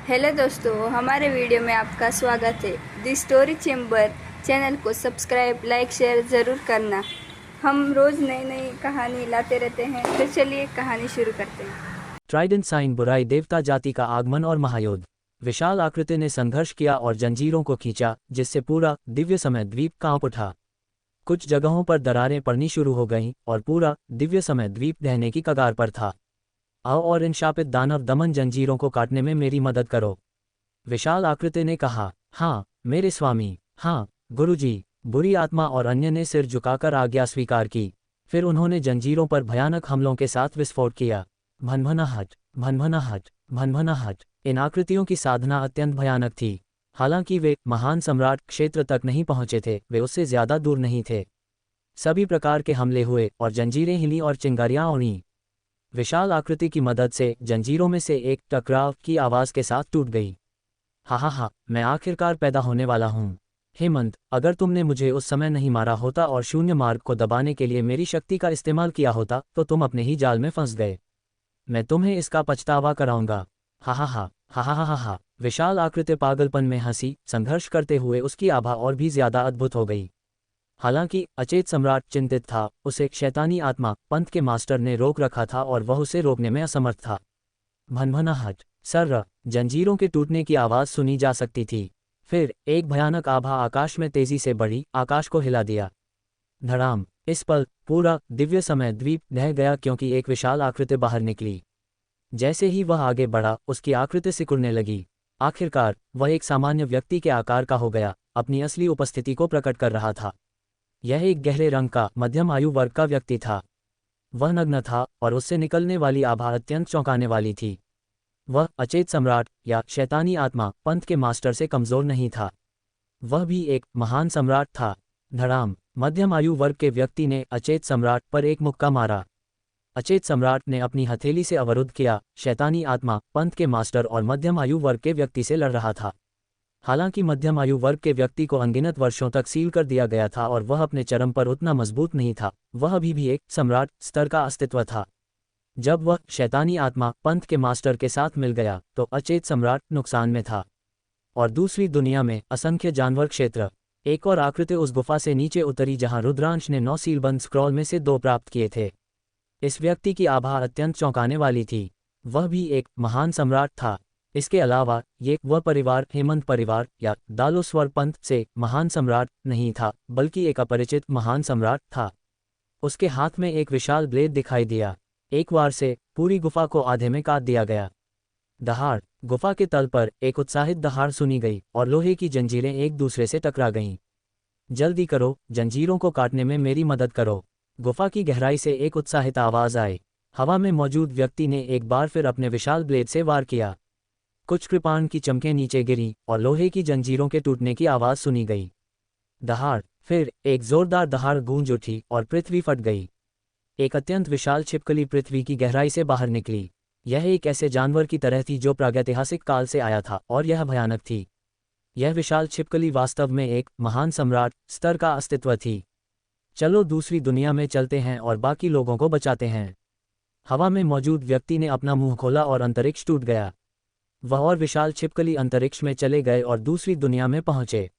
Hello दोस्तों, हमारे video में आपका स्वागत है। दी स्टोरी चैम्बर चैनल को सब्सक्राइब, लाइक, शेयर ज़रूर करना। हम रोज़ नई नई कहानी लाते रहते हैं, तो चलिए कहानी शुरू करते हैं। ट्राइडेंट साइन बुराई देवता जाति का आगमन और महायुद्ध। विशाल आकृति ने संघर्ष किया और जंजीरों को खींचा, जिससे पूरा दिव्य समय द्वीप कांप उठा। कुछ जगहों पर दरारें पड़नी शुरू हो गईं और पूरा दिव्य समय द्वीप ढहने की कगार पर था। आओ और इन शापित दानव दमन जंजीरों को काटने में मेरी मदद करो, विशाल आकृति ने कहा। हाँ मेरे स्वामी, हाँ गुरुजी, बुरी आत्मा और अन्य ने सिर झुकाकर आज्ञा स्वीकार की। फिर उन्होंने जंजीरों पर भयानक हमलों के साथ विस्फोट किया। भनभनाहट, भनभनाहट, भनभनाहट। इन आकृतियों की साधना अत्यंत भयानक थी। हालांकि वे महान सम्राट क्षेत्र तक नहीं पहुंचे थे, वे उससे ज्यादा दूर नहीं थे। सभी प्रकार के हमले हुए और जंजीरें हिली और चिंगारियां उड़ीं। विशाल आकृति की मदद से जंजीरों में से एक टकराव की आवाज के साथ टूट गई। हा, मैं आखिरकार पैदा होने वाला हूँ। हेमंत, अगर तुमने मुझे उस समय नहीं मारा होता और शून्य मार्ग को दबाने के लिए मेरी शक्ति का इस्तेमाल किया होता, तो तुम अपने ही जाल में फंस गए। मैं तुम्हें इसका पछतावा कराऊंगा। हा। विशाल आकृति पागलपन में हंसी। संघर्ष करते हुए उसकी आभा और भी ज्यादा अद्भुत हो गई। हालांकि अचेत सम्राट चिंतित था। उसे शैतानी आत्मा पंथ के मास्टर ने रोक रखा था और वह उसे रोकने में असमर्थ था। भनभनाहट, सर्र। जंजीरों के टूटने की आवाज सुनी जा सकती थी। फिर एक भयानक आभा आकाश में तेजी से बढ़ी, आकाश को हिला दिया। धड़ाम। इस पल पूरा दिव्य समय द्वीप ढह गया, क्योंकि एक विशाल आकृति बाहर निकली। जैसे ही वह आगे बढ़ा, उसकी आकृति सिकुड़ने लगी। आखिरकार वह एक सामान्य व्यक्ति के आकार का हो गया, अपनी असली उपस्थिति को प्रकट कर रहा था। यह एक गहरे रंग का मध्यम आयु वर्ग का व्यक्ति था। वह नग्न था और उससे निकलने वाली आभा अत्यंत चौंकाने वाली थी। वह अचेत सम्राट या शैतानी आत्मा पंथ के मास्टर से कमजोर नहीं था। वह भी एक महान सम्राट था। धड़ाम। मध्यम आयु वर्ग के व्यक्ति ने अचेत सम्राट पर एक मुक्का मारा। अचेत सम्राट ने अपनी हथेली से अवरुद्ध किया। शैतानी आत्मा पंथ के मास्टर और मध्यम आयु वर्ग के व्यक्ति से लड़ रहा था। हालांकि मध्यम आयु वर्ग के व्यक्ति को अनगिनत वर्षों तक सील कर दिया गया था और वह अपने चरम पर उतना मजबूत नहीं था, वह अभी भी एक सम्राट स्तर का अस्तित्व था। जब वह शैतानी आत्मा पंथ के मास्टर के साथ मिल गया, तो अचेत सम्राट नुकसान में था। और दूसरी दुनिया में असंख्य जानवर क्षेत्र। एक और आकृति उस गुफा से नीचे उतरी जहां रुद्रांश ने 9 सीलबंद स्क्रॉल में से 2 प्राप्त किए थे। इस व्यक्ति की आभा अत्यंत चौंकाने वाली थी। वह भी एक महान सम्राट था। इसके अलावा वह परिवार हेमंत परिवार या दालोस्वर पंथ से महान सम्राट नहीं था, बल्कि एक अपरिचित महान सम्राट था। उसके हाथ में एक विशाल ब्लेड दिखाई दिया। एक वार से पूरी गुफा को आधे में काट दिया गया। दहाड़। गुफा के तल पर एक उत्साहित दहाड़ सुनी गई और लोहे की जंजीरें एक दूसरे से टकरा गईं। जल्दी करो, जंजीरों को काटने में मेरी मदद करो। गुफा की गहराई से एक उत्साहित आवाज आई। हवा में मौजूद व्यक्ति ने एक बार फिर अपने विशाल ब्लेड से वार किया। कुछ कृपाण की चमकें नीचे गिरी और लोहे की जंजीरों के टूटने की आवाज सुनी गई। दहाड़। फिर एक जोरदार दहाड़ गूंज उठी और पृथ्वी फट गई। एक अत्यंत विशाल छिपकली पृथ्वी की गहराई से बाहर निकली। यह एक ऐसे जानवर की तरह थी जो प्रागैतिहासिक काल से आया था, और यह भयानक थी। यह विशाल छिपकली वास्तव में एक महान सम्राट स्तर का अस्तित्व थी। चलो दूसरी दुनिया में चलते हैं और बाकी लोगों को बचाते हैं। हवा में मौजूद व्यक्ति ने अपना मुंह खोला और अंतरिक्ष टूट गया। वह और विशाल छिपकली अंतरिक्ष में चले गए और दूसरी दुनिया में पहुंचे।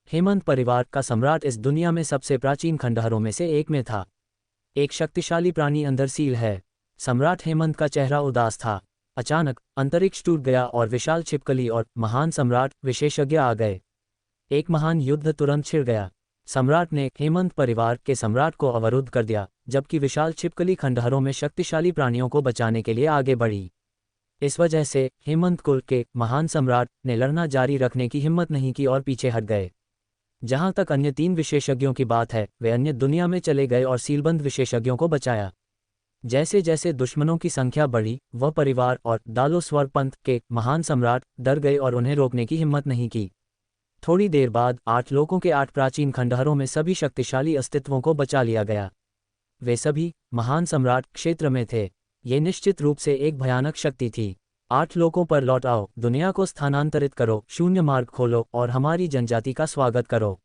हेमंत परिवार का सम्राट इस दुनिया में सबसे प्राचीन खंडहरों में से एक में था। एक शक्तिशाली प्राणी अंदर सील है। सम्राट हेमंत का चेहरा उदास था। अचानक अंतरिक्ष टूट गया और विशाल छिपकली और महान सम्राट विशेषज्ञ आ गए। एक महान युद्ध तुरंत छिड़ गया। सम्राट ने हेमंत परिवार के सम्राट को अवरुद्ध कर दिया, जबकि विशाल छिपकली खंडहरों में शक्तिशाली प्राणियों को बचाने के लिए आगे बढ़ी। इस वजह से हेमंत कुल के महान सम्राट ने लड़ना जारी रखने की हिम्मत नहीं की और पीछे हट गए। जहां तक अन्य 3 विशेषज्ञों की बात है, वे अन्य दुनिया में चले गए और सीलबंद विशेषज्ञों को बचाया। जैसे जैसे दुश्मनों की संख्या बढ़ी, वह परिवार और दालोस्वर पंथ के महान सम्राट डर गए और उन्हें रोकने की हिम्मत नहीं की। थोड़ी देर बाद 8 लोगों के 8 प्राचीन खंडहरों में सभी शक्तिशाली अस्तित्वों को बचा लिया गया। वे सभी महान सम्राट क्षेत्र में थे। ये निश्चित रूप से एक भयानक शक्ति थी। 8 लोगों पर लौट आओ, दुनिया को स्थानांतरित करो, शून्य मार्ग खोलो और हमारी जनजाति का स्वागत करो।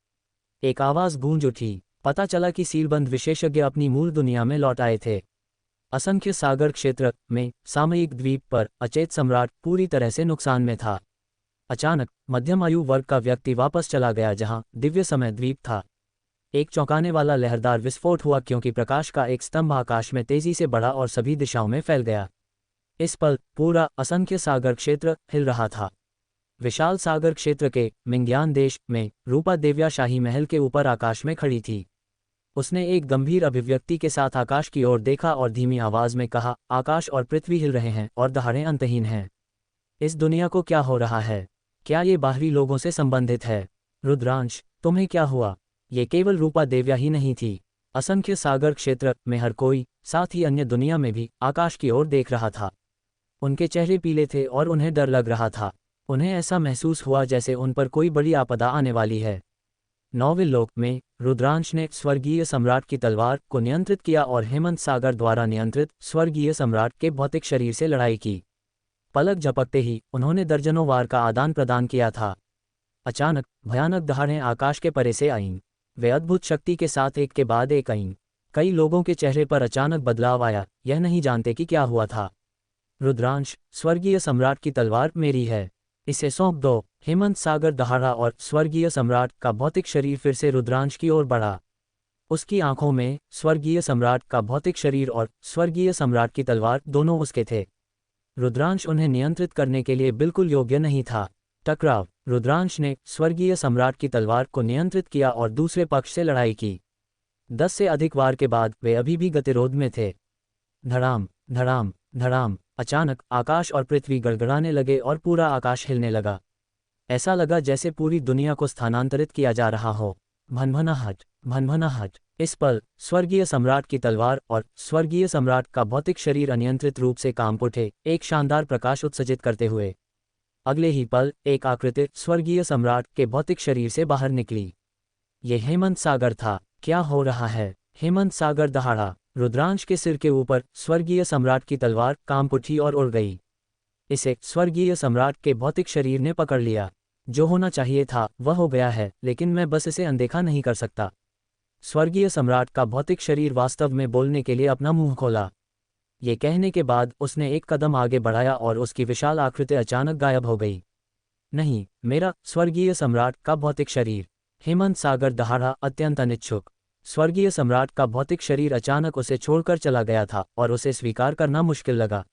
एक आवाज गूंज उठी। पता चला कि सीलबंद विशेषज्ञ अपनी मूल दुनिया में लौट आए थे। असंख्य सागर क्षेत्र में सामयिक द्वीप पर अचेत सम्राट पूरी तरह से नुकसान में था। अचानक मध्यम आयु वर्ग का व्यक्ति वापस चला गया जहां दिव्य समय द्वीप था। एक चौंकाने वाला लहरदार विस्फोट हुआ क्योंकि प्रकाश का एक स्तंभ आकाश में तेजी से बढ़ा और सभी दिशाओं में फैल गया। इस पल पूरा असंख्य सागर क्षेत्र हिल रहा था। विशाल सागर क्षेत्र के मिंग्यान देश में रूपा देव्या शाही महल के ऊपर आकाश में खड़ी थी। उसने एक गंभीर अभिव्यक्ति के साथ आकाश की ओर देखा और धीमी आवाज में कहा, आकाश और पृथ्वी हिल रहे हैं और दहाड़ें अंतहीन हैं। इस दुनिया को क्या हो रहा है? क्या ये बाहरी लोगों से संबंधित है? रुद्रांश, तुम्हें क्या हुआ? ये केवल रूपा देव्या ही नहीं थी। असंख्य सागर क्षेत्र में हर कोई, साथ ही अन्य दुनिया में भी, आकाश की ओर देख रहा था। उनके चेहरे पीले थे और उन्हें डर लग रहा था। उन्हें ऐसा महसूस हुआ जैसे उन पर कोई बड़ी आपदा आने वाली है। नौवें लोक में रुद्रांश ने स्वर्गीय सम्राट की तलवार को नियंत्रित किया और हेमंत सागर द्वारा नियंत्रित स्वर्गीय सम्राट के भौतिक शरीर से लड़ाई की। पलक झपकते ही उन्होंने दर्जनों वार का आदान प्रदान किया था। अचानक भयानक दहाड़ें आकाश के परे से आईं। वे अद्भुत शक्ति के साथ एक के बाद एक आईं। कई लोगों के चेहरे पर अचानक बदलाव आया, यह नहीं जानते कि क्या हुआ था। रुद्रांश, स्वर्गीय सम्राट की तलवार मेरी है, इसे सौंप दो। हेमंत सागर दहाड़ा और स्वर्गीय सम्राट का भौतिक शरीर फिर से रुद्रांश की ओर बढ़ा। उसकी आंखों में स्वर्गीय सम्राट का भौतिक शरीर और स्वर्गीय सम्राट की तलवार दोनों उसके थे। रुद्रांश उन्हें नियंत्रित करने के लिए बिल्कुल योग्य नहीं था। टकराव। रुद्रांश ने स्वर्गीय सम्राट की तलवार को नियंत्रित किया और दूसरे पक्ष से लड़ाई की। 10 से अधिक वार के बाद वे अभी भी गतिरोध में थे। धड़ाम धड़ाम धड़ाम। अचानक आकाश और पृथ्वी गड़गड़ाने लगे और पूरा आकाश हिलने लगा। ऐसा लगा जैसे पूरी दुनिया को स्थानांतरित किया जा रहा हो। भनभनाहट भनभनाहट। इस पल स्वर्गीय सम्राट की तलवार और स्वर्गीय सम्राट का भौतिक शरीर अनियंत्रित रूप से कांप उठे, एक शानदार प्रकाश उत्सर्जित करते हुए। अगले ही पल एक आकृति स्वर्गीय सम्राट के भौतिक शरीर से बाहर निकली। ये हेमंत सागर था। क्या हो रहा है? हेमंत सागर दहाड़ा। रुद्रांश के सिर के ऊपर स्वर्गीय सम्राट की तलवार कांप उठी और उड़ गई। इसे स्वर्गीय सम्राट के भौतिक शरीर ने पकड़ लिया। जो होना चाहिए था वह हो गया है, लेकिन मैं बस इसे अनदेखा नहीं कर सकता। स्वर्गीय सम्राट का भौतिक शरीर वास्तव में बोलने के लिए अपना मुंह खोला। ये कहने के बाद उसने एक कदम आगे बढ़ाया और उसकी विशाल आकृति अचानक गायब हो गई। नहीं, मेरा स्वर्गीय सम्राट का भौतिक शरीर। हेमंत सागर दहाड़ा अत्यंत अनिच्छुक। स्वर्गीय सम्राट का भौतिक शरीर अचानक उसे छोड़कर चला गया था और उसे स्वीकार करना मुश्किल लगा।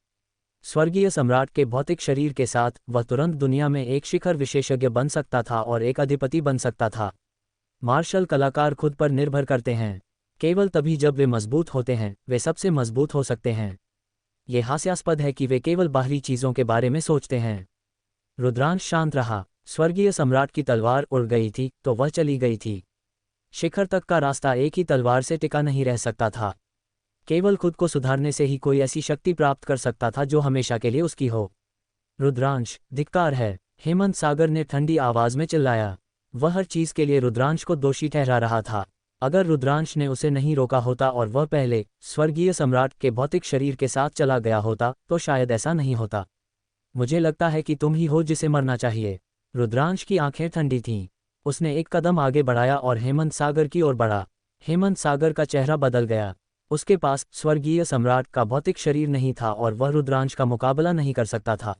स्वर्गीय सम्राट के भौतिक शरीर के साथ वह तुरंत दुनिया में एक शिखर विशेषज्ञ बन सकता था और एक अधिपति बन सकता था। मार्शल कलाकार खुद पर निर्भर करते हैं। केवल तभी जब वे मजबूत होते हैं वे सबसे मजबूत हो सकते हैं। ये हास्यास्पद है कि वे केवल बाहरी चीजों के बारे में सोचते हैं। रुद्रांश शांत रहा। स्वर्गीय सम्राट की तलवार उड़ गई थी तो वह चली गई थी। शिखर तक का रास्ता एक ही तलवार से टिका नहीं रह सकता था। केवल खुद को सुधारने से ही कोई ऐसी शक्ति प्राप्त कर सकता था जो हमेशा के लिए उसकी हो। रुद्रांश, धिक्कार है, हेमंत सागर ने ठंडी आवाज में चिल्लाया। वह हर चीज के लिए रुद्रांश को दोषी ठहरा रहा था। अगर रुद्रांश ने उसे नहीं रोका होता और वह पहले स्वर्गीय सम्राट के भौतिक शरीर के साथ चला गया होता तो शायद ऐसा नहीं होता। मुझे लगता है कि तुम ही हो जिसे मरना चाहिए। रुद्रांश की आंखें ठंडी थीं। उसने एक कदम आगे बढ़ाया और हेमंत सागर की ओर बढ़ा। हेमंत सागर का चेहरा बदल गया। उसके पास स्वर्गीय सम्राट का भौतिक शरीर नहीं था और वह रुद्रांश का मुकाबला नहीं कर सकता था।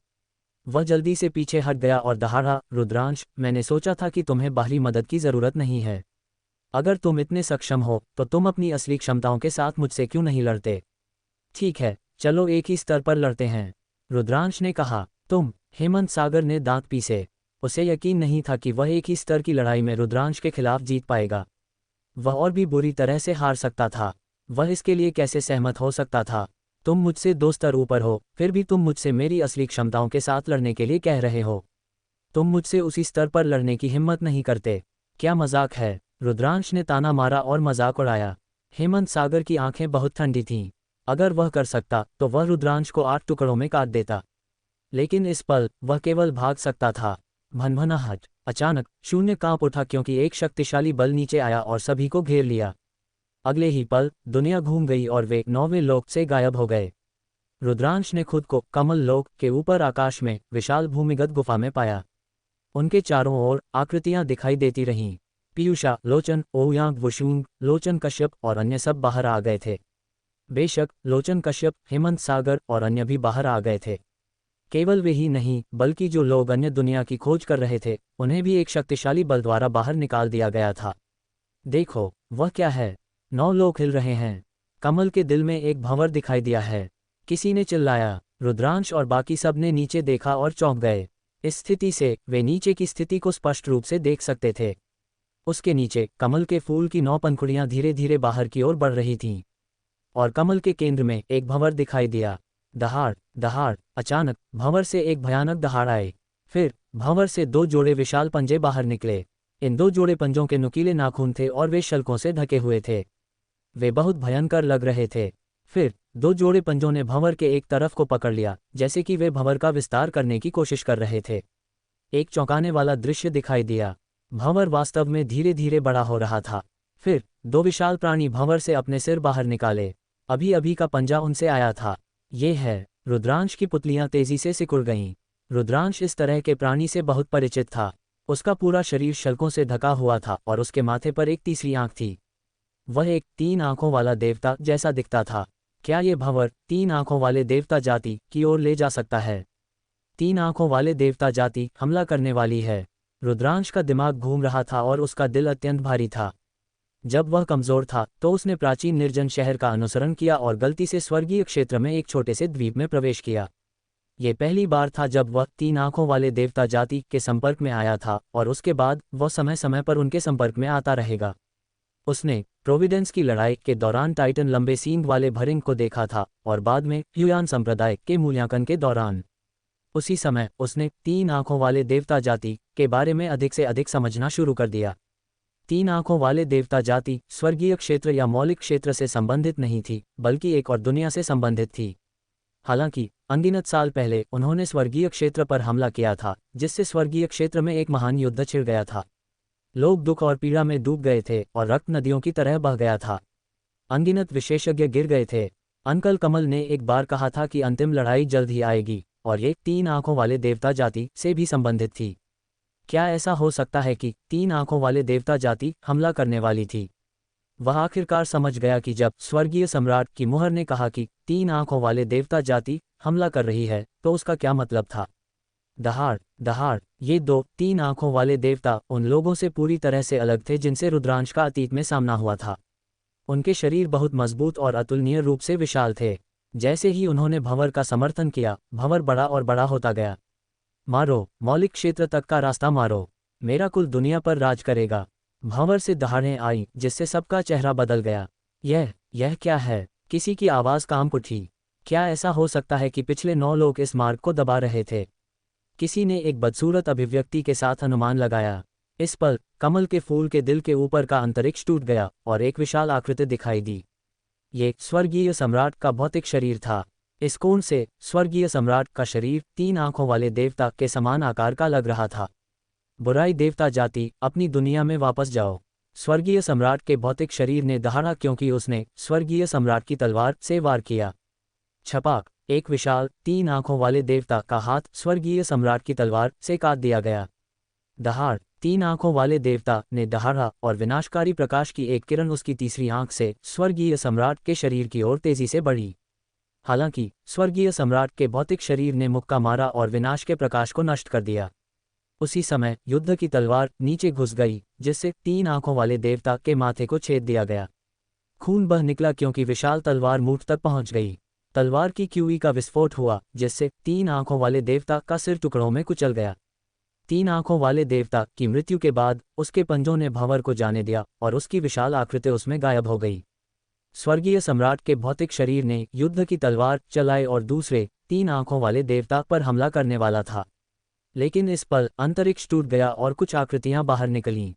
वह जल्दी से पीछे हट गया और दहाड़ा, रुद्रांश, मैंने सोचा था कि तुम्हें बाहरी मदद की जरूरत नहीं है। अगर तुम इतने सक्षम हो तो तुम अपनी असली क्षमताओं के साथ मुझसे क्यों नहीं लड़ते? ठीक है, चलो एक ही स्तर पर लड़ते हैं, रुद्रांश ने कहा। तुम? हेमंत सागर ने दांत पीसे। उसे यकीन नहीं था कि वह एक ही स्तर की लड़ाई में रुद्रांश के खिलाफ जीत पाएगा। वह और भी बुरी तरह से हार सकता था। वह इसके लिए कैसे सहमत हो सकता था? तुम मुझसे 2 स्तर ऊपर हो, फिर भी तुम मुझसे मेरी असली क्षमताओं के साथ लड़ने के लिए कह रहे हो। तुम मुझसे उसी स्तर पर लड़ने की हिम्मत नहीं करते। क्या मजाक है? रुद्रांश ने ताना मारा और मजाक उड़ाया। हेमंत सागर की आंखें बहुत ठंडी थीं। अगर वह कर सकता तो वह रुद्रांश को 8 टुकड़ों में काट देता, लेकिन इस पल वह केवल भाग सकता था। भनभनाहट। अचानक शून्य कांप उठा क्योंकि एक शक्तिशाली बल नीचे आया और सभी को घेर लिया। अगले ही पल दुनिया घूम गई और वे 9वें लोक से गायब हो गए। रुद्रांश ने खुद को कमल लोक के ऊपर आकाश में विशाल भूमिगत गुफा में पाया। उनके चारों ओर आकृतियां दिखाई देती रहीं। पीयूषा, लोचन, ओयांग वुशुंग, लोचन कश्यप और अन्य सब बाहर आ गए थे। बेशक लोचन कश्यप, हेमंत सागर और अन्य भी बाहर आ गए थे। केवल वे ही नहीं, बल्कि जो लोग अन्य दुनिया की खोज कर रहे थे, उन्हें भी एक शक्तिशाली बल द्वारा बाहर निकाल दिया गया था। देखो, वह क्या है? 9 लोग हिल रहे हैं। कमल के दिल में एक भंवर दिखाई दिया है। किसी ने चिल्लाया। रुद्रांश और बाकी सब ने नीचे देखा और चौंक गए। इस स्थिति से वे नीचे की स्थिति को स्पष्ट रूप से देख सकते थे। उसके नीचे कमल के फूल की 9 पंखुड़ियां धीरे धीरे बाहर की ओर बढ़ रही थीं, और कमल के केंद्र में एक भंवर दिखाई दिया। दहाड़ दहाड़, अचानक भंवर से एक भयानक दहाड़ आई। फिर भंवर से 2 जोड़े विशाल पंजे बाहर निकले। इन 2 जोड़े पंजों के नुकीले नाखून थे और वे शल्कों से ढके हुए थे। वे बहुत भयंकर लग रहे थे। फिर 2 जोड़े पंजों ने भंवर के एक तरफ को पकड़ लिया, जैसे कि वे भंवर का विस्तार करने की कोशिश कर रहे थे। एक चौंकाने वाला दृश्य दिखाई दिया। भंवर वास्तव में धीरे धीरे बड़ा हो रहा था। फिर 2 विशाल प्राणी भंवर से अपने सिर बाहर निकाले। अभी अभी का पंजा उनसे आया था। ये है। रुद्रांश की पुतलियां तेजी से सिकुड़ गईं। रुद्रांश इस तरह के प्राणी से बहुत परिचित था। उसका पूरा शरीर शल्कों से ढका हुआ था और उसके माथे पर एक तीसरी आंख थी। वह एक 3 आंखों वाला देवता जैसा दिखता था। क्या ये भंवर 3 आंखों वाले देवता जाति की ओर ले जा सकता है? 3 आंखों वाले देवता जाति हमला करने वाली है। रुद्रांश का दिमाग घूम रहा था और उसका दिल अत्यंत भारी था। जब वह कमजोर था तो उसने प्राचीन निर्जन शहर का अनुसरण किया और गलती से स्वर्गीय क्षेत्र में एक छोटे से द्वीप में प्रवेश किया। ये पहली बार था जब वह 3 आंखों वाले देवता जाति के संपर्क में आया था, और उसके बाद वह समय समय पर उनके संपर्क में आता रहेगा। उसने प्रोविडेंस की लड़ाई के दौरान टाइटन लंबे सींग वाले भरिंग को देखा था, और बाद में ह्यूयान संप्रदाय के मूल्यांकन के दौरान। उसी समय उसने 3 आंखों वाले देवता जाति के बारे में अधिक से अधिक समझना शुरू कर दिया। 3 आंखों वाले देवता जाति स्वर्गीय क्षेत्र या मौलिक क्षेत्र से संबंधित नहीं थी, बल्कि एक और दुनिया से संबंधित थी। हालांकि अनगिनत साल पहले उन्होंने स्वर्गीय क्षेत्र पर हमला किया था, जिससे स्वर्गीय क्षेत्र में एक महान युद्ध छिड़ गया था। लोग दुख और पीड़ा में डूब गए थे और रक्त नदियों की तरह बह गया था। अनगिनत विशेषज्ञ गिर गए थे। अंकल कमल ने एक बार कहा था कि अंतिम लड़ाई जल्द ही आएगी, और ये 3 आंखों वाले देवता जाति से भी संबंधित थी। क्या ऐसा हो सकता है कि 3 आंखों वाले देवता जाति हमला करने वाली थी? वह आखिरकार समझ गया कि जब स्वर्गीय सम्राट की मुहर ने कहा कि 3 आंखों वाले देवता जाति हमला कर रही है, तो उसका क्या मतलब था। दहाड़ दहाड़, ये 2-3 आंखों वाले देवता उन लोगों से पूरी तरह से अलग थे जिनसे रुद्रांश का अतीत में सामना हुआ था। उनके शरीर बहुत मजबूत और अतुलनीय रूप से विशाल थे। जैसे ही उन्होंने भंवर का समर्थन किया, भंवर बड़ा और बड़ा होता गया। मारो, मौलिक क्षेत्र तक का रास्ता मारो, मेरा कुल दुनिया पर राज करेगा। भंवर से दहाड़ें आई, जिससे सबका चेहरा बदल गया। यह क्या है? किसी की आवाज़ कांप उठी। क्या ऐसा हो सकता है कि पिछले 9 लोग इस मार्ग को दबा रहे थे? किसी ने एक बदसूरत अभिव्यक्ति के साथ अनुमान लगाया। इस पल कमल के फूल के दिल के ऊपर का अंतरिक्ष टूट गया और एक विशाल आकृति दिखाई दी। ये स्वर्गीय सम्राट का भौतिक शरीर था। इस कोण से स्वर्गीय सम्राट का शरीर 3 आंखों वाले देवता के समान आकार का लग रहा था। बुराई देवता जाति, अपनी दुनिया में वापस जाओ। स्वर्गीय सम्राट के भौतिक शरीर ने दहाड़ा क्योंकि उसने स्वर्गीय सम्राट की तलवार से वार किया। छपाक, एक विशाल 3 आंखों वाले देवता का हाथ स्वर्गीय सम्राट की तलवार से काट दिया गया। दहाड़, 3 आंखों वाले देवता ने दहाड़ा और विनाशकारी प्रकाश की एक किरण उसकी तीसरी आंख से स्वर्गीय सम्राट के शरीर की ओर तेजी से बढ़ी। हालांकि स्वर्गीय सम्राट के भौतिक शरीर ने मुक्का मारा और विनाश के प्रकाश को नष्ट कर दिया। उसी समय युद्ध की तलवार नीचे घुस गई, जिससे 3 आंखों वाले देवता के माथे को छेद दिया गया। खून बह निकला क्योंकि विशाल तलवार मूठ तक पहुंच गई। तलवार की क्यूई का विस्फोट हुआ, जिससे 3 आंखों वाले देवता का सिर टुकड़ों में कुचल गया। 3 आंखों वाले देवता की मृत्यु के बाद उसके पंजों ने भंवर को जाने दिया और उसकी विशाल आकृति उसमें गायब हो गई। स्वर्गीय सम्राट के भौतिक शरीर ने युद्ध की तलवार चलाई और दूसरे 3 आंखों वाले देवता पर हमला करने वाला था। लेकिन इस पल अंतरिक्ष टूट गया और कुछ आकृतियां बाहर निकलीं।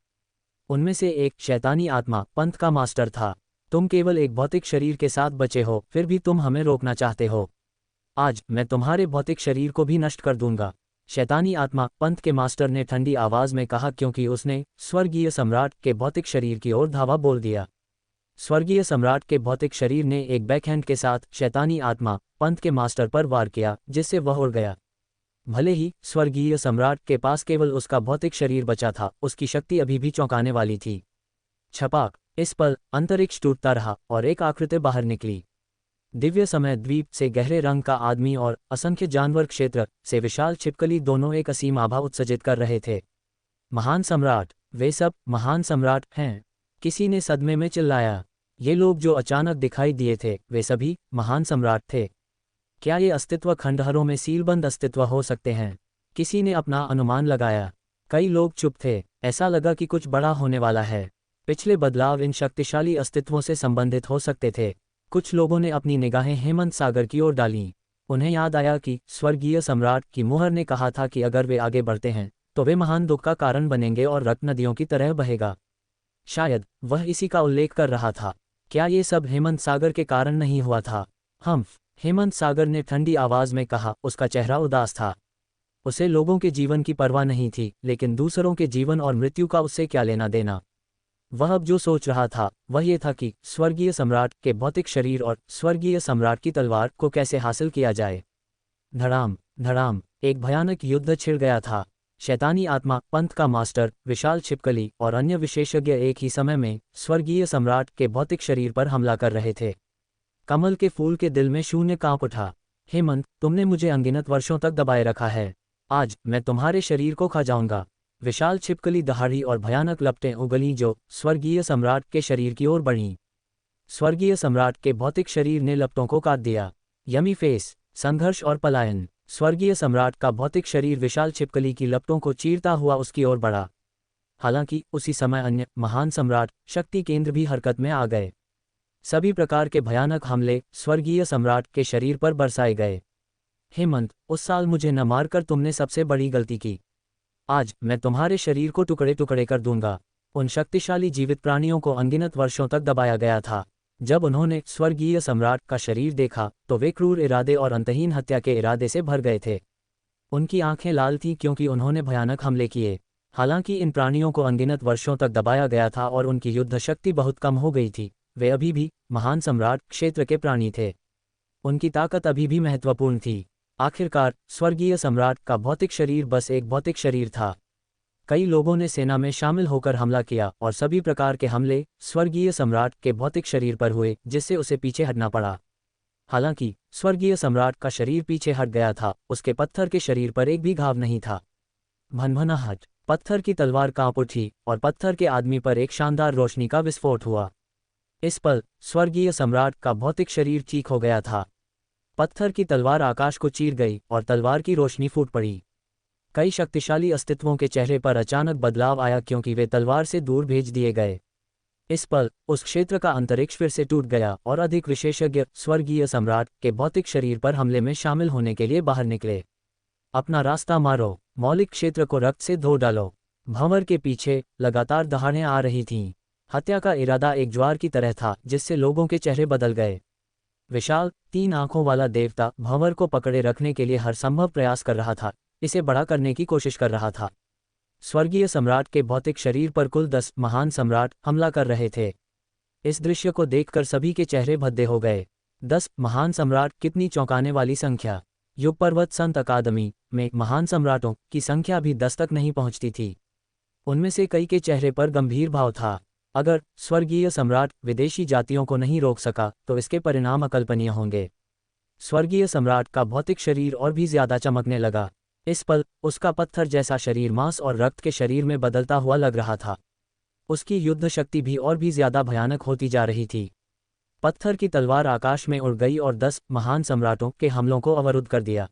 उनमें से एक शैतानी आत्मा पंथ का मास्टर था। तुम केवल एक भौतिक शरीर के साथ बचे हो, फिर भी तुम हमें रोकना चाहते हो। आज मैं तुम्हारे भौतिक शरीर को भी नष्ट कर दूंगा, शैतानी आत्मा पंथ के मास्टर ने ठंडी आवाज में कहा, क्योंकि उसने स्वर्गीय सम्राट के भौतिक शरीर की ओर धावा बोल दिया। स्वर्गीय सम्राट के भौतिक शरीर ने एक बैकहैंड के साथ शैतानी आत्मा पंथ के मास्टर पर वार किया, जिससे वह उड़ गया। भले ही स्वर्गीय सम्राट के पास केवल उसका भौतिक शरीर बचा था, उसकी शक्ति अभी भी चौंकाने वाली थी। छपाक, इस पल अंतरिक्ष टूटता रहा और एक आकृति बाहर निकली। दिव्य समय द्वीप से गहरे रंग का आदमी और असंख्य जानवर क्षेत्र से विशाल छिपकली दोनों एक असीम आभा उत्सर्जित कर रहे थे। महान सम्राट, वे सब महान सम्राट हैं, किसी ने सदमे में चिल्लाया। ये लोग जो अचानक दिखाई दिए थे वे सभी महान सम्राट थे। क्या ये अस्तित्व खंडहरों में सीलबंद अस्तित्व हो सकते हैं? किसी ने अपना अनुमान लगाया। कई लोग चुप थे, ऐसा लगा कि कुछ बड़ा होने वाला है। पिछले बदलाव इन शक्तिशाली अस्तित्वों से संबंधित हो सकते थे। कुछ लोगों ने अपनी निगाहें हेमंत सागर की ओर डालीं। उन्हें याद आया कि स्वर्गीय सम्राट की मुहर ने कहा था कि अगर वे आगे बढ़ते हैं तो वे महान दुख का कारण बनेंगे और रक्त नदियों की तरह बहेगा। शायद वह इसी का उल्लेख कर रहा था। क्या ये सब हेमंत सागर के कारण नहीं हुआ था? हेमंत सागर ने ठंडी आवाज में कहा। उसका चेहरा उदास था। उसे लोगों के जीवन की परवाह नहीं थी, लेकिन दूसरों के जीवन और मृत्यु का उससे क्या लेना देना। वह अब जो सोच रहा था वह ये था कि स्वर्गीय सम्राट के भौतिक शरीर और स्वर्गीय सम्राट की तलवार को कैसे हासिल किया जाए। धड़ाम धड़ाम एक भयानक युद्ध छिड़ गया था। शैतानी आत्मा, पंथ का मास्टर, विशाल छिपकली और अन्य विशेषज्ञ एक ही समय में स्वर्गीय सम्राट के भौतिक शरीर पर हमला कर रहे थे। कमल के फूल के दिल में शून्य कांप उठा। हेमंत, तुमने मुझे अनगिनत वर्षों तक दबाए रखा है। आज मैं तुम्हारे शरीर को खा जाऊंगा। विशाल छिपकली दहाड़ी और भयानक लपटें उगलीं जो स्वर्गीय सम्राट के शरीर की ओर बढ़ीं। स्वर्गीय सम्राट के भौतिक शरीर ने लपटों को काट दिया। यमी फेस, संघर्ष और पलायन। स्वर्गीय सम्राट का भौतिक शरीर विशाल छिपकली की लपटों को चीरता हुआ उसकी ओर बढ़ा। हालांकि उसी समय अन्य महान सम्राट, शक्ति केंद्र भी हरकत में आ गए। सभी प्रकार के भयानक हमले स्वर्गीय सम्राट के शरीर पर बरसाए गए। हेमंत, उस साल मुझे न मारकर तुमने सबसे बड़ी गलती की। आज मैं तुम्हारे शरीर को टुकड़े टुकड़े कर दूंगा। उन शक्तिशाली जीवित प्राणियों को अनगिनत वर्षों तक दबाया गया था। जब उन्होंने स्वर्गीय सम्राट का शरीर देखा तो वे क्रूर इरादे और अंतहीन हत्या के इरादे से भर गए थे। उनकी आंखें लाल थीं क्योंकि उन्होंने भयानक हमले किए। हालांकि इन प्राणियों को अनगिनत वर्षों तक दबाया गया था और उनकी युद्ध शक्ति बहुत कम हो गई थी, वे अभी भी महान सम्राट क्षेत्र के प्राणी थे। उनकी ताकत अभी भी महत्वपूर्ण थी। आखिरकार स्वर्गीय सम्राट का भौतिक शरीर बस एक भौतिक शरीर था। कई लोगों ने सेना में शामिल होकर हमला किया और सभी प्रकार के हमले स्वर्गीय सम्राट के भौतिक शरीर पर हुए, जिससे उसे पीछे हटना पड़ा। हालांकि स्वर्गीय सम्राट का शरीर पीछे हट गया था, उसके पत्थर के शरीर पर एक भी घाव नहीं था। भनभनाहट, पत्थर की तलवार कांप उठी और पत्थर के आदमी पर एक शानदार रोशनी का विस्फोट हुआ। इस पल स्वर्गीय सम्राट का भौतिक शरीर चीख हो गया था। पत्थर की तलवार आकाश को चीर गई और तलवार की रोशनी फूट पड़ी। कई शक्तिशाली अस्तित्वों के चेहरे पर अचानक बदलाव आया क्योंकि वे तलवार से दूर भेज दिए गए। इस पल उस क्षेत्र का अंतरिक्ष फिर से टूट गया और अधिक विशेषज्ञ स्वर्गीय सम्राट के भौतिक शरीर पर हमले में शामिल होने के लिए बाहर निकले। अपना रास्ता मारो, मौलिक क्षेत्र को रक्त से धो डालो। भंवर के पीछे लगातार दहाड़ें आ रही थीं। हत्या का इरादा एक ज्वार की तरह था जिससे लोगों के चेहरे बदल गए। विशाल 3 आंखों वाला देवता भंवर को पकड़े रखने के लिए हर संभव प्रयास कर रहा था, इसे बड़ा करने की कोशिश कर रहा था। स्वर्गीय सम्राट के भौतिक शरीर पर कुल 10 महान सम्राट हमला कर रहे थे। इस दृश्य को देखकर सभी के चेहरे भद्दे हो गए। 10 महान सम्राट, कितनी चौंकाने वाली संख्या। युग पर्वत संत अकादमी में महान सम्राटों की संख्या भी 10 तक नहीं पहुंचती थी। उनमें से कई के चेहरे पर गंभीर भाव था। अगर स्वर्गीय सम्राट विदेशी जातियों को नहीं रोक सका तो इसके परिणाम अकल्पनीय होंगे। स्वर्गीय सम्राट का भौतिक शरीर और भी ज्यादा चमकने लगा। इस पल उसका पत्थर जैसा शरीर मांस और रक्त के शरीर में बदलता हुआ लग रहा था। उसकी युद्ध शक्ति भी और भी ज्यादा भयानक होती जा रही थी। पत्थर की तलवार आकाश में उड़ गई और 10 महान सम्राटों के हमलों को अवरुद्ध कर दिया।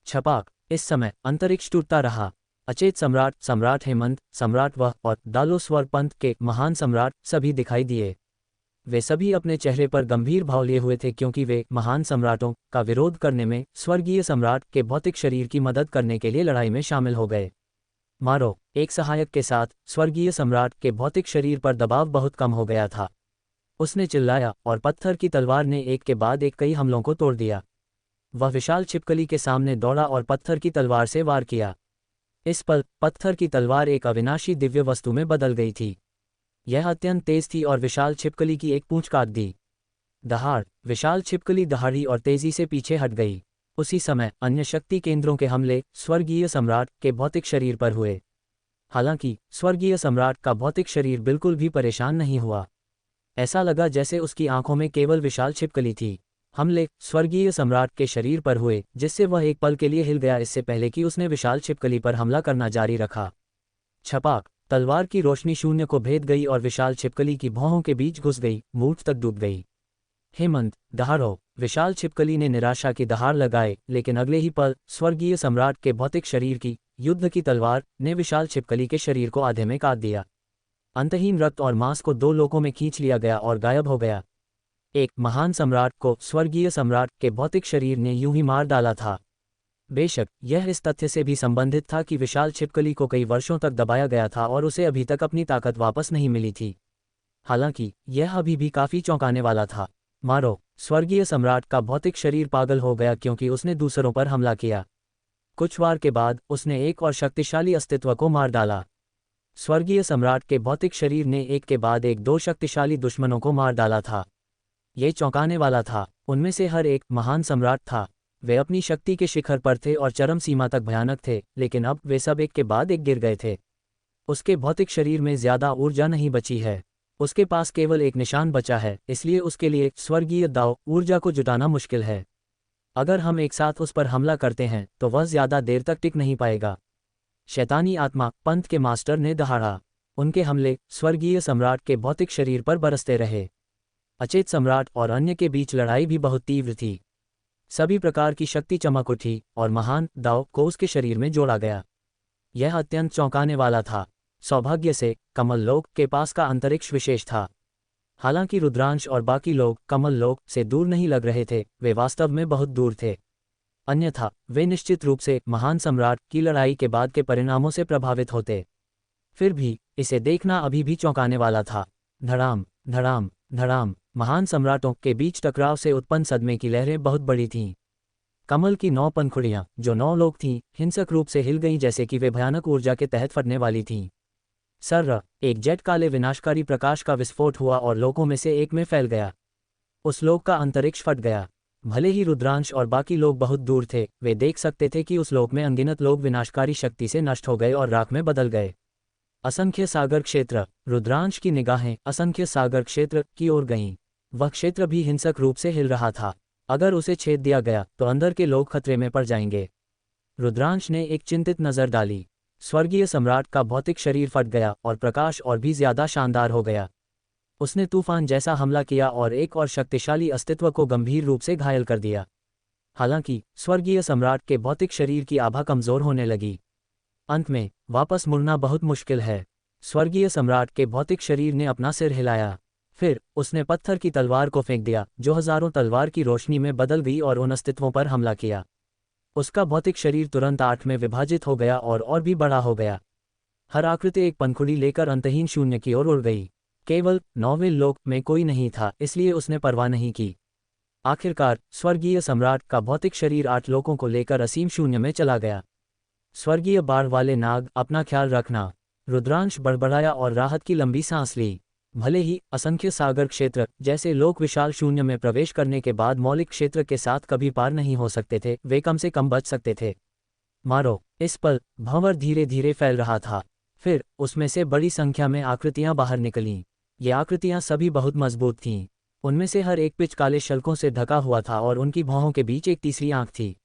छपाक, इस समय अंतरिक्ष टूटता रहा। अचेत सम्राट, सम्राट हेमंत, सम्राट वह और दालोस्वर पंथ के महान सम्राट सभी दिखाई दिए। वे सभी अपने चेहरे पर गंभीर भाव लिए हुए थे क्योंकि वे महान सम्राटों का विरोध करने में स्वर्गीय सम्राट के भौतिक शरीर की मदद करने के लिए लड़ाई में शामिल हो गए। मारो, एक सहायक के साथ स्वर्गीय सम्राट के भौतिक शरीर पर दबाव बहुत कम हो गया था। उसने चिल्लाया और पत्थर की तलवार ने एक के बाद एक कई हमलों को तोड़ दिया। वह विशाल छिपकली के सामने दौड़ा और पत्थर की तलवार से वार किया। इस पल पत्थर की तलवार एक अविनाशी दिव्य वस्तु में बदल गई थी। यह अत्यंत तेज थी और विशाल छिपकली की एक पूंछ काट दी। दहाड़, विशाल छिपकली दहाड़ी और तेजी से पीछे हट गई। उसी समय अन्य शक्ति केंद्रों के हमले स्वर्गीय सम्राट के भौतिक शरीर पर हुए। हालांकि स्वर्गीय सम्राट का भौतिक शरीर बिल्कुल भी परेशान नहीं हुआ। ऐसा लगा जैसे उसकी आंखों में केवल विशाल छिपकली थी। हमले स्वर्गीय सम्राट के शरीर पर हुए, जिससे वह एक पल के लिए हिल गया, इससे पहले कि उसने विशाल छिपकली पर हमला करना जारी रखा। छपाक, तलवार की रोशनी शून्य को भेद गई और विशाल छिपकली की भौहों के बीच घुस गई, मूठ तक डूब गई। हेमंत, दहाड़ो! विशाल छिपकली ने निराशा की दहाड़ लगाए, लेकिन अगले ही पल स्वर्गीय सम्राट के भौतिक शरीर की युद्ध की तलवार ने विशाल छिपकली के शरीर को आधे में काट दिया। अंतहीन रक्त और मांस को दो लोकों में खींच लिया गया और गायब हो गया। एक महान सम्राट को स्वर्गीय सम्राट के भौतिक शरीर ने यूं ही मार डाला था। बेशक यह इस तथ्य से भी संबंधित था कि विशाल छिपकली को कई वर्षों तक दबाया गया था और उसे अभी तक अपनी ताकत वापस नहीं मिली थी। हालांकि यह अभी भी काफी चौंकाने वाला था। मारो! स्वर्गीय सम्राट का भौतिक शरीर पागल हो गया क्योंकि उसने दूसरों पर हमला किया। कुछ वार के बाद उसने एक और शक्तिशाली अस्तित्व को मार डाला। स्वर्गीय सम्राट के भौतिक शरीर ने एक के बाद एक दो शक्तिशाली दुश्मनों को मार डाला था। ये चौंकाने वाला था। उनमें से हर एक महान सम्राट था। वे अपनी शक्ति के शिखर पर थे और चरम सीमा तक भयानक थे, लेकिन अब वे सब एक के बाद एक गिर गए थे। उसके भौतिक शरीर में ज्यादा ऊर्जा नहीं बची है। उसके पास केवल एक निशान बचा है, इसलिए उसके लिए स्वर्गीय दाव ऊर्जा को जुटाना मुश्किल है। अगर हम एक साथ उस पर हमला करते हैं तो वह ज्यादा देर तक टिक नहीं पाएगा। शैतानी आत्मा पंथ के मास्टर ने दहाड़ा। उनके हमले स्वर्गीय सम्राट के भौतिक शरीर पर बरसते रहे। अचेत सम्राट और अन्य के बीच लड़ाई भी बहुत तीव्र थी। सभी प्रकार की शक्ति चमक उठी और महान दाव को उसके शरीर में जोड़ा गया। यह अत्यंत चौंकाने वाला था। सौभाग्य से कमल लोक के पास का अंतरिक्ष विशेष था। हालांकि रुद्रांश और बाकी लोग कमल लोक से दूर नहीं लग रहे थे, वे वास्तव में बहुत दूर थे। अन्यथा वे निश्चित रूप से महान सम्राट की लड़ाई के बाद के परिणामों से प्रभावित होते। फिर भी इसे देखना अभी भी चौंकाने वाला था। धड़ाम धड़ाम धड़ाम! महान सम्राटों के बीच टकराव से उत्पन्न सदमे की लहरें बहुत बड़ी थीं। कमल की 9 पंखुड़ियां, जो 9 लोग थीं, हिंसक रूप से हिल गईं, जैसे कि वे भयानक ऊर्जा के तहत फटने वाली थीं। सर्र! एक जेट काले विनाशकारी प्रकाश का विस्फोट हुआ और लोकों में से एक में फैल गया। उस लोक का अंतरिक्ष फट गया। भले ही रुद्रांश और बाकी लोग बहुत दूर थे, वे देख सकते थे कि उस लोक में अनगिनत लोग विनाशकारी शक्ति से नष्ट हो गए और राख में बदल गए। असंख्य सागर क्षेत्र! रुद्रांश की निगाहें असंख्य सागर क्षेत्र की ओर गईं। वह क्षेत्र भी हिंसक रूप से हिल रहा था। अगर उसे छेद दिया गया तो अंदर के लोग खतरे में पड़ जाएंगे। रुद्रांश ने एक चिंतित नजर डाली। स्वर्गीय सम्राट का भौतिक शरीर फट गया और प्रकाश और भी ज्यादा शानदार हो गया। उसने तूफान जैसा हमला किया और एक और शक्तिशाली अस्तित्व को गंभीर रूप से घायल कर दिया। हालांकि स्वर्गीय सम्राट के भौतिक शरीर की आभा कमजोर होने लगी। अंत में वापस मुड़ना बहुत मुश्किल है। स्वर्गीय सम्राट के भौतिक शरीर ने अपना सिर हिलाया। फिर उसने पत्थर की तलवार को फेंक दिया, जो हजारों तलवार की रोशनी में बदल गई और उन अस्तित्वों पर हमला किया। उसका भौतिक शरीर तुरंत 8 में विभाजित हो गया और भी बड़ा हो गया। हर आकृति एक पंखुड़ी लेकर अंतहीन शून्य की ओर उड़ गई। केवल 9वें लोक में कोई नहीं था, इसलिए उसने परवाह नहीं की। आखिरकार स्वर्गीय सम्राट का भौतिक शरीर 8 लोकों को लेकर असीम शून्य में चला गया। स्वर्गीय बाढ़ वाले नाग, अपना ख्याल रखना। रुद्रांश बड़बड़ाया और राहत की लंबी सांस ली। भले ही असंख्य सागर क्षेत्र जैसे लोक विशाल शून्य में प्रवेश करने के बाद मौलिक क्षेत्र के साथ कभी पार नहीं हो सकते थे, वे कम से कम बच सकते थे। मारो! इस पल भंवर धीरे धीरे फैल रहा था। फिर उसमें से बड़ी संख्या में आकृतियां बाहर निकलीं। ये आकृतियां सभी बहुत मजबूत थीं। उनमें से हर एक पिच काले शल्कों से ढका हुआ था और उनकी भौहों के बीच एक तीसरी आंख थी।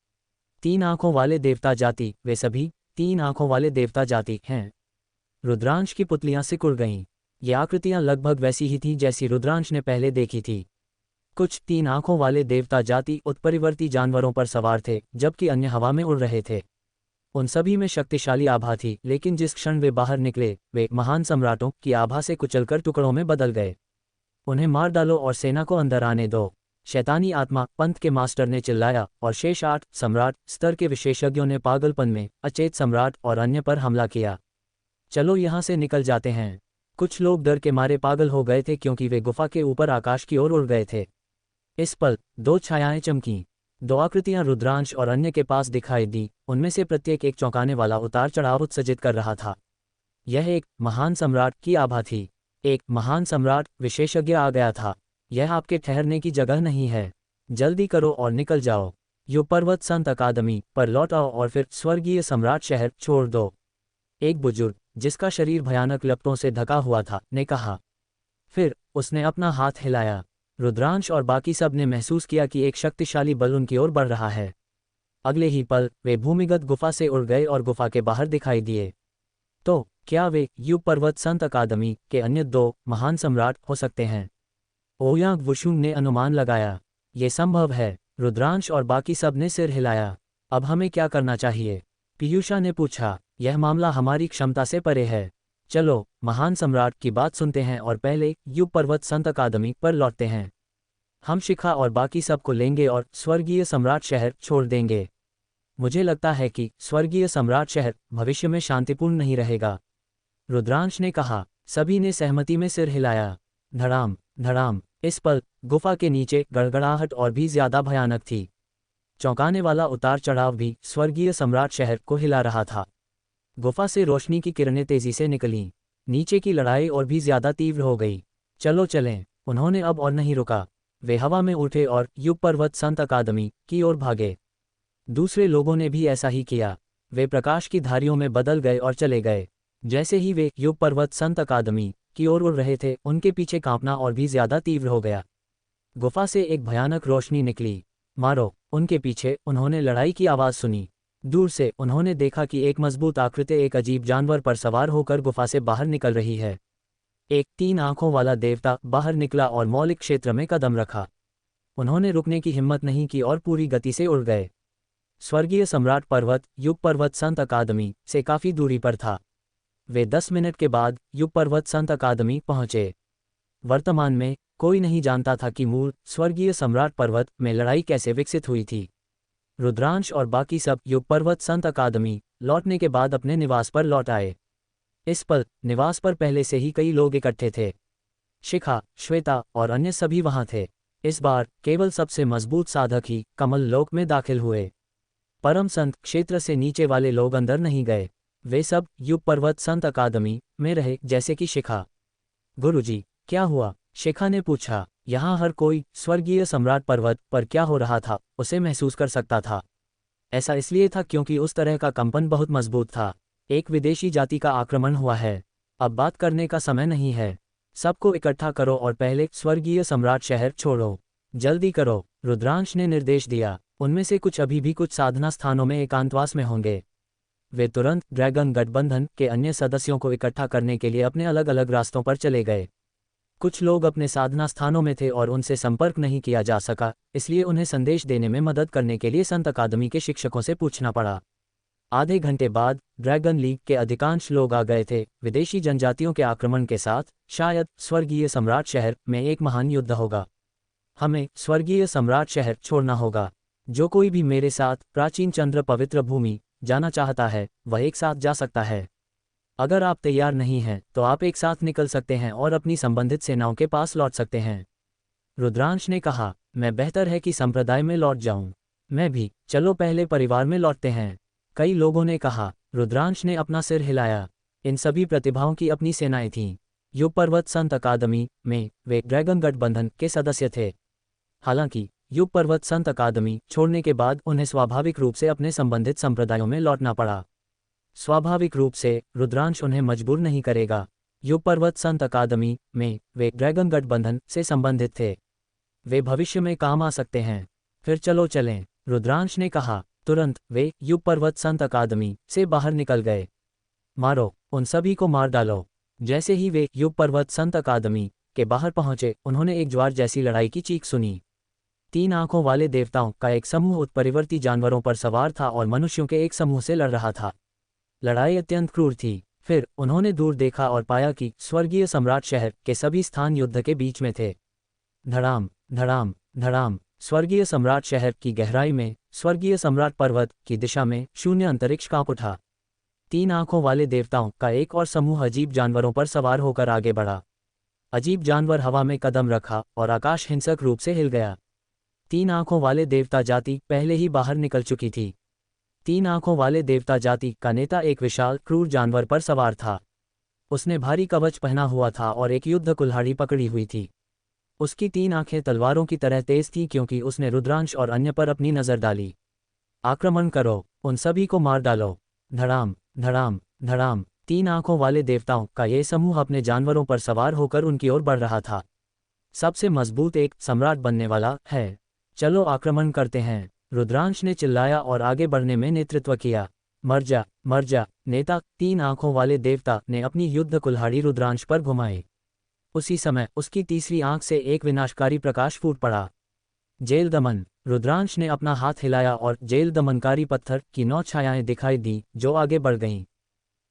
3 आंखों वाले देवता जाति, वे सभी 3 आंखों वाले देवता जाति हैं। रुद्रांश की पुतलियां सिकुड़ गईं। ये आकृतियां लगभग वैसी ही थीं जैसी रुद्रांश ने पहले देखी थी। कुछ 3 आंखों वाले देवता जाति उत्परिवर्ती जानवरों पर सवार थे, जबकि अन्य हवा में उड़ रहे थे। उन सभी में शक्तिशाली आभा थी, लेकिन जिस क्षण वे बाहर निकले, वे महान सम्राटों की आभा से कुचलकर टुकड़ों में बदल गए। उन्हें मार डालो और सेना को अंदर आने दो। शैतानी आत्मा पंथ के मास्टर ने चिल्लाया और शेष 8 सम्राट स्तर के विशेषज्ञों ने पागलपन में अचेत सम्राट और अन्य पर हमला किया। चलो यहाँ से निकल जाते हैं। कुछ लोग डर के मारे पागल हो गए थे क्योंकि वे गुफा के ऊपर आकाश की ओर उड़ गए थे। इस पल 2 छायाएं चमकीं। 2 आकृतियां रुद्रांश और अन्य के पास दिखाई दी। उनमें से प्रत्येक एक चौंकाने वाला उतार चढ़ाव उत्सर्जित कर रहा था। यह एक महान सम्राट की आभा थी। एक महान सम्राट विशेषज्ञ आ गया था। यह आपके ठहरने की जगह नहीं है। जल्दी करो और निकल जाओ। यो पर्वत संत अकादमी पर लौट आओ और फिर स्वर्गीय सम्राट शहर छोड़ दो। एक बुजुर्ग, जिसका शरीर भयानक लपटों से ढका हुआ था, ने कहा। फिर उसने अपना हाथ हिलाया। रुद्रांश और बाकी सब ने महसूस किया कि एक शक्तिशाली बल उनकी ओर बढ़ रहा है। अगले ही पल वे भूमिगत गुफा से उड़ गए और गुफा के बाहर दिखाई दिए। तो क्या वे युग पर्वत संत अकादमी के अन्य 2 महान सम्राट हो सकते हैं? ओयांग वुशुंग ने अनुमान लगाया। ये संभव है। रुद्रांश और बाकी सब ने सिर हिलाया। अब हमें क्या करना चाहिए? पीयूषा ने पूछा। यह मामला हमारी क्षमता से परे है। चलो महान सम्राट की बात सुनते हैं और पहले युग पर्वत संत अकादमी पर लौटते हैं। हम शिखा और बाकी सब को लेंगे और स्वर्गीय सम्राट शहर छोड़ देंगे। मुझे लगता है कि स्वर्गीय सम्राट शहर भविष्य में शांतिपूर्ण नहीं रहेगा, रुद्रांश ने कहा। सभी ने सहमति में सिर हिलाया। धड़ाम धड़ाम। इस पल गुफा के नीचे गड़गड़ाहट और भी ज्यादा भयानक थी। चौंकाने वाला उतार चढ़ाव भी स्वर्गीय सम्राट शहर को हिला रहा था। गुफा से रोशनी की किरणें तेजी से निकलीं। नीचे की लड़ाई और भी ज्यादा तीव्र हो गई। चलो चलें। उन्होंने अब और नहीं रुका। वे हवा में उठे और युग पर्वत संत अकादमी की ओर भागे। दूसरे लोगों ने भी ऐसा ही किया। वे प्रकाश की धारियों में बदल गए और चले गए। जैसे ही वे युग पर्वत संत अकादमी की ओर उड़ रहे थे, उनके पीछे कांपना और भी ज्यादा तीव्र हो गया। गुफा से एक भयानक रोशनी निकली। मारो। उनके पीछे उन्होंने लड़ाई की आवाज सुनी। दूर से उन्होंने देखा कि एक मजबूत आकृति एक अजीब जानवर पर सवार होकर गुफा से बाहर निकल रही है। एक 3 आंखों वाला देवता बाहर निकला और मौलिक क्षेत्र में कदम रखा। उन्होंने रुकने की हिम्मत नहीं की और पूरी गति से उड़ गए। स्वर्गीय सम्राट पर्वत युग पर्वत संत अकादमी से काफी दूरी पर था। वे 10 मिनट के बाद युग पर्वत संत अकादमी पहुंचे। वर्तमान में कोई नहीं जानता था कि मूल स्वर्गीय सम्राट पर्वत में लड़ाई कैसे विकसित हुई थी। रुद्रांश और बाकी सब युग पर्वत संत अकादमी लौटने के बाद अपने निवास पर लौट आए। इस पल निवास पर पहले से ही कई लोग इकट्ठे थे। शिखा, श्वेता और अन्य सभी वहां थे। इस बार केवल सबसे मजबूत साधक ही कमल लोक में दाखिल हुए। परम संत क्षेत्र से नीचे वाले लोग अंदर नहीं गए। वे सब युग पर्वत संत अकादमी में रहे, जैसे कि शिखा। गुरुजी, क्या हुआ? शिखा ने पूछा। यहाँ हर कोई स्वर्गीय सम्राट पर्वत पर क्या हो रहा था उसे महसूस कर सकता था। ऐसा इसलिए था क्योंकि उस तरह का कंपन बहुत मजबूत था। एक विदेशी जाति का आक्रमण हुआ है। अब बात करने का समय नहीं है। सबको इकट्ठा करो और पहले स्वर्गीय सम्राट शहर छोड़ो। जल्दी करो, रुद्रांश ने निर्देश दिया। उनमें से कुछ अभी भी कुछ साधना स्थानों में एकांतवास में होंगे। वे तुरंत ड्रैगन गठबंधन के अन्य सदस्यों को इकट्ठा करने के लिए अपने अलग अलग रास्तों पर चले गए। कुछ लोग अपने साधना स्थानों में थे और उनसे संपर्क नहीं किया जा सका, इसलिए उन्हें संदेश देने में मदद करने के लिए संत अकादमी के शिक्षकों से पूछना पड़ा। आधे घंटे बाद ड्रैगन लीग के अधिकांश लोग आ गए थे। विदेशी जनजातियों के आक्रमण के साथ शायद स्वर्गीय सम्राट शहर में एक महान युद्ध होगा। हमें स्वर्गीय सम्राट शहर छोड़ना होगा। जो कोई भी मेरे साथ प्राचीन चंद्र पवित्र भूमि जाना चाहता है वह एक साथ जा सकता है। अगर आप तैयार नहीं हैं तो आप एक साथ निकल सकते हैं और अपनी संबंधित सेनाओं के पास लौट सकते हैं। रुद्रांश ने कहा, मैं बेहतर है कि संप्रदाय में लौट जाऊं। मैं भी। चलो पहले परिवार में लौटते हैं, कई लोगों ने कहा। रुद्रांश ने अपना सिर हिलाया। इन सभी प्रतिभाओं की अपनी सेनाएं थीं। युग पर्वत संत अकादमी में वे ड्रैगन गठबंधन के सदस्य थे। हालांकि युग पर्वत संत अकादमी छोड़ने के बाद उन्हें स्वाभाविक रूप से अपने संबंधित संप्रदायों में लौटना पड़ा। स्वाभाविक रूप से रुद्रांश उन्हें मजबूर नहीं करेगा। युग पर्वत संत अकादमी में वे ड्रैगन गठबंधन से संबंधित थे। वे भविष्य में काम आ सकते हैं। फिर चलो चलें, रुद्रांश ने कहा। तुरंत वे युग पर्वत संत अकादमी से बाहर निकल गए। मारो, उन सभी को मार डालो। जैसे ही वे युग पर्वत संत अकादमी के बाहर पहुंचे, उन्होंने एक ज्वार जैसी लड़ाई की चीख सुनी। 3 आंखों वाले देवताओं का एक समूह उत्परिवर्ती जानवरों पर सवार था और मनुष्यों के एक समूह से लड़ रहा था। लड़ाई अत्यंत क्रूर थी। फिर उन्होंने दूर देखा और पाया कि स्वर्गीय सम्राट शहर के सभी स्थान युद्ध के बीच में थे। धड़ाम धड़ाम धड़ाम। स्वर्गीय सम्राट शहर की गहराई में स्वर्गीय सम्राट पर्वत की दिशा में शून्य अंतरिक्ष कांप उठा। 3 आंखों वाले देवताओं का एक और समूह अजीब जानवरों पर सवार होकर आगे बढ़ा। अजीब जानवर हवा में कदम रखा और आकाश हिंसक रूप से हिल गया। 3 आंखों वाले देवता जाति पहले ही बाहर निकल चुकी थी। 3 आंखों वाले देवता जाति का नेता एक विशाल क्रूर जानवर पर सवार था। उसने भारी कवच पहना हुआ था और एक युद्ध कुल्हाड़ी पकड़ी हुई थी। उसकी 3 आंखें तलवारों की तरह तेज थीं क्योंकि उसने रुद्रांश और अन्य पर अपनी नजर डाली। आक्रमण करो, उन सभी को मार डालो। धड़ाम धड़ाम धड़ाम। 3 आंखों वाले देवताओं का ये समूह अपने जानवरों पर सवार होकर उनकी ओर बढ़ रहा था। सबसे मजबूत एक सम्राट बनने वाला है। चलो आक्रमण करते हैं, रुद्रांश ने चिल्लाया और आगे बढ़ने में नेतृत्व किया। मर जा नेता, 3 आंखों वाले देवता ने अपनी युद्ध कुल्हाड़ी रुद्रांश पर घुमाई। उसी समय उसकी तीसरी आंख से एक विनाशकारी प्रकाश फूट पड़ा। जेल दमन। रुद्रांश ने अपना हाथ हिलाया और जेल दमनकारी पत्थर की 9 छायाएं दिखाई दी जो आगे बढ़ गईं।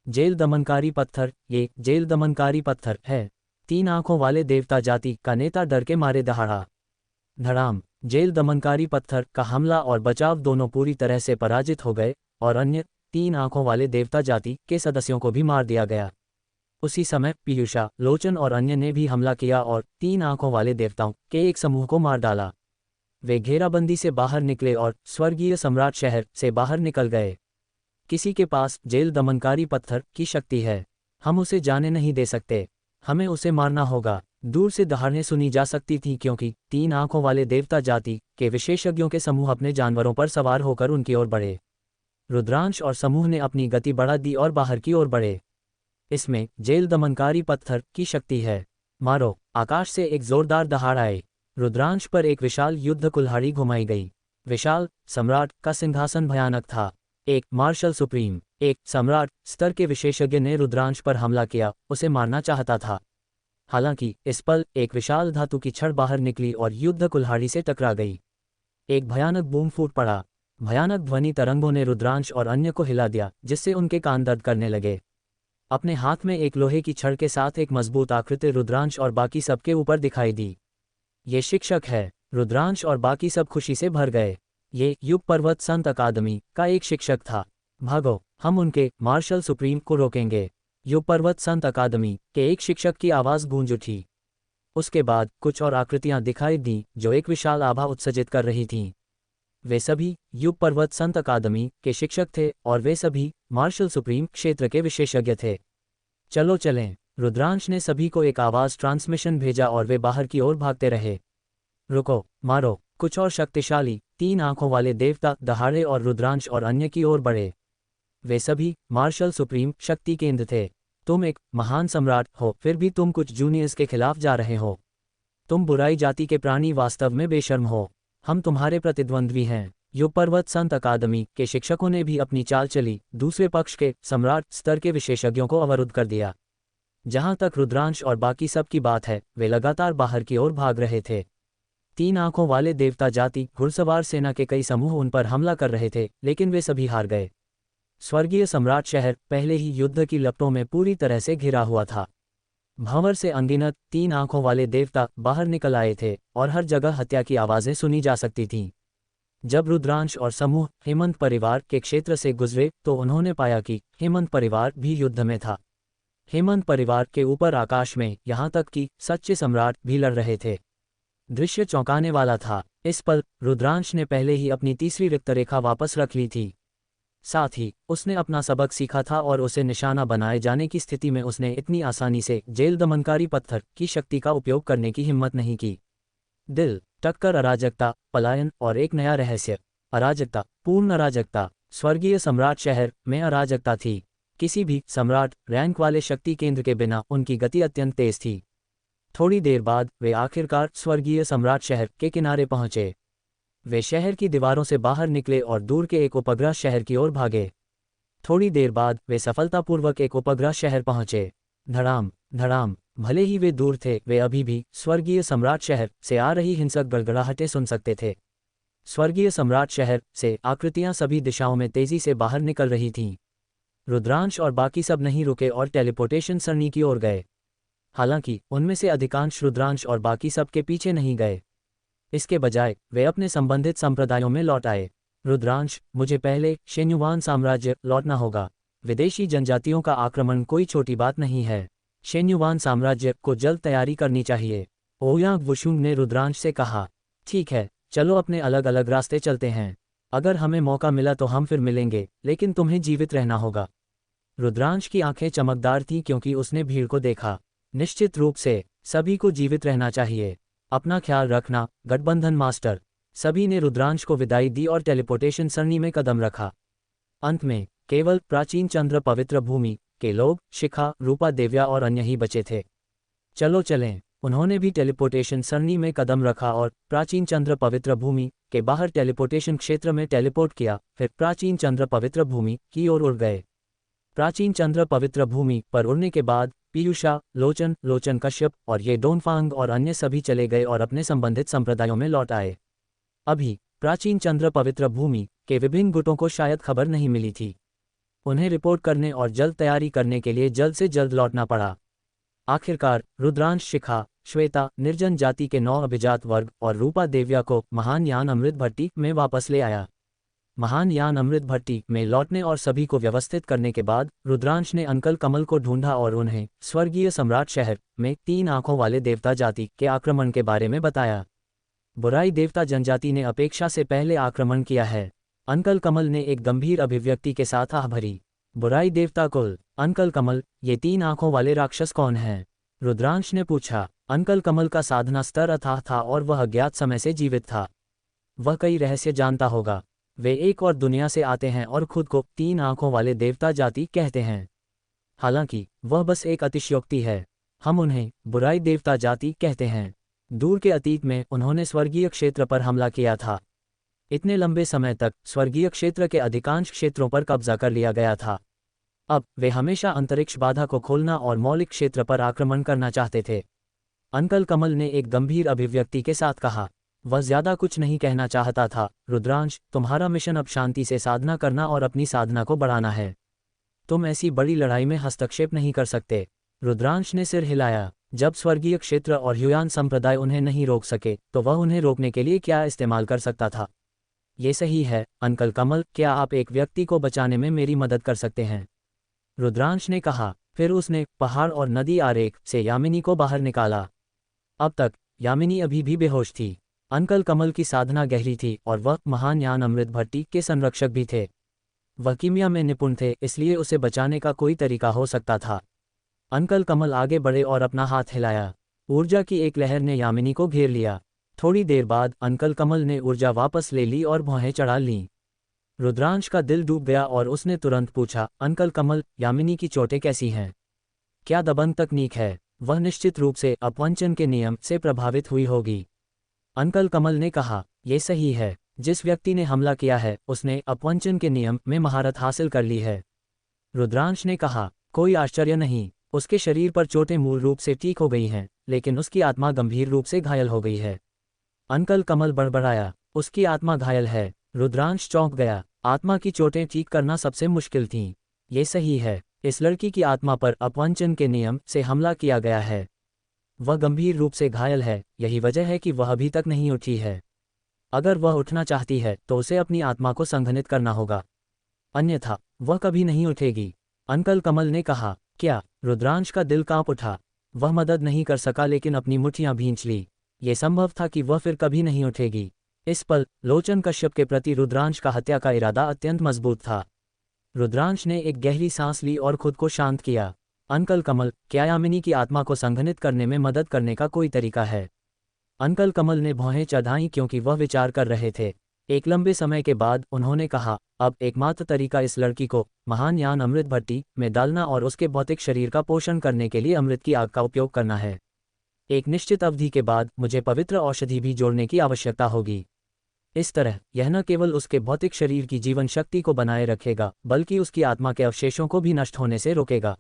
जेल दमनकारी पत्थर, ये जेल दमनकारी पत्थर है। 3 आंखों वाले देवता जाति का नेता डर के मारे दहाड़ा। धड़ाम। जेल दमनकारी पत्थर का हमला और बचाव दोनों पूरी तरह से पराजित हो गए और अन्य 3 आंखों वाले देवता जाति के सदस्यों को भी मार दिया गया। उसी समय पीयूषा, लोचन और अन्य ने भी हमला किया और 3 आंखों वाले देवताओं के एक समूह को मार डाला। वे घेराबंदी से बाहर निकले और स्वर्गीय सम्राट शहर से बाहर निकल गए। किसी के पास जेल दमनकारी पत्थर की शक्ति है, हम उसे जाने नहीं दे सकते, हमें उसे मारना होगा। दूर से दहाड़ें सुनी जा सकती थीं क्योंकि 3 आंखों वाले देवता जाति के विशेषज्ञों के समूह अपने जानवरों पर सवार होकर उनकी ओर बढ़े। रुद्रांश और समूह ने अपनी गति बढ़ा दी और बाहर की ओर बढ़े। इसमें जेल दमनकारी पत्थर की शक्ति है। मारो। आकाश से एक जोरदार दहाड़ आई। रुद्रांश पर एक विशाल युद्ध कुल्हाड़ी घुमाई गई। विशाल सम्राट का सिंहासन भयानक था। एक मार्शल सुप्रीम, एक सम्राट स्तर के विशेषज्ञ ने रुद्रांश पर हमला किया, उसे मारना चाहता था। हालांकि इस पल एक विशाल धातु की छड़ बाहर निकली और युद्ध कुल्हाड़ी से टकरा गई। एक भयानक बूम फूट पड़ा। भयानक ध्वनि तरंगों ने रुद्रांश और अन्य को हिला दिया जिससे उनके कान दर्द करने लगे। अपने हाथ में एक लोहे की छड़ के साथ एक मजबूत आकृति रुद्रांश और बाकी सबके ऊपर दिखाई दी। ये शिक्षक है। रुद्रांश और बाकी सब खुशी से भर गए। ये युग पर्वत संत अकादमी का एक शिक्षक था। भागो, हम उनके मार्शल सुप्रीम को रोकेंगे। युग पर्वत संत अकादमी के एक शिक्षक की आवाज़ गूंज उठी। उसके बाद कुछ और आकृतियां दिखाई दी जो एक विशाल आभा उत्सर्जित कर रही थीं। वे सभी युग पर्वत संत अकादमी के शिक्षक थे और वे सभी मार्शल सुप्रीम क्षेत्र के विशेषज्ञ थे। चलो चलें। रुद्रांश ने सभी को एक आवाज़ ट्रांसमिशन भेजा और वे बाहर की ओर भागते रहे। रुको, मारो। कुछ और शक्तिशाली 3 आंखों वाले देवता दहाड़े और रुद्रांश और अन्य की ओर बढ़े। वे सभी मार्शल सुप्रीम शक्ति केंद्र थे। तुम एक महान सम्राट हो, फिर भी तुम कुछ जूनियर्स के खिलाफ जा रहे हो। तुम बुराई जाति के प्राणी वास्तव में बेशर्म हो। हम तुम्हारे प्रतिद्वंद्वी हैं। युग पर्वत संत अकादमी के शिक्षकों ने भी अपनी चाल चली, दूसरे पक्ष के सम्राट स्तर के विशेषज्ञों को अवरुद्ध कर दिया। जहां तक रुद्रांश और बाकी सब की बात है, वे लगातार बाहर की ओर भाग रहे थे। 3 आंखों वाले देवता जाति घुड़सवार सेना के कई समूह उन पर हमला कर रहे थे, लेकिन वे सभी हार गए। स्वर्गीय सम्राट शहर पहले ही युद्ध की लपटों में पूरी तरह से घिरा हुआ था। भंवर से अनगिनत 3 आंखों वाले देवता बाहर निकल आए थे और हर जगह हत्या की आवाज़ें सुनी जा सकती थीं। जब रुद्रांश और समूह हेमंत परिवार के क्षेत्र से गुजरे तो उन्होंने पाया कि हेमंत परिवार भी युद्ध में था। हेमंत परिवार के ऊपर आकाश में यहाँ तक कि सच्चे सम्राट भी लड़ रहे थे। दृश्य चौंकाने वाला था। इस पल रुद्रांश ने पहले ही अपनी तीसरी रिक्त रेखा वापस रख ली थी। साथ ही उसने अपना सबक सीखा था और उसे निशाना बनाए जाने की स्थिति में उसने इतनी आसानी से जेल दमनकारी पत्थर की शक्ति का उपयोग करने की हिम्मत नहीं की। दिल, टक्कर, अराजकता, पलायन और एक नया रहस्य। अराजकता, पूर्ण अराजकता। स्वर्गीय सम्राट शहर में अराजकता थी। किसी भी सम्राट रैंक वाले शक्ति केंद्र के बिना उनकी गति अत्यंत तेज थी। थोड़ी देर बाद वे आखिरकार स्वर्गीय सम्राट शहर के किनारे पहुंचे। वे शहर की दीवारों से बाहर निकले और दूर के एक उपग्रह शहर की ओर भागे। थोड़ी देर बाद वे सफलतापूर्वक एक उपग्रह शहर पहुंचे। धड़ाम धड़ाम। भले ही वे दूर थे, वे अभी भी स्वर्गीय सम्राट शहर से आ रही हिंसक गड़गड़ाहटें सुन सकते थे। स्वर्गीय सम्राट शहर से आकृतियां सभी दिशाओं में तेजी से बाहर निकल रही थीं। रुद्रांश और बाकी सब नहीं रुके और टेलीपोर्टेशन सरणी की ओर गए। हालांकि उनमें से अधिकांश रुद्रांश और बाकी सब के पीछे नहीं गए। इसके बजाय वे अपने संबंधित संप्रदायों में लौट आए। रुद्रांश, मुझे पहले शेन्युवान साम्राज्य लौटना होगा। विदेशी जनजातियों का आक्रमण कोई छोटी बात नहीं है। शेन्युवान साम्राज्य को जल्द तैयारी करनी चाहिए। ओयांग वुशुंग ने रुद्रांश से कहा। ठीक है, चलो अपने अलग अलग रास्ते चलते हैं। अगर हमें मौका मिला तो हम फिर मिलेंगे, लेकिन तुम्हें जीवित रहना होगा। रुद्रांश की आंखें चमकदार थीं क्योंकि उसने भीड़ को देखा। निश्चित रूप से सभी को जीवित रहना चाहिए। अपना ख्याल रखना, गठबंधन मास्टर। सभी ने रुद्रांश को विदाई दी और टेलीपोर्टेशन सरणी में कदम रखा। अंत में केवल प्राचीन चंद्र पवित्र भूमि के लोग शिखा, रूपा, देव्या और अन्य ही बचे थे। चलो चलें, उन्होंने भी टेलीपोर्टेशन सरणी में कदम रखा और प्राचीन चंद्र पवित्र भूमि के बाहर टेलीपोर्टेशन क्षेत्र में टेलीपोर्ट किया, फिर प्राचीन चंद्र पवित्र भूमि की ओर उड़ गए। प्राचीन चंद्र पवित्र भूमि पर उड़ने के बाद पीयूषा, लोचन कश्यप और ये डोनफांग और अन्य सभी चले गए और अपने संबंधित संप्रदायों में लौट आए। अभी प्राचीन चंद्र पवित्र भूमि के विभिन्न गुटों को शायद खबर नहीं मिली थी। उन्हें रिपोर्ट करने और जल्द तैयारी करने के लिए जल्द से जल्द लौटना पड़ा। आखिरकार रुद्रांश, शिखा, श्वेता, निर्जन जाति के 9 अभिजात वर्ग और रूपा देव्या को महान यान अमृत भट्टी में वापस ले आया। महान यान अमृत भट्टी में लौटने और सभी को व्यवस्थित करने के बाद रुद्रांश ने अंकल कमल को ढूंढा और उन्हें स्वर्गीय सम्राट शहर में 3 आंखों वाले देवता जाति के आक्रमण के बारे में बताया। बुराई देवता जनजाति ने अपेक्षा से पहले आक्रमण किया है। अंकल कमल ने एक गंभीर अभिव्यक्ति के साथ आह भरी। बुराई देवता कुल, अंकल कमल, ये 3 आंखों वाले राक्षस कौन हैं? रुद्रांश ने पूछा। अंकल कमल का साधना स्तर अथाह था और वह अज्ञात समय से जीवित था। वह कई रहस्य जानता होगा। वे एक और दुनिया से आते हैं और खुद को 3 आंखों वाले देवता जाति कहते हैं। हालांकि वह बस एक अतिशयोक्ति है। हम उन्हें बुराई देवता जाति कहते हैं। दूर के अतीत में उन्होंने स्वर्गीय क्षेत्र पर हमला किया था। इतने लंबे समय तक स्वर्गीय क्षेत्र के अधिकांश क्षेत्रों पर कब्जा कर लिया गया था। अब वे हमेशा अंतरिक्ष बाधा को खोलना और मौलिक क्षेत्र पर आक्रमण करना चाहते थे। अंकल कमल ने एक गंभीर अभिव्यक्ति के साथ कहा। वह ज्यादा कुछ नहीं कहना चाहता था। रुद्रांश, तुम्हारा मिशन अब शांति से साधना करना और अपनी साधना को बढ़ाना है। तुम ऐसी बड़ी लड़ाई में हस्तक्षेप नहीं कर सकते। रुद्रांश ने सिर हिलाया। जब स्वर्गीय क्षेत्र और ह्युयान संप्रदाय उन्हें नहीं रोक सके तो वह उन्हें रोकने के लिए क्या इस्तेमाल कर सकता था? ये सही है अंकल कमल, क्या आप एक व्यक्ति को बचाने में मेरी मदद कर सकते हैं? रुद्रांश ने कहा। फिर उसने पहाड़ और नदी आरेख से यामिनी को बाहर निकाला। अब तक यामिनी अभी भी बेहोश थी। अंकल कमल की साधना गहरी थी और वह महान यान अमृत भट्टी के संरक्षक भी थे। वह कीमिया में निपुण थे, इसलिए उसे बचाने का कोई तरीका हो सकता था। अंकल कमल आगे बढ़े और अपना हाथ हिलाया। ऊर्जा की एक लहर ने यामिनी को घेर लिया। थोड़ी देर बाद अंकल कमल ने ऊर्जा वापस ले ली और भौहें चढ़ा लीं। रुद्रांश का दिल डूब गया और उसने तुरंत पूछा, अंकल कमल, यामिनी की चोटें कैसी हैं? क्या दबंग तकनीक है? वह निश्चित रूप से अपवंचन के नियम से प्रभावित हुई होगी। अंकल कमल ने कहा। ये सही है। जिस व्यक्ति ने हमला किया है उसने अपवंचन के नियम में महारत हासिल कर ली है। रुद्रांश ने कहा। कोई आश्चर्य नहीं। उसके शरीर पर चोटें मूल रूप से ठीक हो गई हैं, लेकिन उसकी आत्मा गंभीर रूप से घायल हो गई है। अंकल कमल बड़बड़ाया। उसकी आत्मा घायल है। रुद्रांश चौंक गया। आत्मा की चोटें ठीक करना सबसे मुश्किल थीं। ये सही है। इस लड़की की आत्मा पर अपवंचन के नियम से हमला किया गया है। वह गंभीर रूप से घायल है। यही वजह है कि वह अभी तक नहीं उठी है। अगर वह उठना चाहती है तो उसे अपनी आत्मा को संघनित करना होगा, अन्यथा वह कभी नहीं उठेगी। अंकल कमल ने कहा। क्या? रुद्रांश का दिल कांप उठा। वह मदद नहीं कर सका लेकिन अपनी मुट्ठियां भींच ली। ये संभव था कि वह फिर कभी नहीं उठेगी। इस पल लोचन कश्यप के प्रति रुद्रांश का हत्या का इरादा अत्यंत मजबूत था। रुद्रांश ने एक गहरी सांस ली और खुद को शांत किया। अंकल कमल, क्या यामिनी की आत्मा को संघनित करने में मदद करने का कोई तरीका है? अंकल कमल ने भौहें चढ़ाईं क्योंकि वह विचार कर रहे थे। एक लंबे समय के बाद उन्होंने कहा, अब एकमात्र तरीका इस लड़की को महान यान अमृत भट्टी में डालना और उसके भौतिक शरीर का पोषण करने के लिए अमृत की आग का उपयोग करना है। एक निश्चित अवधि के बाद मुझे पवित्र औषधि भी जोड़ने की आवश्यकता होगी। इस तरह यह न केवल उसके भौतिक शरीर की जीवन शक्ति को बनाए रखेगा, बल्कि उसकी आत्मा के अवशेषों को भी नष्ट होने से रोकेगा।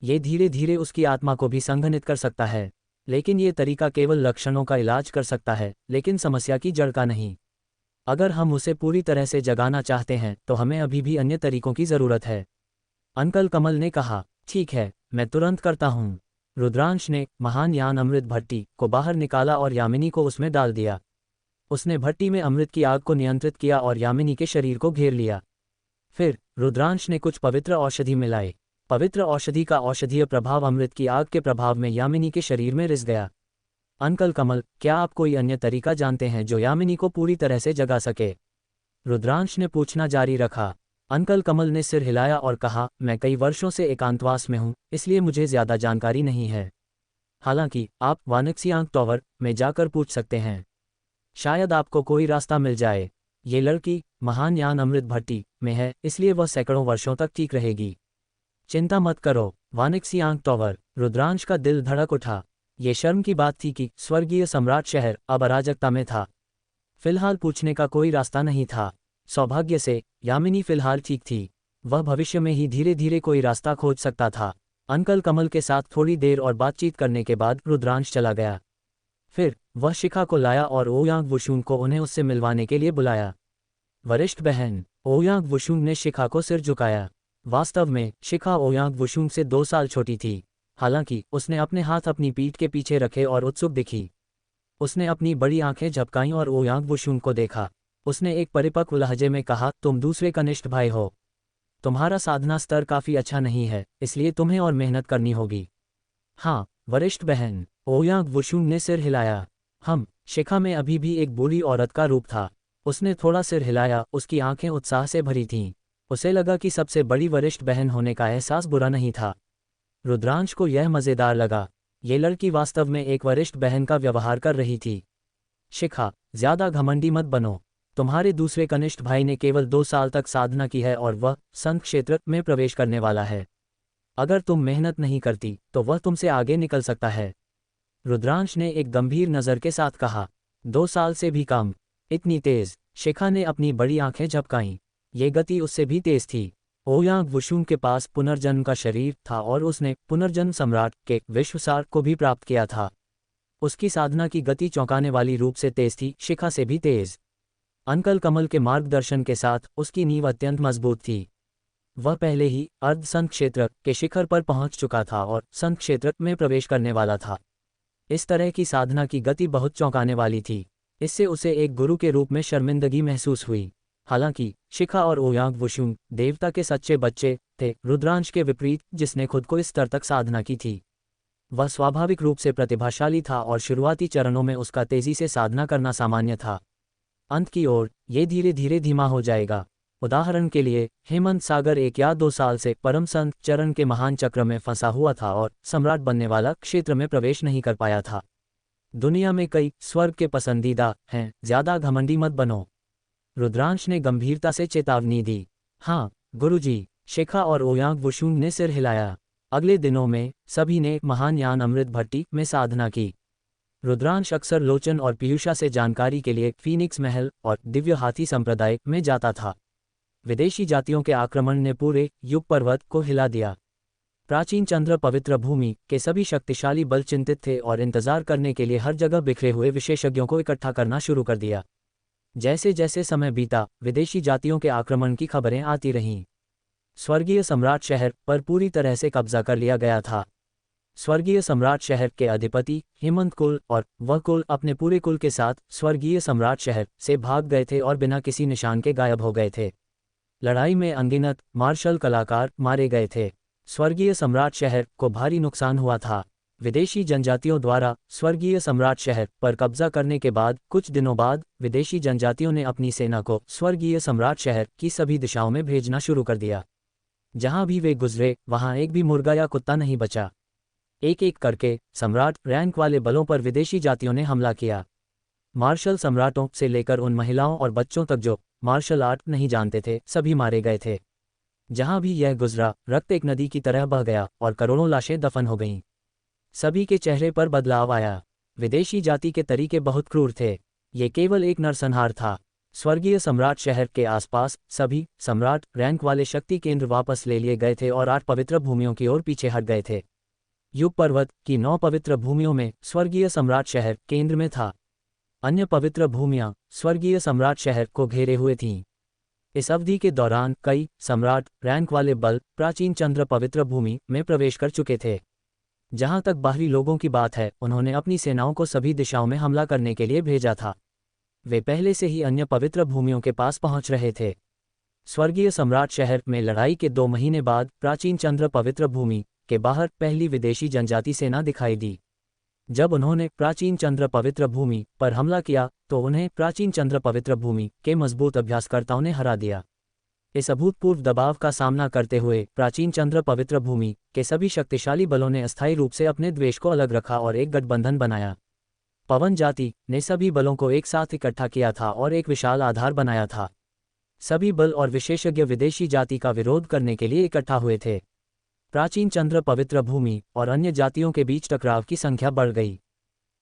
ये धीरे धीरे उसकी आत्मा को भी संघनित कर सकता है। लेकिन ये तरीका केवल लक्षणों का इलाज कर सकता है, लेकिन समस्या की जड़ का नहीं। अगर हम उसे पूरी तरह से जगाना चाहते हैं तो हमें अभी भी अन्य तरीकों की ज़रूरत है। अंकल कमल ने कहा। ठीक है, मैं तुरंत करता हूँ। रुद्रांश ने महान यान अमृत भट्टी को बाहर निकाला और यामिनी को उसमें डाल दिया। उसने भट्टी में अमृत की आग को नियंत्रित किया और यामिनी के शरीर को घेर लिया। फिर रुद्रांश ने कुछ पवित्र औषधि मिलाई। पवित्र औषधि का औषधीय प्रभाव अमृत की आग के प्रभाव में यामिनी के शरीर में रिस गया। अंकल कमल, क्या आप कोई अन्य तरीका जानते हैं जो यामिनी को पूरी तरह से जगा सके? रुद्रांश ने पूछना जारी रखा। अंकल कमल ने सिर हिलाया और कहा, मैं कई वर्षों से एकांतवास में हूँ, इसलिए मुझे ज्यादा जानकारी नहीं है। हालांकि आप वानक्सियांग टॉवर में जाकर पूछ सकते हैं। शायद आपको कोई रास्ता मिल जाए। ये लड़की महान यान अमृत भट्टी में है, इसलिए वह सैकड़ों वर्षों तक ठीक रहेगी। चिंता मत करो। वानक्सियांग टॉवर। रुद्रांश का दिल धड़क उठा। ये शर्म की बात थी कि स्वर्गीय सम्राट शहर अब अराजकता में था। फिलहाल पूछने का कोई रास्ता नहीं था। सौभाग्य से यामिनी फिलहाल ठीक थी। वह भविष्य में ही धीरे धीरे कोई रास्ता खोज सकता था। अंकल कमल के साथ थोड़ी देर और बातचीत करने के बाद रुद्रांश चला गया। फिर वह शिखा को लाया और ओयांग वुशुन को उन्हें उससे मिलवाने के लिए बुलाया। वरिष्ठ बहन। ओयांग वुशुन ने शिखा को सिर झुकाया। वास्तव में शिखा ओयांग वुशुन से 2 साल छोटी थी। हालांकि उसने अपने हाथ अपनी पीठ के पीछे रखे और उत्सुक दिखी। उसने अपनी बड़ी आंखें झपकाईं और ओयांग वुशुन को देखा। उसने एक परिपक्व लहजे में कहा, तुम दूसरे कनिष्ठ भाई हो। तुम्हारा साधना स्तर काफी अच्छा नहीं है, इसलिए तुम्हें और मेहनत करनी होगी। हाँ वरिष्ठ बहन। ओयांग वुशुन ने सिर हिलाया। शिखा में अभी भी एक बूढ़ी औरत का रूप था। उसने थोड़ा सिर हिलाया। उसकी आंखें उत्साह से भरी थीं। उसे लगा कि सबसे बड़ी वरिष्ठ बहन होने का एहसास बुरा नहीं था। रुद्रांश को यह मज़ेदार लगा। ये लड़की वास्तव में एक वरिष्ठ बहन का व्यवहार कर रही थी। शिखा, ज्यादा घमंडी मत बनो। तुम्हारे दूसरे कनिष्ठ भाई ने केवल 2 साल तक साधना की है और वह संत क्षेत्र में प्रवेश करने वाला है। अगर तुम मेहनत नहीं करती तो वह तुमसे आगे निकल सकता है। रुद्रांश ने एक गंभीर नज़र के साथ कहा। 2 साल से भी कम? इतनी तेज? शिखा ने अपनी बड़ी आंखें झपकाईं। ये गति उससे भी तेज थी। ओयांग वुशुन के पास पुनर्जन्म का शरीर था और उसने पुनर्जन्म सम्राट के विश्वसार को भी प्राप्त किया था। उसकी साधना की गति चौंकाने वाली रूप से तेज थी, शिखा से भी तेज। अंकल कमल के मार्गदर्शन के साथ उसकी नींव अत्यंत मजबूत थी। वह पहले ही अर्ध संत क्षेत्र के शिखर पर पहुंच चुका था और संत क्षेत्र में प्रवेश करने वाला था। इस तरह की साधना की गति बहुत चौंकाने वाली थी। इससे उसे एक गुरु के रूप में शर्मिंदगी महसूस हुई। हालांकि शिखा और ओयांग वुशुन देवता के सच्चे बच्चे थे, रुद्रांश के विपरीत, जिसने खुद को इस स्तर तक साधना की थी। वह स्वाभाविक रूप से प्रतिभाशाली था और शुरुआती चरणों में उसका तेजी से साधना करना सामान्य था। अंत की ओर ये धीरे धीरे धीमा हो जाएगा। उदाहरण के लिए, हेमंत सागर 1 या 2 साल से परम संत चरण के महान चक्र में फंसा हुआ था और सम्राट बनने वाला क्षेत्र में प्रवेश नहीं कर पाया था। दुनिया में कई स्वर्ग के पसंदीदा हैं, ज्यादा घमंडी मत बनो। रुद्रांश ने गंभीरता से चेतावनी दी। हाँ गुरुजी। शिखा और ओयांग वुशुन ने सिर हिलाया। अगले दिनों में सभी ने महान यान अमृत भट्टी में साधना की। रुद्रांश अक्सर लोचन और पीयूषा से जानकारी के लिए फीनिक्स महल और दिव्य हाथी संप्रदाय में जाता था। विदेशी जातियों के आक्रमण ने पूरे युग पर्वत को हिला दिया। प्राचीन चंद्र पवित्र भूमि के सभी शक्तिशाली बल चिंतित थे और इंतजार करने के लिए हर जगह बिखरे हुए विशेषज्ञों को इकट्ठा करना शुरू कर दिया। जैसे जैसे समय बीता, विदेशी जातियों के आक्रमण की खबरें आती रहीं। स्वर्गीय सम्राट शहर पर पूरी तरह से कब्जा कर लिया गया था। स्वर्गीय सम्राट शहर के अधिपति हेमंत कुल और वह कुल अपने पूरे कुल के साथ स्वर्गीय सम्राट शहर से भाग गए थे और बिना किसी निशान के गायब हो गए थे। लड़ाई में अनगिनत मार्शल कलाकार मारे गए थे। स्वर्गीय सम्राट शहर को भारी नुकसान हुआ था। विदेशी जनजातियों द्वारा स्वर्गीय सम्राट शहर पर कब्जा करने के बाद कुछ दिनों बाद विदेशी जनजातियों ने अपनी सेना को स्वर्गीय सम्राट शहर की सभी दिशाओं में भेजना शुरू कर दिया। जहां भी वे गुजरे वहां एक भी मुर्गा या कुत्ता नहीं बचा। एक एक करके सम्राट रैंक वाले बलों पर विदेशी जातियों ने हमला किया। मार्शल सम्राटों से लेकर उन महिलाओं और बच्चों तक जो मार्शल आर्ट नहीं जानते थे, सभी मारे गए थे। जहां भी यह गुजरा, रक्त एक नदी की तरह बह गया और करोड़ों लाशें दफन हो गईं। सभी के चेहरे पर बदलाव आया। विदेशी जाति के तरीके बहुत क्रूर थे। ये केवल एक नरसंहार था। स्वर्गीय सम्राट शहर के आसपास सभी सम्राट रैंक वाले शक्ति केंद्र वापस ले लिए गए थे और 8 पवित्र भूमियों की ओर पीछे हट गए थे। युग पर्वत की 9 पवित्र भूमियों में स्वर्गीय सम्राट शहर केंद्र में था। अन्य पवित्र भूमियां स्वर्गीय सम्राट शहर को घेरे हुए थीं। इस अवधि के दौरान कई सम्राट रैंक वाले बल प्राचीन चंद्र पवित्र भूमि में प्रवेश कर चुके थे। जहां तक बाहरी लोगों की बात है, उन्होंने अपनी सेनाओं को सभी दिशाओं में हमला करने के लिए भेजा था। वे पहले से ही अन्य पवित्र भूमियों के पास पहुंच रहे थे। स्वर्गीय सम्राट शहर में लड़ाई के 2 महीने बाद प्राचीन चंद्र पवित्र भूमि के बाहर पहली विदेशी जनजाति सेना दिखाई दी। जब उन्होंने प्राचीन चंद्र पवित्र भूमि पर हमला किया तो उन्हें प्राचीन चंद्र पवित्र भूमि के मजबूत अभ्यासकर्ताओं ने हरा दिया। इस अभूतपूर्व दबाव का सामना करते हुए प्राचीन चंद्र पवित्र भूमि के सभी शक्तिशाली बलों ने अस्थायी रूप से अपने द्वेष को अलग रखा और एक गठबंधन बनाया। पवन जाति ने सभी बलों को एक साथ इकट्ठा किया था और एक विशाल आधार बनाया था। सभी बल और विशेषज्ञ विदेशी जाति का विरोध करने के लिए इकट्ठा हुए थे। प्राचीन चंद्र पवित्र भूमि और अन्य जातियों के बीच टकराव की संख्या बढ़ गई।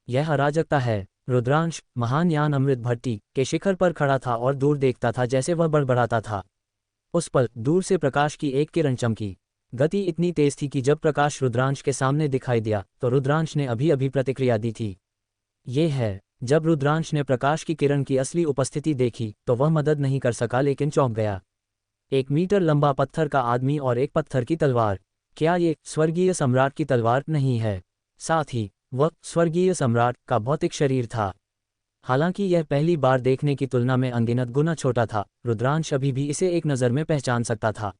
यह अराजकता है। रुद्रांश महान यान अमृत भट्टी के शिखर पर खड़ा था और दूर देखता था जैसे वह बड़बड़ाता था। उस पर दूर से प्रकाश की एक किरण चमकी। गति इतनी तेज थी कि जब प्रकाश रुद्रांश के सामने दिखाई दिया तो रुद्रांश ने अभी अभी प्रतिक्रिया दी थी। ये है। जब रुद्रांश ने प्रकाश की किरण की असली उपस्थिति देखी तो वह मदद नहीं कर सका लेकिन चौंक गया। 1 मीटर लंबा पत्थर का आदमी और एक पत्थर की तलवार। क्या ये स्वर्गीय सम्राट की तलवार नहीं है? साथ ही वह स्वर्गीय सम्राट का भौतिक शरीर था। हालांकि यह पहली बार देखने की तुलना में अनगिनत गुना छोटा था, रुद्रांश अभी भी इसे एक नज़र में पहचान सकता था।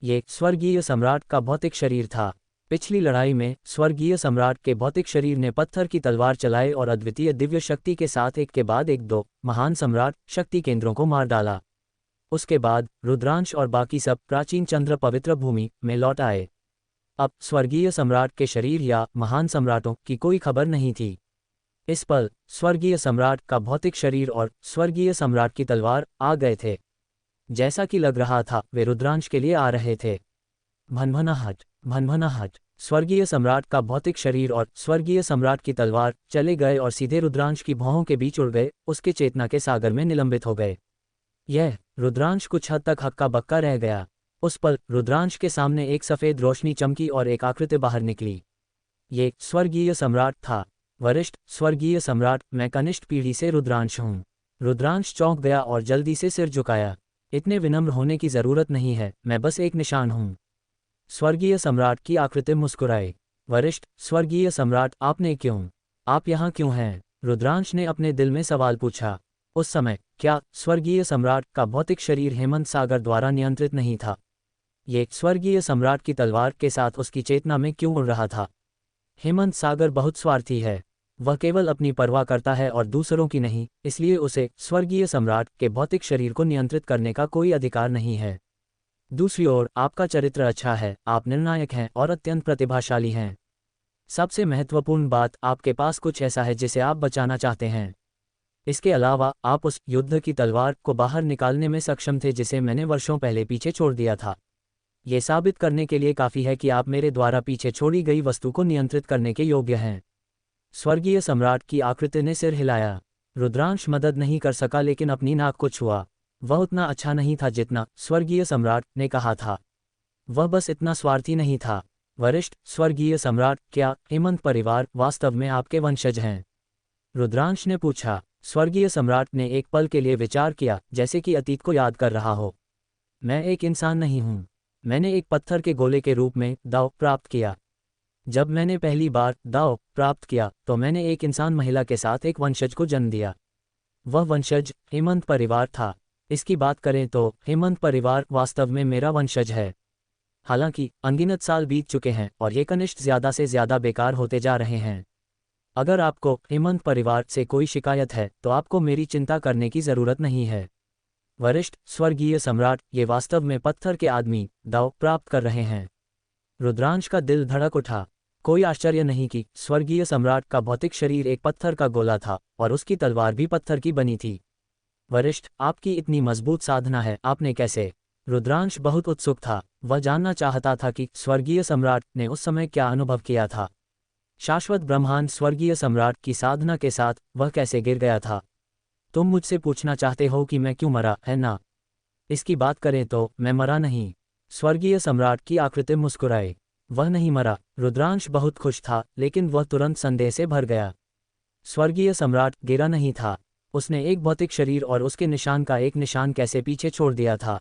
ये स्वर्गीय सम्राट का भौतिक शरीर था। पिछली लड़ाई में स्वर्गीय सम्राट के भौतिक शरीर ने पत्थर की तलवार चलाई और अद्वितीय दिव्य शक्ति के साथ एक के बाद एक 2 महान सम्राट शक्ति केंद्रों को मार डाला। उसके बाद रुद्रांश और बाकी सब प्राचीन चंद्र पवित्र भूमि में लौट आए। अब स्वर्गीय सम्राट के शरीर या महान सम्राटों की कोई खबर नहीं थी। इस पल स्वर्गीय सम्राट का भौतिक शरीर और स्वर्गीय सम्राट की तलवार आ गए थे। जैसा कि लग रहा था वे रुद्रांश के लिए आ रहे थे। भनभनाहट, भनभनाहट। स्वर्गीय सम्राट का भौतिक शरीर और स्वर्गीय सम्राट की तलवार चले गए और सीधे रुद्रांश की भौहों के बीच उड़ गए, उसके चेतना के सागर में निलंबित हो गए। यह रुद्रांश कुछ हद तक हक्का बक्का रह गया। उस पल रुद्रांश के सामने एक सफ़ेद रोशनी चमकी और एक आकृति बाहर निकली। ये स्वर्गीय सम्राट था। वरिष्ठ स्वर्गीय सम्राट, मैं कनिष्ठ पीढ़ी से रुद्रांश हूँ। रुद्रांश चौंक गया और जल्दी से सिर झुकाया। इतने विनम्र होने की जरूरत नहीं है, मैं बस एक निशान हूँ। स्वर्गीय सम्राट की आकृति मुस्कुराई। वरिष्ठ स्वर्गीय सम्राट, आप यहाँ क्यों हैं? रुद्रांश ने अपने दिल में सवाल पूछा। उस समय क्या स्वर्गीय सम्राट का भौतिक शरीर हेमंत सागर द्वारा नियंत्रित नहीं था? ये स्वर्गीय सम्राट की तलवार के साथ उसकी चेतना में क्यों उड़ रहा था? हेमंत सागर बहुत स्वार्थी है। वह केवल अपनी परवाह करता है और दूसरों की नहीं, इसलिए उसे स्वर्गीय सम्राट के भौतिक शरीर को नियंत्रित करने का कोई अधिकार नहीं है। दूसरी ओर आपका चरित्र अच्छा है, आप निर्णायक हैं और अत्यंत प्रतिभाशाली हैं। सबसे महत्वपूर्ण बात, आपके पास कुछ ऐसा है जिसे आप बचाना चाहते हैं। इसके अलावा आप उस युद्ध की तलवार को बाहर निकालने में सक्षम थे जिसे मैंने वर्षों पहले पीछे छोड़ दिया था। ये साबित करने के लिए काफ़ी है कि आप मेरे द्वारा पीछे छोड़ी गई वस्तु को नियंत्रित करने के योग्य हैं। स्वर्गीय सम्राट की आकृति ने सिर हिलाया। रुद्रांश मदद नहीं कर सका लेकिन अपनी नाक को छुआ। वह उतना अच्छा नहीं था जितना स्वर्गीय सम्राट ने कहा था। वह बस इतना स्वार्थी नहीं था। वरिष्ठ स्वर्गीय सम्राट, क्या हेमंत परिवार वास्तव में आपके वंशज हैं? रुद्रांश ने पूछा। स्वर्गीय सम्राट ने एक पल के लिए विचार किया, जैसे कि अतीत को याद कर रहा हो। मैं एक इंसान नहीं हूँ। मैंने एक पत्थर के गोले के रूप में दाव प्राप्त किया। जब मैंने पहली बार दाव प्राप्त किया तो मैंने एक इंसान महिला के साथ एक वंशज को जन्म दिया। वह वंशज हेमंत परिवार था। इसकी बात करें तो हेमंत परिवार वास्तव में मेरा वंशज है। हालांकि अनगिनत साल बीत चुके हैं और ये कनिष्ठ ज़्यादा से ज़्यादा बेकार होते जा रहे हैं। अगर आपको हेमंत परिवार से कोई शिकायत है तो आपको मेरी चिंता करने की ज़रूरत नहीं है। वरिष्ठ स्वर्गीय सम्राट, ये वास्तव में पत्थर के आदमी दाव प्राप्त कर रहे हैं। रुद्रांश का दिल धड़क उठा। कोई आश्चर्य नहीं कि स्वर्गीय सम्राट का भौतिक शरीर एक पत्थर का गोला था और उसकी तलवार भी पत्थर की बनी थी। वरिष्ठ, आपकी इतनी मजबूत साधना है, आपने कैसे? रुद्रांश बहुत उत्सुक था। वह जानना चाहता था कि स्वर्गीय सम्राट ने उस समय क्या अनुभव किया था। शाश्वत ब्रह्मांड स्वर्गीय सम्राट की साधना के साथ वह कैसे गिर गया था। तुम मुझसे पूछना चाहते हो कि मैं क्यों मरा, है ना? इसकी बात करें तो मैं मरा नहीं। स्वर्गीय सम्राट की आकृति मुस्कुराई। वह नहीं मरा। रुद्रांश बहुत खुश था लेकिन वह तुरंत संदेह से भर गया। स्वर्गीय सम्राट गिरा नहीं था। उसने एक भौतिक शरीर और उसके निशान का एक निशान कैसे पीछे छोड़ दिया था।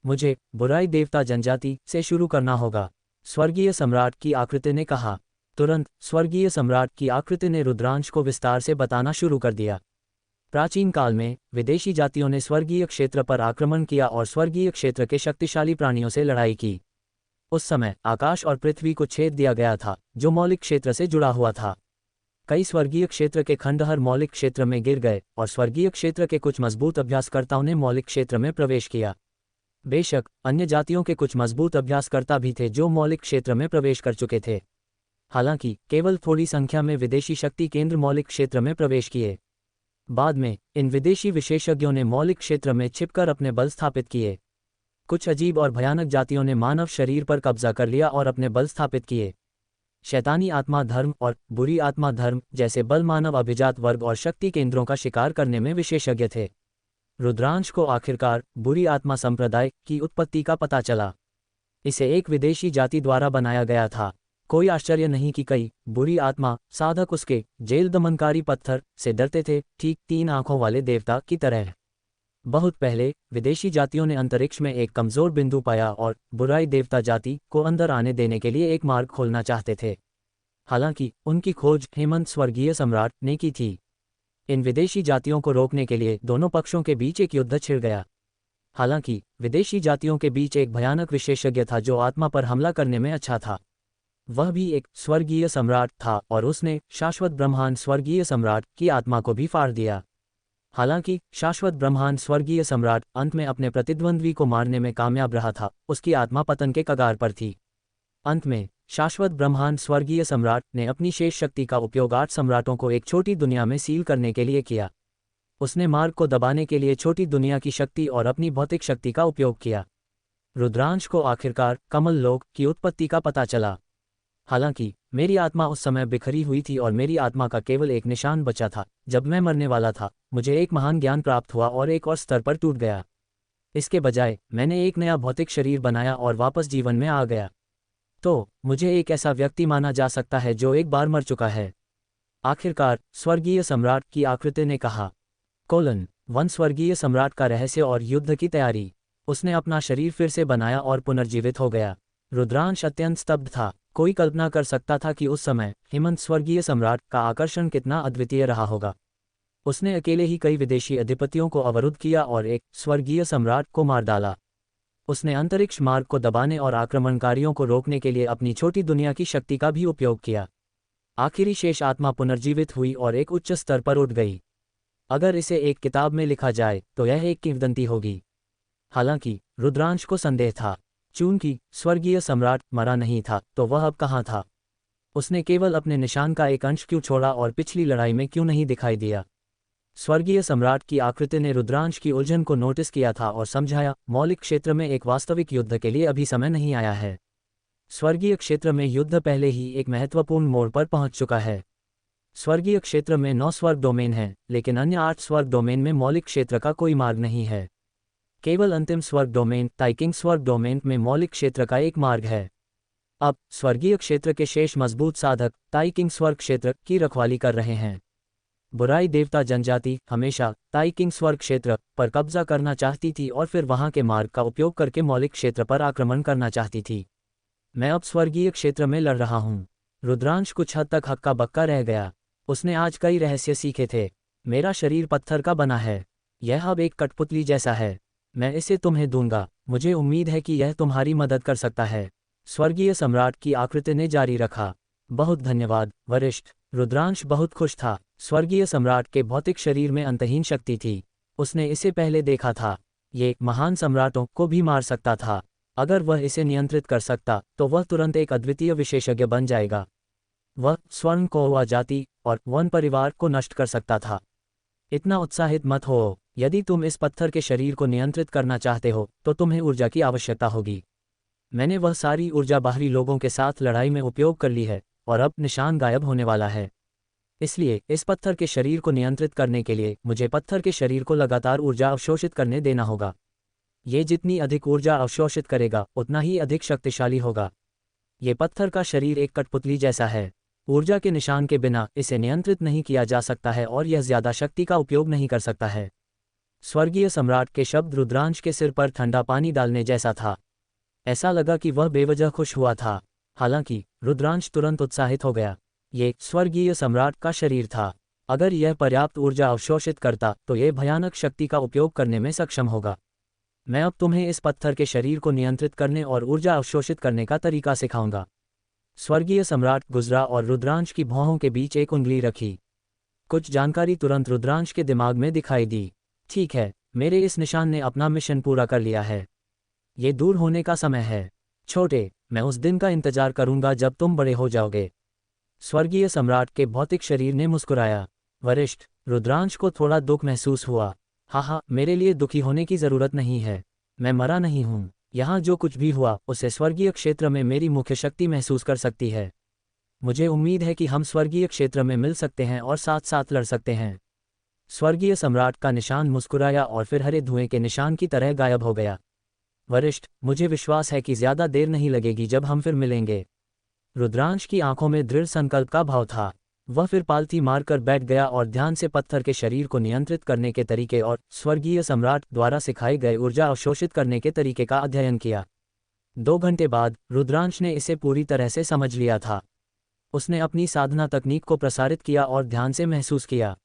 मुझे बुराई देवता जनजाति से शुरू करना होगा, स्वर्गीय सम्राट की आकृति ने कहा। तुरंत स्वर्गीय सम्राट की आकृति ने रुद्रांश को विस्तार से बताना शुरू कर दिया। प्राचीन काल में विदेशी जातियों ने स्वर्गीय क्षेत्र पर आक्रमण किया और स्वर्गीय क्षेत्र के शक्तिशाली प्राणियों से लड़ाई की। उस समय आकाश और पृथ्वी को छेद दिया गया था जो मौलिक क्षेत्र से जुड़ा हुआ था। कई स्वर्गीय क्षेत्र के खंडहर मौलिक क्षेत्र में गिर गए और स्वर्गीय क्षेत्र के कुछ मजबूत अभ्यासकर्ताओं ने मौलिक क्षेत्र में प्रवेश किया। बेशक अन्य जातियों के कुछ मजबूत अभ्यासकर्ता भी थे जो मौलिक क्षेत्र में प्रवेश कर चुके थे। हालांकि केवल थोड़ी संख्या में विदेशी शक्ति केंद्र मौलिक क्षेत्र में प्रवेश किए। बाद में इन विदेशी विशेषज्ञों ने मौलिक क्षेत्र में छिपकर अपने बल स्थापित किए। कुछ अजीब और भयानक जातियों ने मानव शरीर पर कब्जा कर लिया और अपने बल स्थापित किए। शैतानी आत्मा धर्म और बुरी आत्मा धर्म जैसे बल मानव अभिजात वर्ग और शक्ति केंद्रों का शिकार करने में विशेषज्ञ थे। रुद्रांश को आखिरकार बुरी आत्मा संप्रदाय की उत्पत्ति का पता चला। इसे एक विदेशी जाति द्वारा बनाया गया था। कोई आश्चर्य नहीं कि कई बुरी आत्मा साधक उसके जेल दमनकारी पत्थर से डरते थे, ठीक 3 आंखों वाले देवता की तरह। बहुत पहले विदेशी जातियों ने अंतरिक्ष में एक कमजोर बिंदु पाया और बुराई देवता जाति को अंदर आने देने के लिए एक मार्ग खोलना चाहते थे। हालांकि उनकी खोज हेमंत स्वर्गीय सम्राट ने की थी। इन विदेशी जातियों को रोकने के लिए दोनों पक्षों के बीच एक युद्ध छिड़ गया। हालांकि विदेशी जातियों के बीच एक भयानक विशेषज्ञ था जो आत्मा पर हमला करने में अच्छा था। वह भी एक स्वर्गीय सम्राट था और उसने शाश्वत ब्रह्मांड स्वर्गीय सम्राट की आत्मा को भी फाड़ दिया। हालांकि शाश्वत ब्रह्मांड स्वर्गीय सम्राट अंत में अपने प्रतिद्वंद्वी को मारने में कामयाब रहा था, उसकी आत्मा पतन के कगार पर थी। अंत में शाश्वत ब्रह्मांड स्वर्गीय सम्राट ने अपनी शेष शक्ति का उपयोग 8 सम्राटों को एक छोटी दुनिया में सील करने के लिए किया। उसने मार्ग को दबाने के लिए छोटी दुनिया की शक्ति और अपनी भौतिक शक्ति का उपयोग किया। रुद्रांश को आखिरकार कमल लोक की उत्पत्ति का पता चला। हालांकि मेरी आत्मा उस समय बिखरी हुई थी और मेरी आत्मा का केवल एक निशान बचा था। जब मैं मरने वाला था, मुझे एक महान ज्ञान प्राप्त हुआ और एक और स्तर पर टूट गया। इसके बजाय मैंने एक नया भौतिक शरीर बनाया और वापस जीवन में आ गया। तो मुझे एक ऐसा व्यक्ति माना जा सकता है जो एक बार मर चुका है। आखिरकार स्वर्गीय सम्राट की आकृति ने कहा। वन स्वर्गीय सम्राट का रहस्य और युद्ध की तैयारी। उसने अपना शरीर फिर से बनाया और पुनर्जीवित हो गया। रुद्रांश अत्यंत स्तब्ध था। कोई कल्पना कर सकता था कि उस समय हेमंत स्वर्गीय सम्राट का आकर्षण कितना अद्वितीय रहा होगा। उसने अकेले ही कई विदेशी अधिपतियों को अवरुद्ध किया और एक स्वर्गीय सम्राट को मार डाला। उसने अंतरिक्ष मार्ग को दबाने और आक्रमणकारियों को रोकने के लिए अपनी छोटी दुनिया की शक्ति का भी उपयोग किया। आखिरी शेष आत्मा पुनर्जीवित हुई और एक उच्च स्तर पर उठ गई। अगर इसे एक किताब में लिखा जाए तो यह एक किंवदंती होगी। हालांकि रुद्रांश को संदेह था। चूंकि स्वर्गीय सम्राट मरा नहीं था तो वह अब कहाँ था? उसने केवल अपने निशान का एक अंश क्यों छोड़ा और पिछली लड़ाई में क्यों नहीं दिखाई दिया? स्वर्गीय सम्राट की आकृति ने रुद्रांश की उलझन को नोटिस किया था और समझाया, मौलिक क्षेत्र में एक वास्तविक युद्ध के लिए अभी समय नहीं आया है। स्वर्गीय क्षेत्र में युद्ध पहले ही एक महत्वपूर्ण मोड़ पर पहुंच चुका है। स्वर्गीय क्षेत्र में 9 स्वर्ग डोमेन हैं, लेकिन अन्य 8 स्वर्ग डोमेन में मौलिक क्षेत्र का कोई मार्ग नहीं है। केवल अंतिम स्वर्ग डोमेन ताइकिंग स्वर्ग डोमेन में मौलिक क्षेत्र का एक मार्ग है। अब स्वर्गीय क्षेत्र के शेष मजबूत साधक ताइकिंग स्वर्ग क्षेत्र की रखवाली कर रहे हैं। बुराई देवता जनजाति हमेशा ताइकिंग स्वर्ग क्षेत्र पर कब्जा करना चाहती थी और फिर वहां के मार्ग का उपयोग करके मौलिक क्षेत्र पर आक्रमण करना चाहती थी। मैं अब स्वर्गीय क्षेत्र में लड़ रहा हूं। रुद्रांश कुछ हद तक हक्का बक्का रह गया। उसने आज कई रहस्य सीखे थे। मेरा शरीर पत्थर का बना है। यह अब एक कठपुतली जैसा है। मैं इसे तुम्हें दूंगा। मुझे उम्मीद है कि यह तुम्हारी मदद कर सकता है। स्वर्गीय सम्राट की आकृति ने जारी रखा। बहुत धन्यवाद वरिष्ठ। रुद्रांश बहुत खुश था। स्वर्गीय सम्राट के भौतिक शरीर में अंतहीन शक्ति थी। उसने इसे पहले देखा था। ये महान सम्राटों को भी मार सकता था। अगर वह इसे नियंत्रित कर सकता तो वह तुरंत एक अद्वितीय विशेषज्ञ बन जाएगा। वह स्वर्ण कौवा जाति और वन परिवार को नष्ट कर सकता था। इतना उत्साहित मत हो। यदि तुम इस पत्थर के शरीर को नियंत्रित करना चाहते हो तो तुम्हें ऊर्जा की आवश्यकता होगी। मैंने वह सारी ऊर्जा बाहरी लोगों के साथ लड़ाई में उपयोग कर ली है और अब निशान गायब होने वाला है। इसलिए इस पत्थर के शरीर को नियंत्रित करने के लिए मुझे पत्थर के शरीर को लगातार ऊर्जा अवशोषित करने देना होगा। ये जितनी अधिक ऊर्जा अवशोषित करेगा उतना ही अधिक शक्तिशाली होगा। ये पत्थर का शरीर एक कठपुतली जैसा है। ऊर्जा के निशान के बिना इसे नियंत्रित नहीं किया जा सकता है और यह ज्यादा शक्ति का उपयोग नहीं कर सकता है। स्वर्गीय सम्राट के शब्द रुद्रांश के सिर पर ठंडा पानी डालने जैसा था। ऐसा लगा कि वह बेवजह खुश हुआ था। हालांकि रुद्रांश तुरंत उत्साहित हो गया। ये स्वर्गीय सम्राट का शरीर था। अगर यह पर्याप्त ऊर्जा अवशोषित करता तो यह भयानक शक्ति का उपयोग करने में सक्षम होगा। मैं अब तुम्हें इस पत्थर के शरीर को नियंत्रित करने और ऊर्जा अवशोषित करने का तरीका सिखाऊंगा। स्वर्गीय सम्राट गुजरा और रुद्रांश की भौहों के बीच एक उंगली रखी। कुछ जानकारी तुरंत रुद्रांश के दिमाग में दिखाई दी। ठीक है, मेरे इस निशान ने अपना मिशन पूरा कर लिया है। ये दूर होने का समय है। छोटे, मैं उस दिन का इंतजार करूंगा जब तुम बड़े हो जाओगे। स्वर्गीय सम्राट के भौतिक शरीर ने मुस्कुराया। वरिष्ठ। रुद्रांश को थोड़ा दुख महसूस हुआ। हाँ, मेरे लिए दुखी होने की जरूरत नहीं है। मैं मरा नहीं हूँ। यहाँ जो कुछ भी हुआ उसे स्वर्गीय क्षेत्र में मेरी मुख्य शक्ति महसूस कर सकती है। मुझे उम्मीद है कि हम स्वर्गीय क्षेत्र में मिल सकते हैं और साथ साथ लड़ सकते हैं। स्वर्गीय सम्राट का निशान मुस्कुराया और फिर हरे धुएं के निशान की तरह गायब हो गया। वरिष्ठ, मुझे विश्वास है कि ज्यादा देर नहीं लगेगी जब हम फिर मिलेंगे। रुद्रांश की आंखों में दृढ़ संकल्प का भाव था। वह फिर पालथी मारकर बैठ गया और ध्यान से पत्थर के शरीर को नियंत्रित करने के तरीके और स्वर्गीय सम्राट द्वारा सिखाए गए ऊर्जा अवशोषित करने के तरीके का अध्ययन किया। 2 घंटे बाद रुद्रांश ने इसे पूरी तरह से समझ लिया था। उसने अपनी साधना तकनीक को प्रसारित किया और ध्यान से महसूस किया।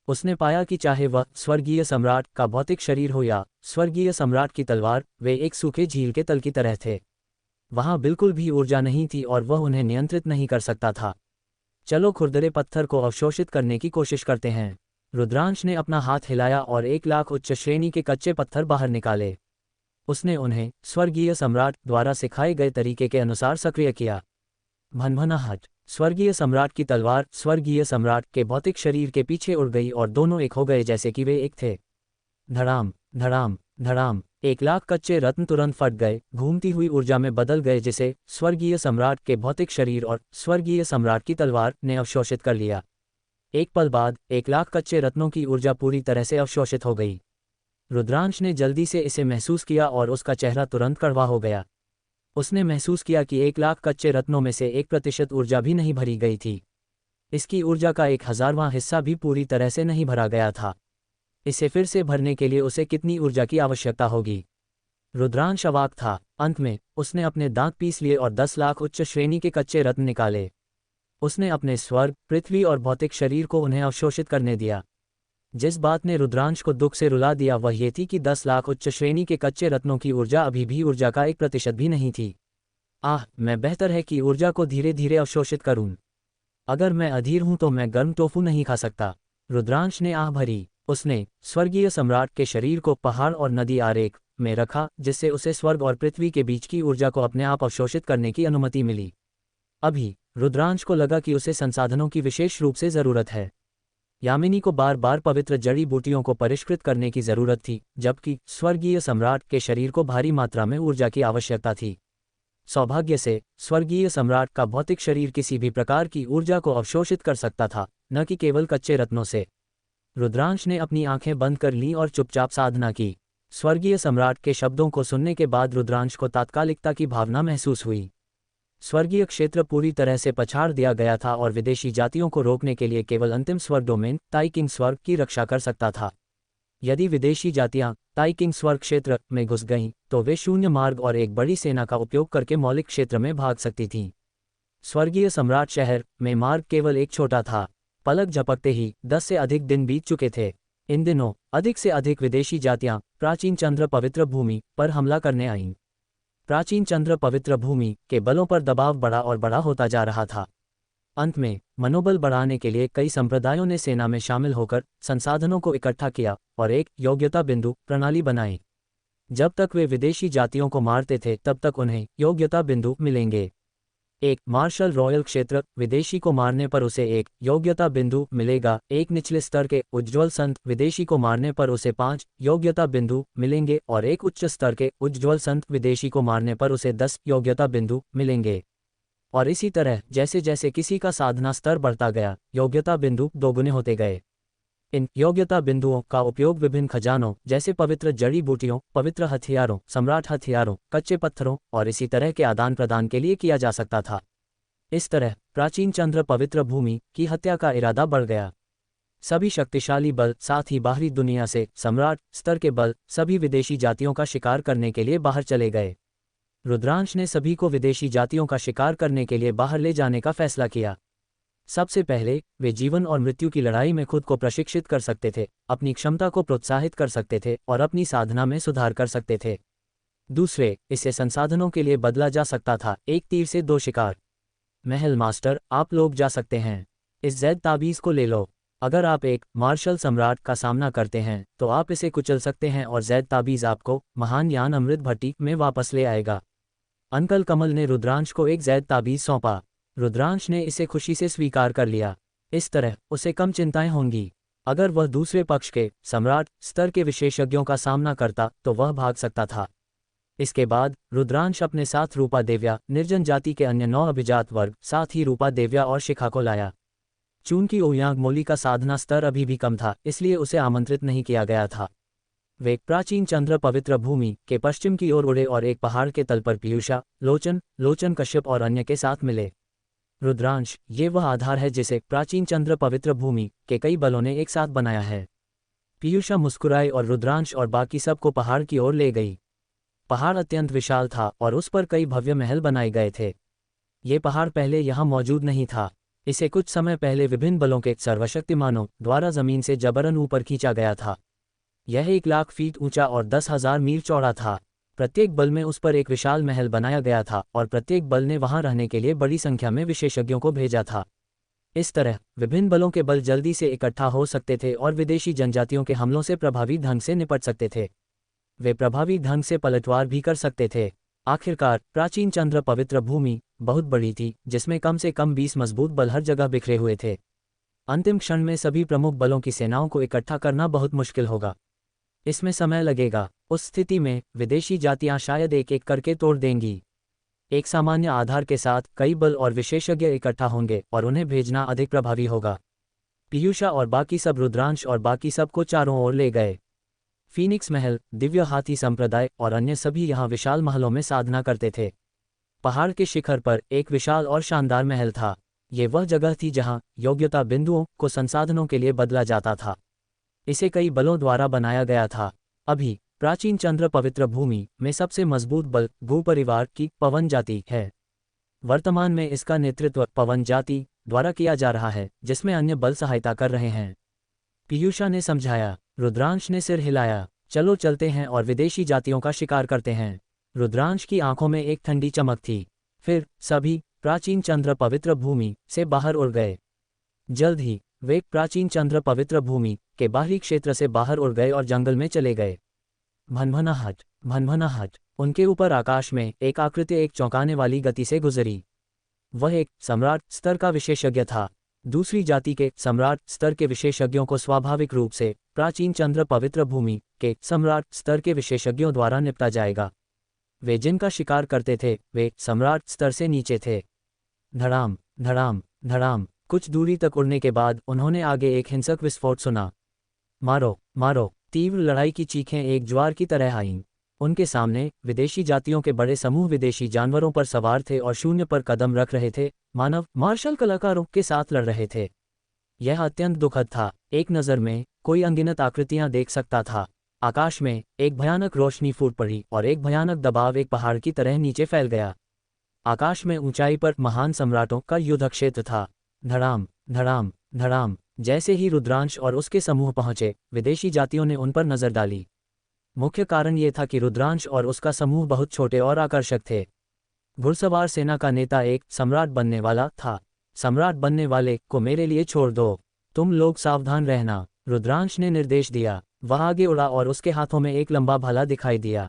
उसने पाया कि चाहे वह स्वर्गीय सम्राट का भौतिक शरीर हो या स्वर्गीय सम्राट की तलवार, वे एक सूखे झील के तल की तरह थे। वहां बिल्कुल भी ऊर्जा नहीं थी और वह उन्हें नियंत्रित नहीं कर सकता था। चलो खुरदरे पत्थर को अवशोषित करने की कोशिश करते हैं। रुद्रांश ने अपना हाथ हिलाया और 1 लाख उच्च श्रेणी के कच्चे पत्थर बाहर निकाले। उसने उन्हें स्वर्गीय सम्राट द्वारा सिखाए गए तरीके के अनुसार सक्रिय किया। भनभनाहट। स्वर्गीय सम्राट की तलवार स्वर्गीय सम्राट के भौतिक शरीर के पीछे उड़ गई और दोनों एक हो गए जैसे कि वे एक थे। धड़ाम धड़ाम धड़ाम। 1 लाख कच्चे रत्न तुरंत फट गए, घूमती हुई ऊर्जा में बदल गए जिसे स्वर्गीय सम्राट के भौतिक शरीर और स्वर्गीय सम्राट की तलवार ने अवशोषित कर लिया। एक पल बाद 1 लाख कच्चे रत्नों की ऊर्जा पूरी तरह से अवशोषित हो गई। रुद्रांश ने जल्दी से इसे महसूस किया और उसका चेहरा तुरंत कड़वा हो गया। उसने महसूस किया कि 1 लाख कच्चे रत्नों में से 1% ऊर्जा भी नहीं भरी गई थी। इसकी ऊर्जा का 1000वां हिस्सा भी पूरी तरह से नहीं भरा गया था। इसे फिर से भरने के लिए उसे कितनी ऊर्जा की आवश्यकता होगी? रुद्रांश अवाक था। अंत में उसने अपने दांत पीस लिए और 10 लाख उच्च श्रेणी के कच्चे रत्न निकाले। उसने अपने स्वर्ग, पृथ्वी और भौतिक शरीर को उन्हें अवशोषित करने दिया। जिस बात ने रुद्रांश को दुख से रुला दिया वह ये थी कि 10 लाख उच्च श्रेणी के कच्चे रत्नों की ऊर्जा अभी भी ऊर्जा का 1% भी नहीं थी। मैं बेहतर है कि ऊर्जा को धीरे धीरे अवशोषित करूं। अगर मैं अधीर हूं तो मैं गर्म टोफू नहीं खा सकता। रुद्रांश ने आह भरी। उसने स्वर्गीय सम्राट के शरीर को पहाड़ और नदी आरेख में रखा जिससे उसे स्वर्ग और पृथ्वी के बीच की ऊर्जा को अपने आप अवशोषित करने की अनुमति मिली। अभी रुद्रांश को लगा कि उसे संसाधनों की विशेष रूप से जरूरत है। यामिनी को बार बार पवित्र जड़ी बूटियों को परिष्कृत करने की जरूरत थी, जबकि स्वर्गीय सम्राट के शरीर को भारी मात्रा में ऊर्जा की आवश्यकता थी। सौभाग्य से स्वर्गीय सम्राट का भौतिक शरीर किसी भी प्रकार की ऊर्जा को अवशोषित कर सकता था, न कि केवल कच्चे रत्नों से। रुद्रांश ने अपनी आंखें बंद कर लीं और चुपचाप साधना की। स्वर्गीय सम्राट के शब्दों को सुनने के बाद रुद्रांश को तात्कालिकता की भावना महसूस हुई। स्वर्गीय क्षेत्र पूरी तरह से पछाड़ दिया गया था और विदेशी जातियों को रोकने के लिए केवल अंतिम स्वर्ग डोमेन ताई किंग स्वर्ग की रक्षा कर सकता था। यदि विदेशी जातियां ताई किंग स्वर्ग क्षेत्र में घुस गईं तो वे शून्य मार्ग और एक बड़ी सेना का उपयोग करके मौलिक क्षेत्र में भाग सकती थीं। स्वर्गीय सम्राट शहर में मार्ग केवल एक छोटा था। पलक झपकते ही 10 से अधिक दिन बीत चुके थे। इन दिनों अधिक से अधिक विदेशी जातियां प्राचीन चंद्र पवित्र भूमि पर हमला करने आईं। प्राचीन चंद्र पवित्र भूमि के बलों पर दबाव बढ़ा और बड़ा होता जा रहा था। अंत में मनोबल बढ़ाने के लिए कई संप्रदायों ने सेना में शामिल होकर संसाधनों को इकट्ठा किया और एक योग्यता बिंदु प्रणाली बनाई। जब तक वे विदेशी जातियों को मारते थे तब तक उन्हें योग्यता बिंदु मिलेंगे। एक मार्शल रॉयल क्षेत्र विदेशी को मारने पर उसे एक योग्यता बिंदु मिलेगा। एक निचले स्तर के उज्ज्वल संत विदेशी को मारने पर उसे 5 योग्यता बिंदु मिलेंगे और एक उच्च स्तर के उज्ज्वल संत विदेशी को मारने पर उसे 10 योग्यता बिंदु मिलेंगे। और इसी तरह जैसे जैसे किसी का साधना स्तर बढ़ता गया, योग्यता बिंदु दोगुने होते गए। इन योग्यता बिंदुओं का उपयोग विभिन्न खजानों जैसे पवित्र जड़ी बूटियों, पवित्र हथियारों, सम्राट हथियारों, कच्चे पत्थरों और इसी तरह के आदान प्रदान के लिए किया जा सकता था। इस तरह प्राचीन चंद्र पवित्र भूमि की हत्या का इरादा बढ़ गया। सभी शक्तिशाली बल, साथ ही बाहरी दुनिया से सम्राट स्तर के बल, सभी विदेशी जातियों का शिकार करने के लिए बाहर चले गए। रुद्रांश ने सभी को विदेशी जातियों का शिकार करने के लिए बाहर ले जाने का फैसला किया। सबसे पहले वे जीवन और मृत्यु की लड़ाई में खुद को प्रशिक्षित कर सकते थे, अपनी क्षमता को प्रोत्साहित कर सकते थे और अपनी साधना में सुधार कर सकते थे। दूसरे, इसे संसाधनों के लिए बदला जा सकता था, एक तीर से 2 शिकार। महल मास्टर, आप लोग जा सकते हैं। इस जैद ताबीज को ले लो। अगर आप एक मार्शल सम्राट का सामना करते हैं तो आप इसे कुचल सकते हैं और जैद ताबीज आपको महान यान अमृत भट्टी में वापस ले आएगा। अंकल कमल ने रुद्रांश को एक जैद ताबीज सौंपा। रुद्रांश ने इसे खुशी से स्वीकार कर लिया। इस तरह उसे कम चिंताएं होंगी। अगर वह दूसरे पक्ष के सम्राट स्तर के विशेषज्ञों का सामना करता तो वह भाग सकता था। इसके बाद रुद्रांश अपने साथ रूपा देव्या, निर्जन जाति के अन्य 9 अभिजात वर्ग, साथ ही रूपा देव्या और शिखा को लाया। चूंकि ओयांग मोली का साधना स्तर अभी भी कम था, इसलिए उसे आमंत्रित नहीं किया गया था। वे प्राचीन चंद्र पवित्र भूमि के पश्चिम की ओर उड़े और एक पहाड़ के तल पर पीयूषा, लोचन कश्यप और अन्य के साथ मिले। रुद्रांश, ये वह आधार है जिसे प्राचीन चंद्र पवित्र भूमि के कई बलों ने एक साथ बनाया है। पीयूषा मुस्कुराई और रुद्रांश और बाकी सब को पहाड़ की ओर ले गई। पहाड़ अत्यंत विशाल था और उस पर कई भव्य महल बनाए गए थे। ये पहाड़ पहले यहाँ मौजूद नहीं था। इसे कुछ समय पहले विभिन्न बलों के सर्वशक्तिमानों द्वारा जमीन से जबरन ऊपर खींचा गया था। यह 1 लाख फीट ऊंचा और 10,000 मील चौड़ा था। प्रत्येक बल में उस पर एक विशाल महल बनाया गया था और प्रत्येक बल ने वहां रहने के लिए बड़ी संख्या में विशेषज्ञों को भेजा था। इस तरह विभिन्न बलों के बल जल्दी से इकट्ठा हो सकते थे और विदेशी जनजातियों के हमलों से प्रभावी ढंग से निपट सकते थे। वे प्रभावी ढंग से पलटवार भी कर सकते थे। आखिरकार प्राचीन चंद्र पवित्र भूमि बहुत बड़ी थी, जिसमें कम से कम 20 मजबूत बल हर जगह बिखरे हुए थे। अंतिम क्षण में सभी प्रमुख बलों की सेनाओं को इकट्ठा करना बहुत मुश्किल होगा। इसमें समय लगेगा। उस स्थिति में विदेशी जातियां शायद एक एक करके तोड़ देंगी। एक सामान्य आधार के साथ कई बल और विशेषज्ञ इकट्ठा होंगे और उन्हें भेजना अधिक प्रभावी होगा। पीयूषा और बाकी सब रुद्रांश और बाकी सब को चारों ओर ले गए। फीनिक्स महल, दिव्य हाथी संप्रदाय और अन्य सभी यहाँ विशाल महलों में साधना करते थे। पहाड़ के शिखर पर एक विशाल और शानदार महल था। ये वह जगह थी जहाँ योग्यता बिंदुओं को संसाधनों के लिए बदला जाता था। इसे कई बलों द्वारा बनाया गया था। अभी प्राचीन चंद्र पवित्र भूमि में सबसे मजबूत बल भू परिवार की पवन जाति है। वर्तमान में इसका नेतृत्व पवन जाति द्वारा किया जा रहा है, जिसमें अन्य बल सहायता कर रहे हैं। पीयूषा ने समझाया। रुद्रांश ने सिर हिलाया। चलो चलते हैं और विदेशी जातियों का शिकार करते हैं। रुद्रांश की आंखों में एक ठंडी चमक थी। फिर सभी प्राचीन चंद्र पवित्र भूमि से बाहर उड़ गए। जल्द ही वे प्राचीन चंद्र पवित्र भूमि के बाहरी क्षेत्र से बाहर उड़ गए और जंगल में चले गए। भनभनाहट, उनके ऊपर आकाश में एक आकृति एक चौंकाने वाली गति से गुजरी। वह एक सम्राट स्तर का विशेषज्ञ था। दूसरी जाति के सम्राट स्तर के विशेषज्ञों को स्वाभाविक रूप से प्राचीन चंद्र पवित्र भूमि के सम्राट स्तर के विशेषज्ञों द्वारा निपटा जाएगा। वे जिनका शिकार करते थे वे सम्राट स्तर से नीचे थे। धड़ाम धड़ाम धड़ाम, कुछ दूरी तक उड़ने के बाद उन्होंने आगे एक हिंसक विस्फोट सुना। मारो मारो, तीव्र लड़ाई की चीखें एक ज्वार की तरह आईं। उनके सामने विदेशी जातियों के बड़े समूह विदेशी जानवरों पर सवार थे और शून्य पर कदम रख रहे थे। मानव मार्शल कलाकारों के साथ लड़ रहे थे। यह अत्यंत दुखद था। एक नज़र में कोई अनगिनत आकृतियां देख सकता था। आकाश में एक भयानक रोशनी फूट पड़ी और एक भयानक दबाव एक पहाड़ की तरह नीचे फैल गया। आकाश में ऊंचाई पर महान सम्राटों का युद्ध क्षेत्र था। धड़ाम धड़ाम धड़ाम, जैसे ही रुद्रांश और उसके समूह पहुंचे, विदेशी जातियों ने उन पर नजर डाली। मुख्य कारण ये था कि रुद्रांश और उसका समूह बहुत छोटे और आकर्षक थे। घुड़सवार सेना का नेता एक सम्राट बनने वाला था। सम्राट बनने वाले को मेरे लिए छोड़ दो। तुम लोग सावधान रहना, रुद्रांश ने निर्देश दिया। वह आगे उड़ा और उसके हाथों में एक लंबा भाला दिखाई दिया।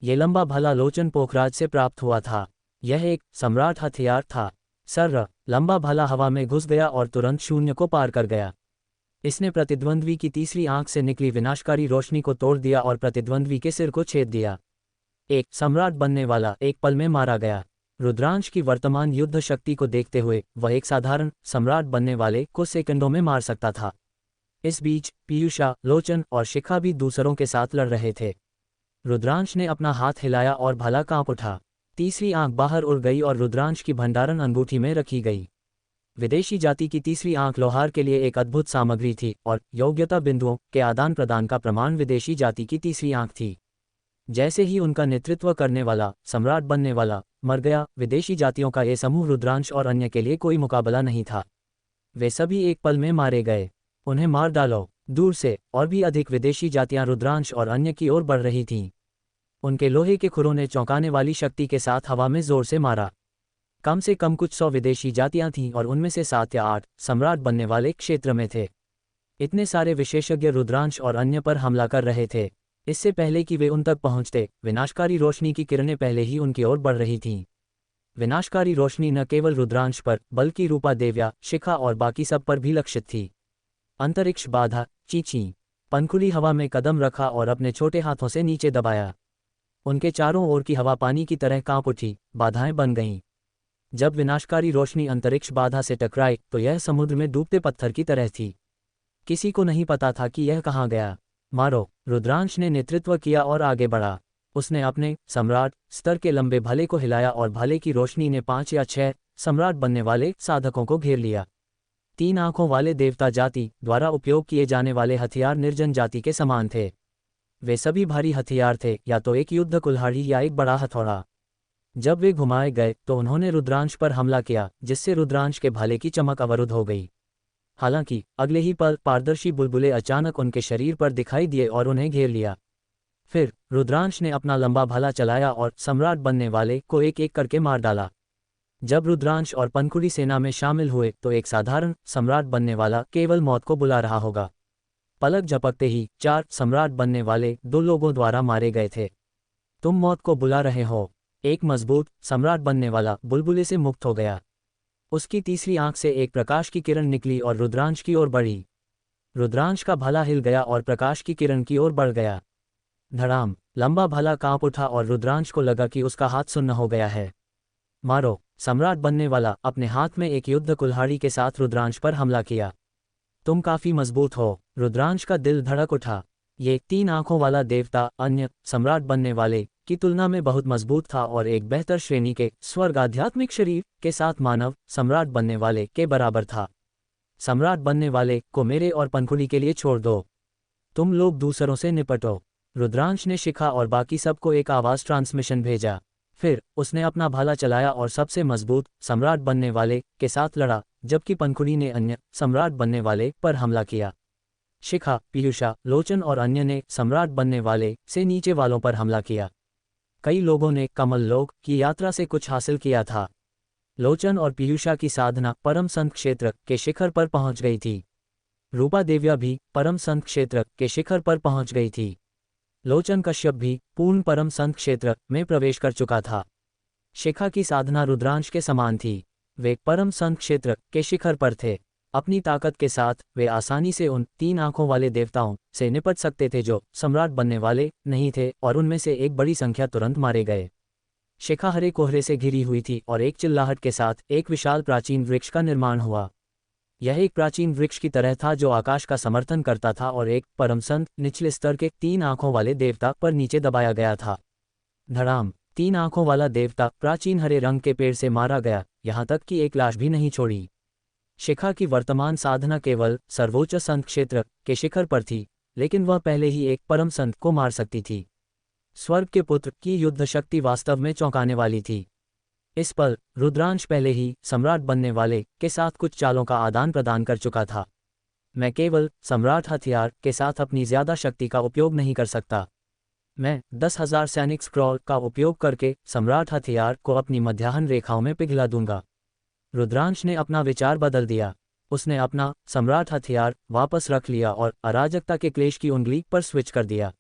ये लंबा भाला लोचन पोखराज से प्राप्त हुआ था। यह एक सम्राट हथियार था। सर्र, लंबा भाला हवा में घुस गया और तुरंत शून्य को पार कर गया। इसने प्रतिद्वंद्वी की तीसरी आंख से निकली विनाशकारी रोशनी को तोड़ दिया और प्रतिद्वंद्वी के सिर को छेद दिया। एक सम्राट बनने वाला एक पल में मारा गया। रुद्रांश की वर्तमान युद्ध शक्ति को देखते हुए वह एक साधारण सम्राट बनने वाले को सेकंडों में मार सकता था। इस बीच पीयूषा, लोचन और शिखा भी दूसरों के साथ लड़ रहे थे। रुद्रांश ने अपना हाथ हिलाया और भाला कांप उठा। तीसरी आंख बाहर उड़ गई और रुद्रांश की भंडारण अंगूठी में रखी गई। विदेशी जाति की तीसरी आंख लोहार के लिए एक अद्भुत सामग्री थी और योग्यता बिंदुओं के आदान प्रदान का प्रमाण विदेशी जाति की तीसरी आंख थी। जैसे ही उनका नेतृत्व करने वाला सम्राट बनने वाला मर गया, विदेशी जातियों का ये समूह रुद्रांश और अन्य के लिए कोई मुकाबला नहीं था। वे सभी एक पल में मारे गए। उन्हें मार डालो। दूर से और भी अधिक विदेशी जातियां रुद्रांश और अन्य की ओर बढ़ रही थीं। उनके लोहे के खुरों ने चौंकाने वाली शक्ति के साथ हवा में जोर से मारा। कम से कम कुछ 100 विदेशी जातियां थीं और उनमें से 7 या 8 सम्राट बनने वाले क्षेत्र में थे। इतने सारे विशेषज्ञ रुद्रांश और अन्य पर हमला कर रहे थे। इससे पहले कि वे उन तक पहुंचते, विनाशकारी रोशनी की किरणें पहले ही उनकी ओर बढ़ रही थीं। विनाशकारी रोशनी न केवल रुद्रांश पर बल्कि रूपा देव्या, शिखा और बाकी सब पर भी लक्षित थी। अंतरिक्ष बाधा, चींची। पनखुली हवा में कदम रखा और अपने छोटे हाथों से नीचे दबाया। उनके चारों ओर की हवा पानी की तरह कांप उठी, बाधाएं बन गईं। जब विनाशकारी रोशनी अंतरिक्ष बाधा से टकराई तो यह समुद्र में डूबते पत्थर की तरह थी। किसी को नहीं पता था कि यह कहाँ गया। मारो, रुद्रांश ने नेतृत्व किया और आगे बढ़ा। उसने अपने सम्राट स्तर के लंबे भाले को हिलाया और भाले की रोशनी ने 5 या 6 सम्राट बनने वाले साधकों को घेर लिया। 3 आंखों वाले देवता जाति द्वारा उपयोग किए जाने वाले हथियार निर्जन जाति के समान थे। वे सभी भारी हथियार थे, या तो एक युद्ध कुल्हाड़ी या एक बड़ा हथौड़ा। जब वे घुमाए गए तो उन्होंने रुद्रांश पर हमला किया, जिससे रुद्रांश के भाले की चमक अवरुद्ध हो गई। हालांकि अगले ही पल पारदर्शी बुलबुले अचानक उनके शरीर पर दिखाई दिए और उन्हें घेर लिया। फिर रुद्रांश ने अपना लंबा भाला चलाया और सम्राट बनने वाले को एक एक करके मार डाला। जब रुद्रांश और पनखुड़ी सेना में शामिल हुए तो एक साधारण सम्राट बनने वाला केवल मौत को बुला रहा होगा। पलक झपकते ही 4 सम्राट बनने वाले 2 लोगों द्वारा मारे गए थे। तुम मौत को बुला रहे हो। एक मजबूत सम्राट बनने वाला बुलबुले से मुक्त हो गया। उसकी तीसरी आंख से एक प्रकाश की किरण निकली और रुद्रांश की ओर बढ़ी। रुद्रांश का भाला हिल गया और प्रकाश की किरण की ओर बढ़ गया। धड़ाम, लंबा भाला कांप उठा और रुद्रांश को लगा कि उसका हाथ सुन्न हो गया है। मारो, सम्राट बनने वाला अपने हाथ में एक युद्ध कुल्हाड़ी के साथ रुद्रांश पर हमला किया। तुम काफी मजबूत हो। रुद्रांश का दिल धड़क उठा। ये 3 आंखों वाला देवता अन्य सम्राट बनने वाले की तुलना में बहुत मजबूत था और एक बेहतर श्रेणी के स्वर्ग आध्यात्मिक शरीर के साथ मानव सम्राट बनने वाले के बराबर था। सम्राट बनने वाले को मेरे और पनखुड़ी के लिए छोड़ दो। तुम लोग दूसरों से निपटो। रुद्रांश ने शिखा और बाकी सबको एक आवाज ट्रांसमिशन भेजा। फिर उसने अपना भाला चलाया और सबसे मजबूत सम्राट बनने वाले के साथ लड़ा, जबकि पनखुड़ी ने अन्य सम्राट बनने वाले पर हमला किया। शिखा, पीयूषा, लोचन और अन्य ने सम्राट बनने वाले से नीचे वालों पर हमला किया। कई लोगों ने कमल लोक की यात्रा से कुछ हासिल किया था। लोचन और पीयूषा की साधना परम संत क्षेत्र के शिखर पर पहुंच गई थी। रूपा देव्या भी परम संत क्षेत्र के शिखर पर पहुंच गई थी। लोचन कश्यप भी पूर्ण परम संत क्षेत्र में प्रवेश कर चुका था। शिखा की साधना रुद्रांश के समान थी। वे परम संत क्षेत्र के शिखर पर थे। अपनी ताकत के साथ वे आसानी से उन 3 आंखों वाले देवताओं से निपट सकते थे जो सम्राट बनने वाले नहीं थे, और उनमें से एक बड़ी संख्या तुरंत मारे गए। शिखा हरे कोहरे से घिरी हुई थी और एक चिल्लाहट के साथ एक विशाल प्राचीन वृक्ष का निर्माण हुआ। यह एक प्राचीन वृक्ष की तरह था जो आकाश का समर्थन करता था और एक परम संत निचले स्तर के 3 आंखों वाले देवता पर नीचे दबाया गया था। धड़ाम, 3 आंखों वाला देवता प्राचीन हरे रंग के पेड़ से मारा गया, यहाँ तक कि एक लाश भी नहीं छोड़ी। शिखा की वर्तमान साधना केवल सर्वोच्च संत क्षेत्र के शिखर पर थी, लेकिन वह पहले ही एक परम संत को मार सकती थी। स्वर्ग के पुत्र की युद्ध शक्ति वास्तव में चौंकाने वाली थी। इस पल रुद्रांश पहले ही सम्राट बनने वाले के साथ कुछ चालों का आदान प्रदान कर चुका था। मैं केवल सम्राट हथियार के साथ अपनी ज्यादा शक्ति का उपयोग नहीं कर सकता। मैं 10,000 सैनिक स्क्रॉल का उपयोग करके सम्राट हथियार को अपनी मध्याह्न रेखाओं में पिघला दूंगा। रुद्रांश ने अपना विचार बदल दिया। उसने अपना सम्राट हथियार वापस रख लिया और अराजकता के क्लेश की उंगली पर स्विच कर दिया।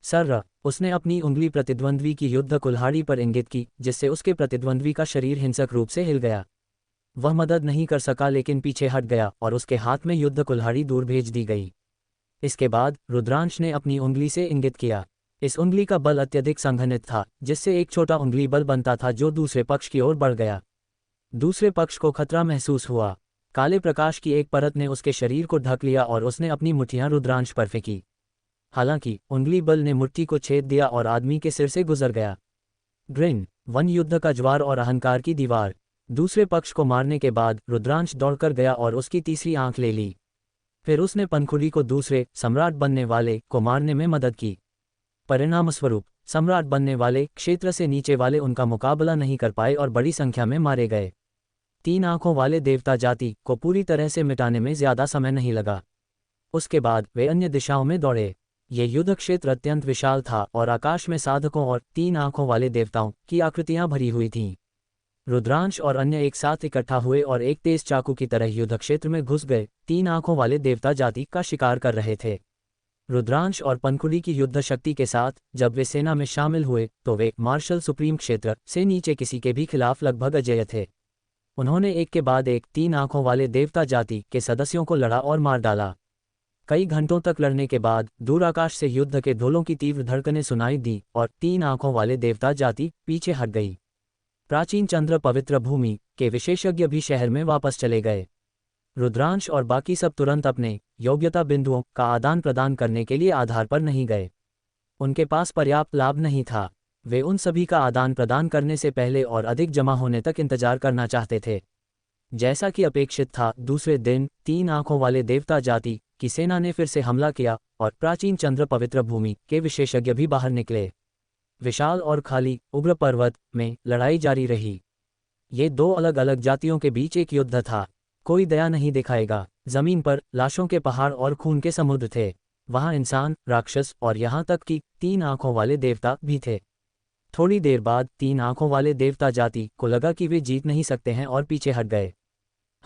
सर्र, उसने अपनी उंगली प्रतिद्वंद्वी की युद्ध कुल्हाड़ी पर इंगित की, जिससे उसके प्रतिद्वंद्वी का शरीर हिंसक रूप से हिल गया। वह मदद नहीं कर सका लेकिन पीछे हट गया और उसके हाथ में युद्ध कुल्हाड़ी दूर भेज दी गई। इसके बाद रुद्रांश ने अपनी उंगली से इंगित किया। इस उंगली का बल अत्यधिक संघनित था, जिससे एक छोटा उंगली बल बनता था जो दूसरे पक्ष की ओर बढ़ गया। दूसरे पक्ष को खतरा महसूस हुआ। काले प्रकाश की एक परत ने उसके शरीर को ढक लिया और उसने अपनी मुट्ठियां रुद्रांश पर फेंकी। हालांकि उंगली बल ने मुट्ठी को छेद दिया और आदमी के सिर से गुजर गया। ग्रिन, वन युद्ध का ज्वार और अहंकार की दीवार। दूसरे पक्ष को मारने के बाद रुद्रांश दौड़कर गया और उसकी तीसरी आंख ले ली। फिर उसने पनखुड़ी को दूसरे सम्राट बनने वाले को मारने में मदद की। परिणामस्वरूप सम्राट बनने वाले क्षेत्र से नीचे वाले उनका मुकाबला नहीं कर पाए और बड़ी संख्या में मारे गए। 3 आंखों वाले देवता जाति को पूरी तरह से मिटाने में ज्यादा समय नहीं लगा। उसके बाद वे अन्य दिशाओं में दौड़े। ये युद्ध क्षेत्र अत्यंत विशाल था और आकाश में साधकों और 3 आंखों वाले देवताओं की आकृतियां भरी हुई थीं। रुद्रांश और अन्य एक साथ इकट्ठा हुए और एक तेज चाकू की तरह युद्ध क्षेत्र में घुस गए। 3 आंखों वाले देवता जाति का शिकार कर रहे थे। रुद्रांश और पनखुड़ी की युद्ध शक्ति के साथ जब वे सेना में शामिल हुए तो वे मार्शल सुप्रीम क्षेत्र से नीचे किसी के भी खिलाफ लगभग अजेय थे। उन्होंने एक के बाद एक 3 आंखों वाले देवता जाति के सदस्यों को लड़ा और मार डाला। कई घंटों तक लड़ने के बाद दूर आकाश से युद्ध के ढोलों की तीव्र धड़कनें सुनाई दी और 3 आंखों वाले देवता जाति पीछे हट गई। प्राचीन चंद्र पवित्र भूमि के विशेषज्ञ भी शहर में वापस चले गए। रुद्रांश और बाकी सब तुरंत अपने योग्यता बिंदुओं का आदान प्रदान करने के लिए आधार पर नहीं गए। उनके पास पर्याप्त लाभ नहीं था। वे उन सभी का आदान प्रदान करने से पहले और अधिक जमा होने तक इंतजार करना चाहते थे। जैसा कि अपेक्षित था, दूसरे दिन 3 आंखों वाले देवता जाति की सेना ने फिर से हमला किया और प्राचीन चंद्र पवित्र भूमि के विशेषज्ञ भी बाहर निकले। विशाल और खाली उग्र पर्वत में लड़ाई जारी रही। ये 2 अलग अलग जातियों के बीच एक युद्ध था। कोई दया नहीं दिखाएगा। जमीन पर लाशों के पहाड़ और खून के समुद्र थे। वहां इंसान, राक्षस और यहाँ तक कि 3 आंखों वाले देवता भी थे। थोड़ी देर बाद 3 आंखों वाले देवता जाति को लगा कि वे जीत नहीं सकते हैं और पीछे हट गए।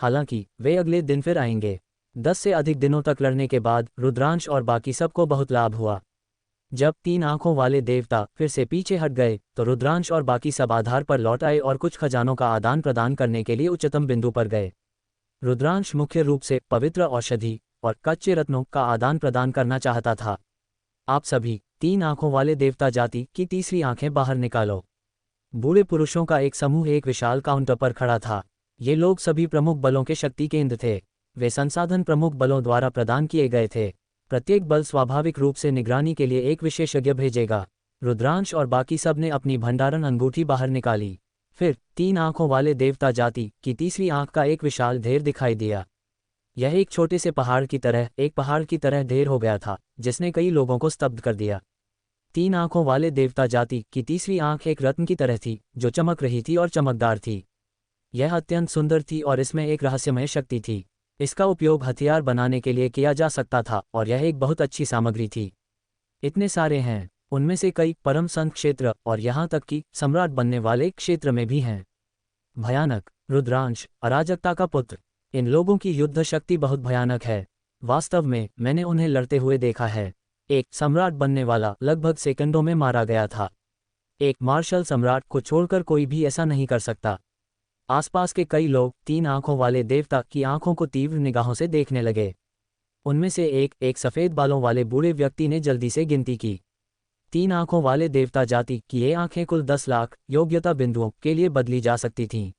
हालांकि वे अगले दिन फिर आएंगे। 10 से अधिक दिनों तक लड़ने के बाद रुद्रांश और बाकी सबको बहुत लाभ हुआ। जब 3 आंखों वाले देवता फिर से पीछे हट गए तो रुद्रांश और बाकी सब आधार पर लौट आए और कुछ खजानों का आदान प्रदान करने के लिए उच्चतम बिंदु पर गए। रुद्रांश मुख्य रूप से पवित्र औषधि और कच्चे रत्नों का आदान प्रदान करना चाहता था। आप सभी 3 आंखों वाले देवता जाति की तीसरी आंखें बाहर निकालो। बूढ़े पुरुषों का एक समूह एक विशाल काउंटर पर खड़ा था। ये लोग सभी प्रमुख बलों के शक्ति केंद्र थे। वे संसाधन प्रमुख बलों द्वारा प्रदान किए गए थे। प्रत्येक बल स्वाभाविक रूप से निगरानी के लिए एक विशेषज्ञ भेजेगा। रुद्रांश और बाकी सब ने अपनी भंडारण अंगूठी बाहर निकाली। फिर 3 आंखों वाले देवता जाति की तीसरी आंख का एक विशाल ढेर दिखाई दिया। यह एक छोटे से पहाड़ की तरह ढेर हो गया था, जिसने कई लोगों को स्तब्ध कर दिया। 3 आंखों वाले देवता जाति की तीसरी आंख एक रत्न की तरह थी, जो चमक रही थी और चमकदार थी। यह अत्यंत सुंदर थी और इसमें एक रहस्यमय शक्ति थी। इसका उपयोग हथियार बनाने के लिए किया जा सकता था और यह एक बहुत अच्छी सामग्री थी। इतने सारे हैं, उनमें से कई परम संत क्षेत्र और यहाँ तक कि सम्राट बनने वाले क्षेत्र में भी हैं। भयानक रुद्रांश, अराजकता का पुत्र। इन लोगों की युद्ध शक्ति बहुत भयानक है। वास्तव में मैंने उन्हें लड़ते हुए देखा है। एक सम्राट बनने वाला लगभग सेकंडों में मारा गया था। एक मार्शल सम्राट को छोड़कर कोई भी ऐसा नहीं कर सकता। आसपास के कई लोग 3 आंखों वाले देवता की आंखों को तीव्र निगाहों से देखने लगे। उनमें से एक सफ़ेद बालों वाले बूढ़े व्यक्ति ने जल्दी से गिनती की। 3 आंखों वाले देवता जाति की ये आंखें कुल 10 लाख योग्यता बिंदुओं के लिए बदली जा सकती थीं।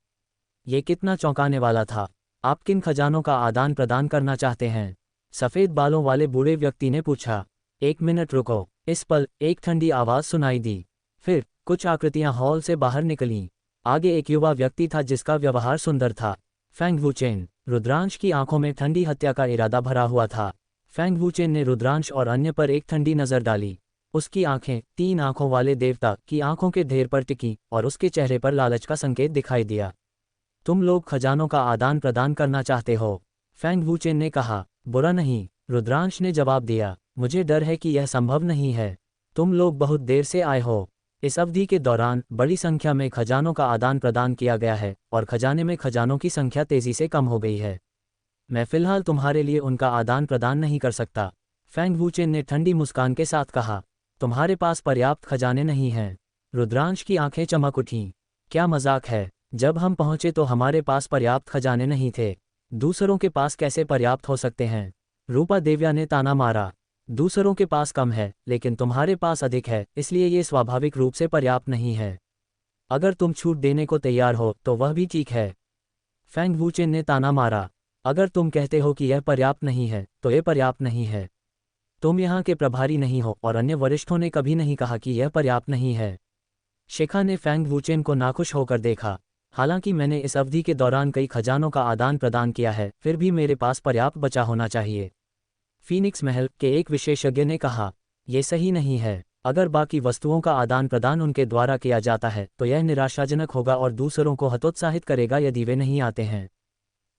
ये कितना चौंकाने वाला था। आप किन खजानों का आदान प्रदान करना चाहते हैं? सफ़ेद बालों वाले बूढ़े व्यक्ति ने पूछा। 1 मिनट रुको। इस पल एक ठंडी आवाज़ सुनाई दी। फिर कुछ आकृतियां हॉल से बाहर निकलीं। आगे एक युवा व्यक्ति था जिसका व्यवहार सुंदर था। फेंग वुचेन। रुद्रांश की आंखों में ठंडी हत्या का इरादा भरा हुआ था। फेंग वुचेन ने रुद्रांश और अन्य पर एक ठंडी नज़र डाली। उसकी आंखें 3 आंखों वाले देवता की आंखों के ढेर पर टिकी और उसके चेहरे पर लालच का संकेत दिखाई दिया। तुम लोग खजानों का आदान प्रदान करना चाहते हो? फेंग वुचेन ने कहा। बुरा नहीं, रुद्रांश ने जवाब दिया। मुझे डर है कि यह संभव नहीं है। तुम लोग बहुत देर से आए हो। इस अवधि के दौरान बड़ी संख्या में खजानों का आदान प्रदान किया गया है और खजाने में खजानों की संख्या तेजी से कम हो गई है। मैं फिलहाल तुम्हारे लिए उनका आदान प्रदान नहीं कर सकता। फेंग वुचेन ने ठंडी मुस्कान के साथ कहा। तुम्हारे पास पर्याप्त खजाने नहीं हैं। रुद्रांश की आंखें चमक उठीं। क्या मजाक है? जब हम पहुंचे तो हमारे पास पर्याप्त खजाने नहीं थे। दूसरों के पास कैसे पर्याप्त हो सकते हैं? रूपा देव्या ने ताना मारा। दूसरों के पास कम है, लेकिन तुम्हारे पास अधिक है, इसलिए ये स्वाभाविक रूप से पर्याप्त नहीं है। अगर तुम छूट देने को तैयार हो तो वह भी ठीक है। फेंग वुचेन ने ताना मारा। अगर तुम कहते हो कि यह पर्याप्त नहीं है तो यह पर्याप्त नहीं है। तुम यहाँ के प्रभारी नहीं हो और अन्य वरिष्ठों ने कभी नहीं कहा कि यह पर्याप्त नहीं है। शिखा ने फेंग वुचेन को नाखुश होकर देखा। हालांकि मैंने इस अवधि के दौरान कई खजानों का आदान प्रदान किया है, फिर भी मेरे पास पर्याप्त बचा होना चाहिए। फीनिक्स महल के एक विशेषज्ञ ने कहा। यह सही नहीं है। अगर बाकी वस्तुओं का आदान प्रदान उनके द्वारा किया जाता है तो यह निराशाजनक होगा और दूसरों को हतोत्साहित करेगा यदि वे नहीं आते हैं।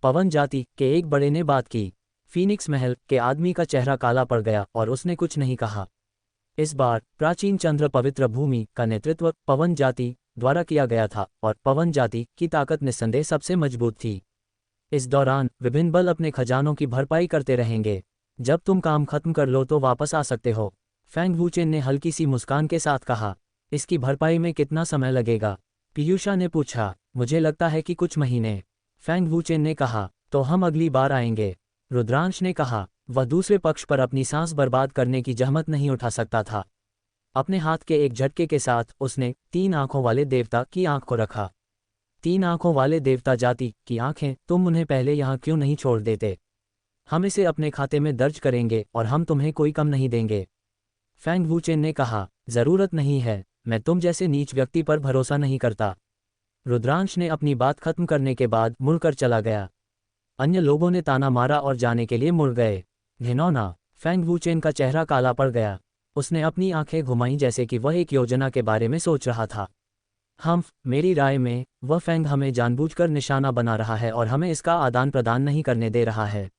पवन जाति के एक बड़े ने बात की। फीनिक्स महल के आदमी का चेहरा काला पड़ गया और उसने कुछ नहीं कहा। इस बार प्राचीन चंद्र पवित्र भूमि का नेतृत्व पवन जाति द्वारा किया गया था और पवन जाति की ताकत निस्संदेह सबसे मजबूत थी। इस दौरान विभिन्न बल अपने खजानों की भरपाई करते रहेंगे। जब तुम काम खत्म कर लो तो वापस आ सकते हो। फेंग वुचेन ने हल्की सी मुस्कान के साथ कहा। इसकी भरपाई में कितना समय लगेगा? पीयूषा ने पूछा। मुझे लगता है कि कुछ महीने। फेंग वुचेन ने कहा। तो हम अगली बार आएंगे। रुद्रांश ने कहा। वह दूसरे पक्ष पर अपनी सांस बर्बाद करने की जहमत नहीं उठा सकता था। अपने हाथ के एक झटके के साथ उसने 3 आंखों वाले देवता की आंख को रखा। 3 आंखों वाले देवता जाति की आंखें, तुम उन्हें पहले यहाँ क्यों नहीं छोड़ देते? हम इसे अपने खाते में दर्ज करेंगे और हम तुम्हें कोई कम नहीं देंगे। फेंग वूचेन ने कहा, जरूरत नहीं है, मैं तुम जैसे नीच व्यक्ति पर भरोसा नहीं करता। रुद्रांश ने अपनी बात खत्म करने के बाद मुड़कर चला गया। अन्य लोगों ने ताना मारा और जाने के लिए मुड़ गए। घिनौना, फेंग वूचेन का चेहरा काला पड़ गया। उसने अपनी आंखें घुमाईं जैसे कि वह एक योजना के बारे में सोच रहा था। मेरी राय में वह फेंग हमें जानबूझकर निशाना बना रहा है और हमें इसका आदान प्रदान नहीं करने दे रहा है।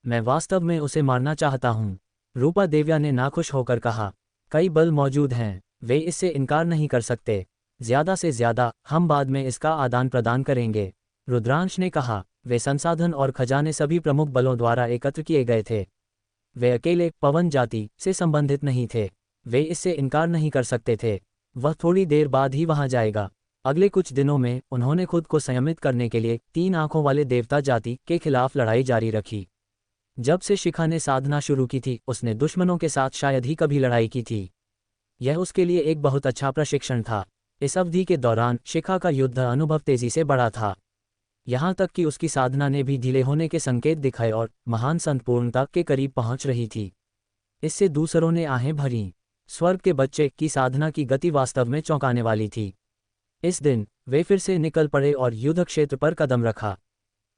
मैं वास्तव में उसे मारना चाहता हूँ। रूपा देव्या ने नाखुश होकर कहा, कई बल मौजूद हैं, वे इससे इनकार नहीं कर सकते। ज्यादा से ज्यादा हम बाद में इसका आदान प्रदान करेंगे। रुद्रांश ने कहा, वे संसाधन और खजाने सभी प्रमुख बलों द्वारा एकत्र किए गए थे। वे अकेले पवन जाति से संबंधित नहीं थे। वे इससे इनकार नहीं कर सकते थे। वह थोड़ी देर बाद ही वहां जाएगा। अगले कुछ दिनों में उन्होंने खुद को संयमित करने के लिए 3 आंखों वाले देवता जाति के खिलाफ लड़ाई जारी रखी। जब से शिखा ने साधना शुरू की थी, उसने दुश्मनों के साथ शायद ही कभी लड़ाई की थी। यह उसके लिए एक बहुत अच्छा प्रशिक्षण था। इस अवधि के दौरान शिखा का युद्ध अनुभव तेजी से बढ़ा था। यहाँ तक कि उसकी साधना ने भी ढीले होने के संकेत दिखाए और महान संपूर्णता के करीब पहुंच रही थी। इससे दूसरों ने आहें भरीं। स्वर्ग के बच्चे की साधना की गति वास्तव में चौंकाने वाली थी। इस दिन वे फिर से निकल पड़े और युद्ध क्षेत्र पर कदम रखा।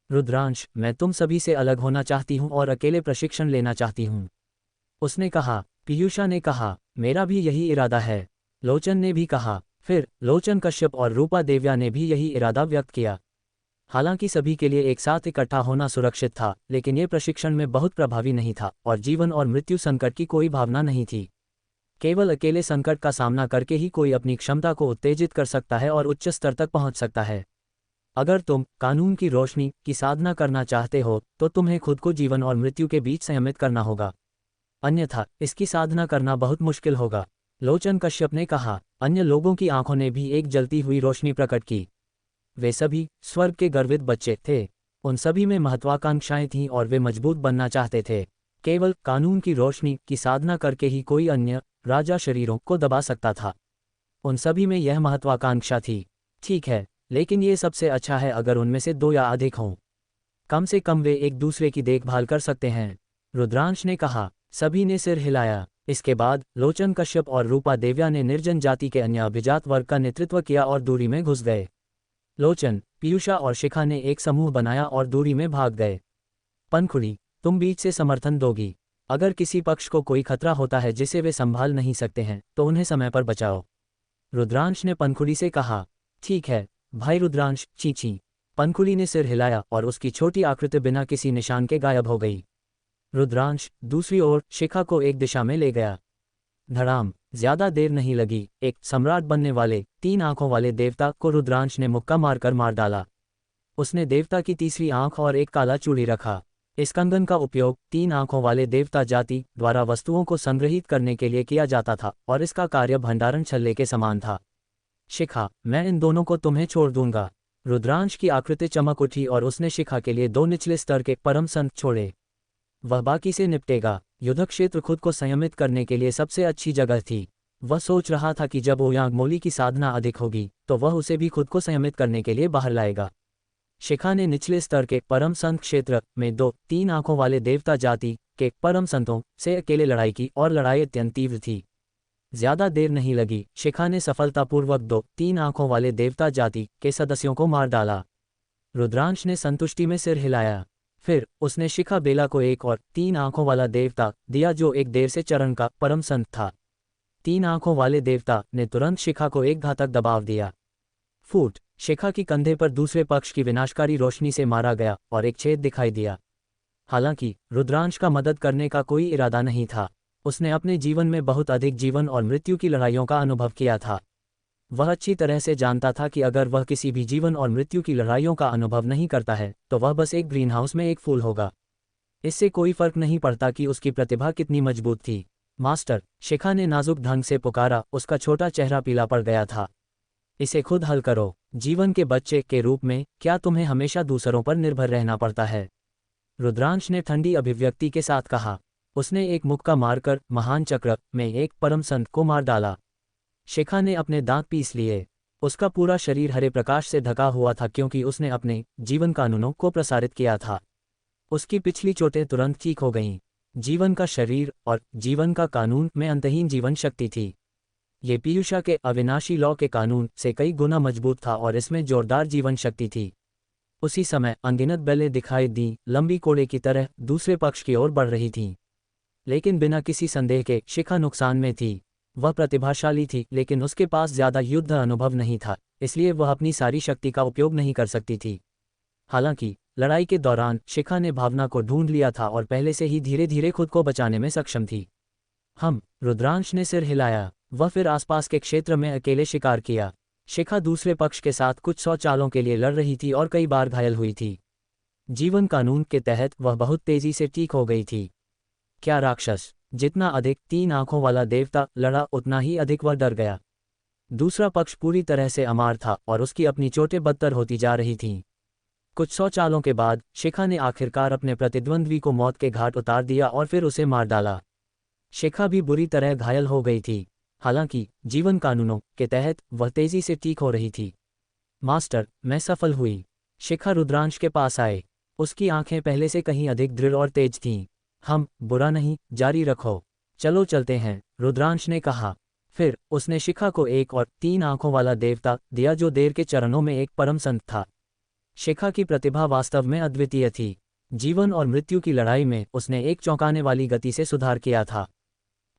रुद्रांश, मैं तुम सभी से अलग होना चाहती हूँ और अकेले प्रशिक्षण लेना चाहती हूँ, उसने कहा। पीयूषा ने कहा, मेरा भी यही इरादा है। लोचन ने भी कहा। फिर लोचन कश्यप और रूपा देव्या ने भी यही इरादा व्यक्त किया। हालांकि सभी के लिए एक साथ इकट्ठा होना सुरक्षित था, लेकिन ये प्रशिक्षण में बहुत प्रभावी नहीं था और जीवन और मृत्यु संकट की कोई भावना नहीं थी। केवल अकेले संकट का सामना करके ही कोई अपनी क्षमता को उत्तेजित कर सकता है और उच्च स्तर तक पहुंच सकता है। अगर तुम कानून की रोशनी की साधना करना चाहते हो तो तुम्हें खुद को जीवन और मृत्यु के बीच संयमित करना होगा, अन्यथा इसकी साधना करना बहुत मुश्किल होगा। लोचन कश्यप ने कहा। अन्य लोगों की आंखों ने भी एक जलती हुई रोशनी प्रकट की। वे सभी स्वर्ग के गर्वित बच्चे थे। उन सभी में महत्वाकांक्षाएं थीं और वे मजबूत बनना चाहते थे। केवल कानून की रोशनी की साधना करके ही कोई अन्य राजा शरीरों को दबा सकता था। उन सभी में यह महत्वाकांक्षा थी। ठीक है, लेकिन ये सबसे अच्छा है अगर उनमें से 2 या अधिक हों। कम से कम वे एक दूसरे की देखभाल कर सकते हैं, रुद्रांश ने कहा। सभी ने सिर हिलाया। इसके बाद लोचन कश्यप और रूपा देव्या ने निर्जन जाति के अन्य अभिजात वर्ग का नेतृत्व किया और दूरी में घुस गए। लोचन, पीयूषा और शिखा ने एक समूह बनाया और दूरी में भाग गए। पनखुड़ी, तुम बीच से समर्थन दोगी। अगर किसी पक्ष को कोई खतरा होता है जिसे वे संभाल नहीं सकते हैं तो उन्हें समय पर बचाओ, रुद्रांश ने पनखुड़ी से कहा। ठीक है भाई रुद्रांश, चींची। पनखुड़ी ने सिर हिलाया और उसकी छोटी आकृति बिना किसी निशान के गायब हो गई। रुद्रांश दूसरी ओर शिखा को एक दिशा में ले गया। धड़ाम, ज्यादा देर नहीं लगी। एक सम्राट बनने वाले 3 आंखों वाले देवता को रुद्रांश ने मुक्का मारकर मार डाला। उसने देवता की तीसरी आंख और एक काला चूड़ी रखा। इस कंगन का उपयोग 3 आंखों वाले देवता जाति द्वारा वस्तुओं को संग्रहित करने के लिए किया जाता था और इसका कार्य भंडारण छल्ले के समान था। शिखा, मैं इन दोनों को तुम्हें छोड़ दूंगा। रुद्रांश की आकृति चमक उठी और उसने शिखा के लिए 2 निचले स्तर के परम संत छोड़े। वह बाकी से निपटेगा। युद्ध क्षेत्र खुद को संयमित करने के लिए सबसे अच्छी जगह थी। वह सोच रहा था कि जब ओयांग मोली की साधना अधिक होगी तो वह उसे भी खुद को संयमित करने के लिए बाहर लाएगा। शिखा ने निचले स्तर के परम संत क्षेत्र में 2-3 आंखों वाले देवता जाति के परम संतों से अकेले लड़ाई की और लड़ाई अत्यंत तीव्र थी। ज्यादा देर नहीं लगी, शिखा ने सफलतापूर्वक 2-3 आंखों वाले देवता जाति के सदस्यों को मार डाला। रुद्रांश ने संतुष्टि में सिर हिलाया। फिर उसने शिखा बेला को एक और 3 आंखों वाला देवता दिया जो एक देर से चरण का परम संत था। 3 आंखों वाले देवता ने तुरंत शिखा को एक घातक दबाव दिया। फूट, शिखा की कंधे पर दूसरे पक्ष की विनाशकारी रोशनी से मारा गया और एक छेद दिखाई दिया। हालांकि रुद्रांश का मदद करने का कोई इरादा नहीं था। उसने अपने जीवन में बहुत अधिक जीवन और मृत्यु की लड़ाइयों का अनुभव किया था। वह अच्छी तरह से जानता था कि अगर वह किसी भी जीवन और मृत्यु की लड़ाइयों का अनुभव नहीं करता है तो वह बस एक ग्रीनहाउस में एक फूल होगा। इससे कोई फर्क नहीं पड़ता कि उसकी प्रतिभा कितनी मजबूत थी। मास्टर, शिखा ने नाजुक ढंग से पुकारा। उसका छोटा चेहरा पीला पड़ गया था। इसे खुद हल करो। जीवन के बच्चे के रूप में क्या तुम्हें हमेशा दूसरों पर निर्भर रहना पड़ता है? रुद्रांश ने ठंडी अभिव्यक्ति के साथ कहा। उसने एक मुक्का मारकर महान चक्र में एक परम संत को मार डाला। शिखा ने अपने दांत पीस लिए। उसका पूरा शरीर हरे प्रकाश से ढका हुआ था क्योंकि उसने अपने जीवन कानूनों को प्रसारित किया था। उसकी पिछली चोटें तुरंत ठीक हो गईं। जीवन का शरीर और जीवन का कानून में अंतहीन जीवन शक्ति थी। ये पीयूषा के अविनाशी लॉ के कानून से कई गुना मजबूत था और इसमें जोरदार जीवन शक्ति थी। उसी समय अनगिनत बेलें दिखाई दी, लंबी कोड़े की तरह दूसरे पक्ष की ओर बढ़ रही थीं। लेकिन बिना किसी संदेह के शिखा नुकसान में थी। वह प्रतिभाशाली थी लेकिन उसके पास ज्यादा युद्ध अनुभव नहीं था, इसलिए वह अपनी सारी शक्ति का उपयोग नहीं कर सकती थी। हालांकि लड़ाई के दौरान शिखा ने भावना को ढूंढ लिया था और पहले से ही धीरे धीरे खुद को बचाने में सक्षम थी। रुद्रांश ने सिर हिलाया। वह फिर आसपास के क्षेत्र में अकेले शिकार किया। शिखा दूसरे पक्ष के साथ कुछ 100 चालों के लिए लड़ रही थी और कई बार घायल हुई थी। जीवन कानून के तहत वह बहुत तेजी से ठीक हो गई थी। क्या राक्षस! जितना अधिक 3 आंखों वाला देवता लड़ा उतना ही अधिक वह डर गया। दूसरा पक्ष पूरी तरह से अमार था और उसकी अपनी चोटें बदतर होती जा रही थीं। कुछ 100 चालों के बाद शिखा ने आखिरकार अपने प्रतिद्वंद्वी को मौत के घाट उतार दिया और फिर उसे मार डाला। शिखा भी बुरी तरह घायल हो गई थी। हालांकि जीवन कानूनों के तहत वह तेजी से ठीक हो रही थी। मास्टर, मैं सफल हुई। शिखा रुद्रांश के पास आए। उसकी आंखें पहले से कहीं अधिक दृढ़ और तेज थीं। बुरा नहीं, जारी रखो। चलो चलते हैं, रुद्रांश ने कहा। फिर उसने शिखा को एक और 3 आंखों वाला देवता दिया जो देर के चरणों में एक परम संत था। शिखा की प्रतिभा वास्तव में अद्वितीय थी। जीवन और मृत्यु की लड़ाई में उसने एक चौंकाने वाली गति से सुधार किया था।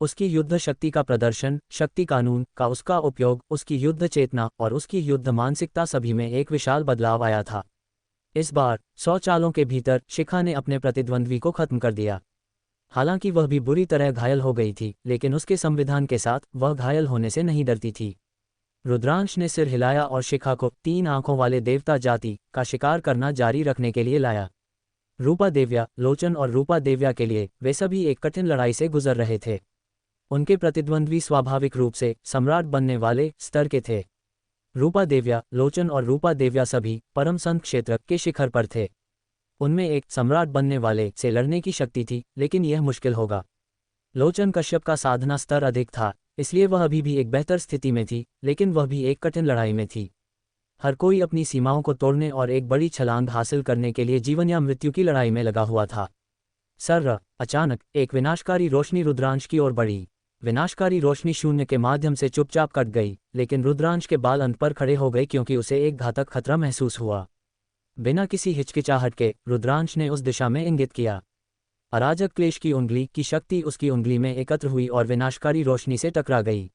उसकी युद्ध शक्ति का प्रदर्शन, शक्ति कानून का उसका उपयोग, उसकी युद्ध चेतना और उसकी युद्ध मानसिकता सभी में एक विशाल बदलाव आया था। इस बार 100 चालों के भीतर शिखा ने अपने प्रतिद्वंद्वी को खत्म कर दिया। हालांकि वह भी बुरी तरह घायल हो गई थी, लेकिन उसके संविधान के साथ वह घायल होने से नहीं डरती थी। रुद्रांश ने सिर हिलाया और शिखा को 3 आंखों वाले देवता जाति का शिकार करना जारी रखने के लिए लाया। रूपा देव्या, लोचन और रूपा देव्या के लिए वे सभी एक कठिन लड़ाई से गुजर रहे थे। उनके प्रतिद्वंद्वी स्वाभाविक रूप से सम्राट बनने वाले स्तर के थे। रूपा देव्या, लोचन और रूपा देव्या सभी परम संत क्षेत्र के शिखर पर थे। उनमें एक सम्राट बनने वाले से लड़ने की शक्ति थी, लेकिन यह मुश्किल होगा। लोचन कश्यप का साधना स्तर अधिक था, इसलिए वह अभी भी एक बेहतर स्थिति में थी, लेकिन वह भी एक कठिन लड़ाई में थी। हर कोई अपनी सीमाओं को तोड़ने और एक बड़ी छलांग हासिल करने के लिए जीवन या मृत्यु की लड़ाई में लगा हुआ था। अचानक एक विनाशकारी रोशनी रुद्रांश की ओर बढ़ी। विनाशकारी रोशनी शून्य के माध्यम से चुपचाप कट गई, लेकिन रुद्रांश के बाल अंत पर खड़े हो गए क्योंकि उसे एक घातक खतरा महसूस हुआ। बिना किसी हिचकिचाहट के रुद्रांश ने उस दिशा में इंगित किया। अराजक क्लेश की उंगली की शक्ति उसकी उंगली में एकत्र हुई और विनाशकारी रोशनी से टकरा गई।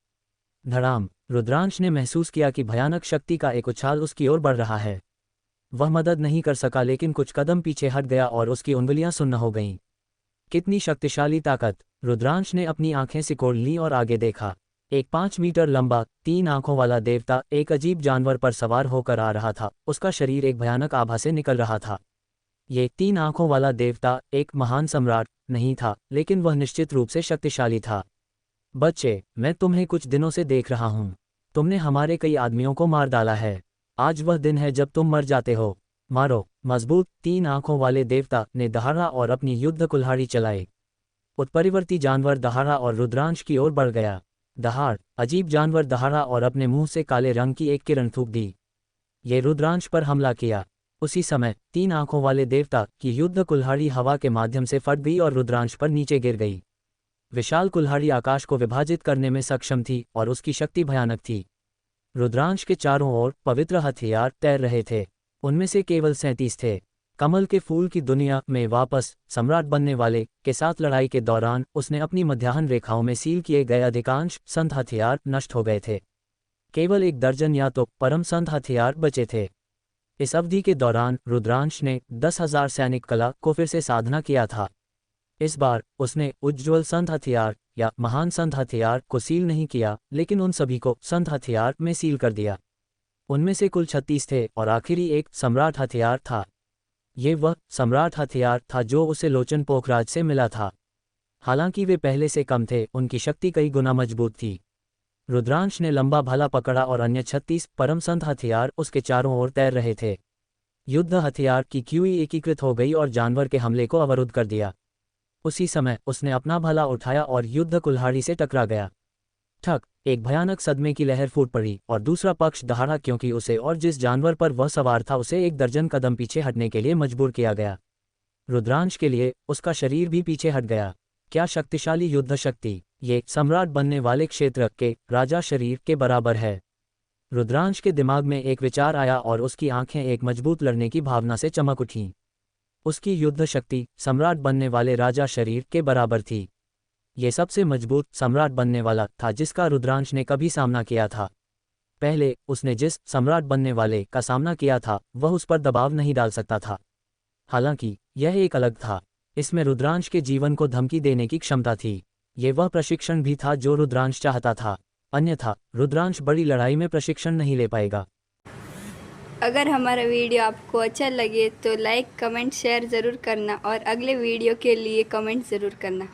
धड़ाम! रुद्रांश ने महसूस किया कि भयानक शक्ति का एक उछाल उसकी ओर बढ़ रहा है। वह मदद नहीं कर सका, लेकिन कुछ कदम पीछे हट गया और उसकी उंगलियां सुन्न हो गईं। कितनी शक्तिशाली ताकत! रुद्रांश ने अपनी आंखें सिकोड़ लीं और आगे देखा। एक 5 मीटर लंबा 3 आंखों वाला देवता एक अजीब जानवर पर सवार होकर आ रहा था। उसका शरीर एक भयानक आभा से निकल रहा था। ये 3 आंखों वाला देवता एक महान सम्राट नहीं था, लेकिन वह निश्चित रूप से शक्तिशाली था। बच्चे, मैं तुम्हें कुछ दिनों से देख रहा हूँ। तुमने हमारे कई आदमियों को मार डाला है। आज वह दिन है जब तुम मर जाते हो। मारो! मजबूत 3 आंखों वाले देवता ने दहाड़ा और अपनी युद्ध कुल्हाड़ी चलाई। उत्परिवर्ती जानवर दहाड़ा और रुद्रांश की ओर बढ़ गया। दहाड़! अजीब जानवर दहाड़ा और अपने मुंह से काले रंग की एक किरण थूक दी। ये रुद्रांश पर हमला किया। उसी समय 3 आंखों वाले देवता की युद्ध कुल्हाड़ी हवा के माध्यम से फट गई और रुद्रांश पर नीचे गिर गई। विशाल कुल्हाड़ी आकाश को विभाजित करने में सक्षम थी और उसकी शक्ति भयानक थी। रुद्रांश के चारों ओर पवित्र हथियार तैर रहे थे। उनमें से केवल 37 थे। कमल के फूल की दुनिया में वापस सम्राट बनने वाले के साथ लड़ाई के दौरान उसने अपनी मध्याह्न रेखाओं में सील किए गए अधिकांश संत हथियार नष्ट हो गए थे। केवल 1 दर्जन या तो परम संत हथियार बचे थे। इस अवधि के दौरान रुद्रांश ने 10,000 सैनिक कला को फिर से साधना किया था। इस बार उसने उज्ज्वल संत हथियार या महान संत हथियार को सील नहीं किया, लेकिन उन सभी को संत हथियार में सील कर दिया। उनमें से कुल 36 थे और आखिरी एक सम्राट हथियार था। ये वह सम्राट हथियार था जो उसे लोचन पोखराज से मिला था। हालांकि वे पहले से कम थे, उनकी शक्ति कई गुना मजबूत थी। रुद्रांश ने लंबा भाला पकड़ा और अन्य 36 परम संत हथियार उसके चारों ओर तैर रहे थे। युद्ध हथियार की क्यूई एकीकृत हो गई और जानवर के हमले को अवरुद्ध कर दिया। उसी समय उसने अपना भला उठाया और युद्ध कुल्हाड़ी से टकरा गया। ठक, एक भयानक सदमे की लहर फूट पड़ी और दूसरा पक्ष दहाड़ा, क्योंकि उसे और जिस जानवर पर वह सवार था उसे 1 दर्जन कदम पीछे हटने के लिए मजबूर किया गया। रुद्रांश के लिए उसका शरीर भी पीछे हट गया। क्या शक्तिशाली युद्ध शक्ति! ये सम्राट बनने वाले क्षेत्र के राजा शरीर के बराबर है। रुद्रांश के दिमाग में एक विचार आया और उसकी आंखें एक मजबूत लड़ने की भावना से चमक उठीं। उसकी युद्ध शक्ति सम्राट बनने वाले राजा शरीर के बराबर थी। ये सबसे मजबूत सम्राट बनने वाला था जिसका रुद्रांश ने कभी सामना किया था। पहले उसने जिस सम्राट बनने वाले का सामना किया था वह उस पर दबाव नहीं डाल सकता था। हालांकि यह एक अलग था। इसमें रुद्रांश के जीवन को धमकी देने की क्षमता थी। ये वह प्रशिक्षण भी था जो रुद्रांश चाहता था। अन्यथा रुद्रांश बड़ी लड़ाई में प्रशिक्षण नहीं ले पाएगा। अगर हमारा वीडियो आपको अच्छा लगे तो लाइक, कमेंट, शेयर ज़रूर करना और अगले वीडियो के लिए कमेंट ज़रूर करना।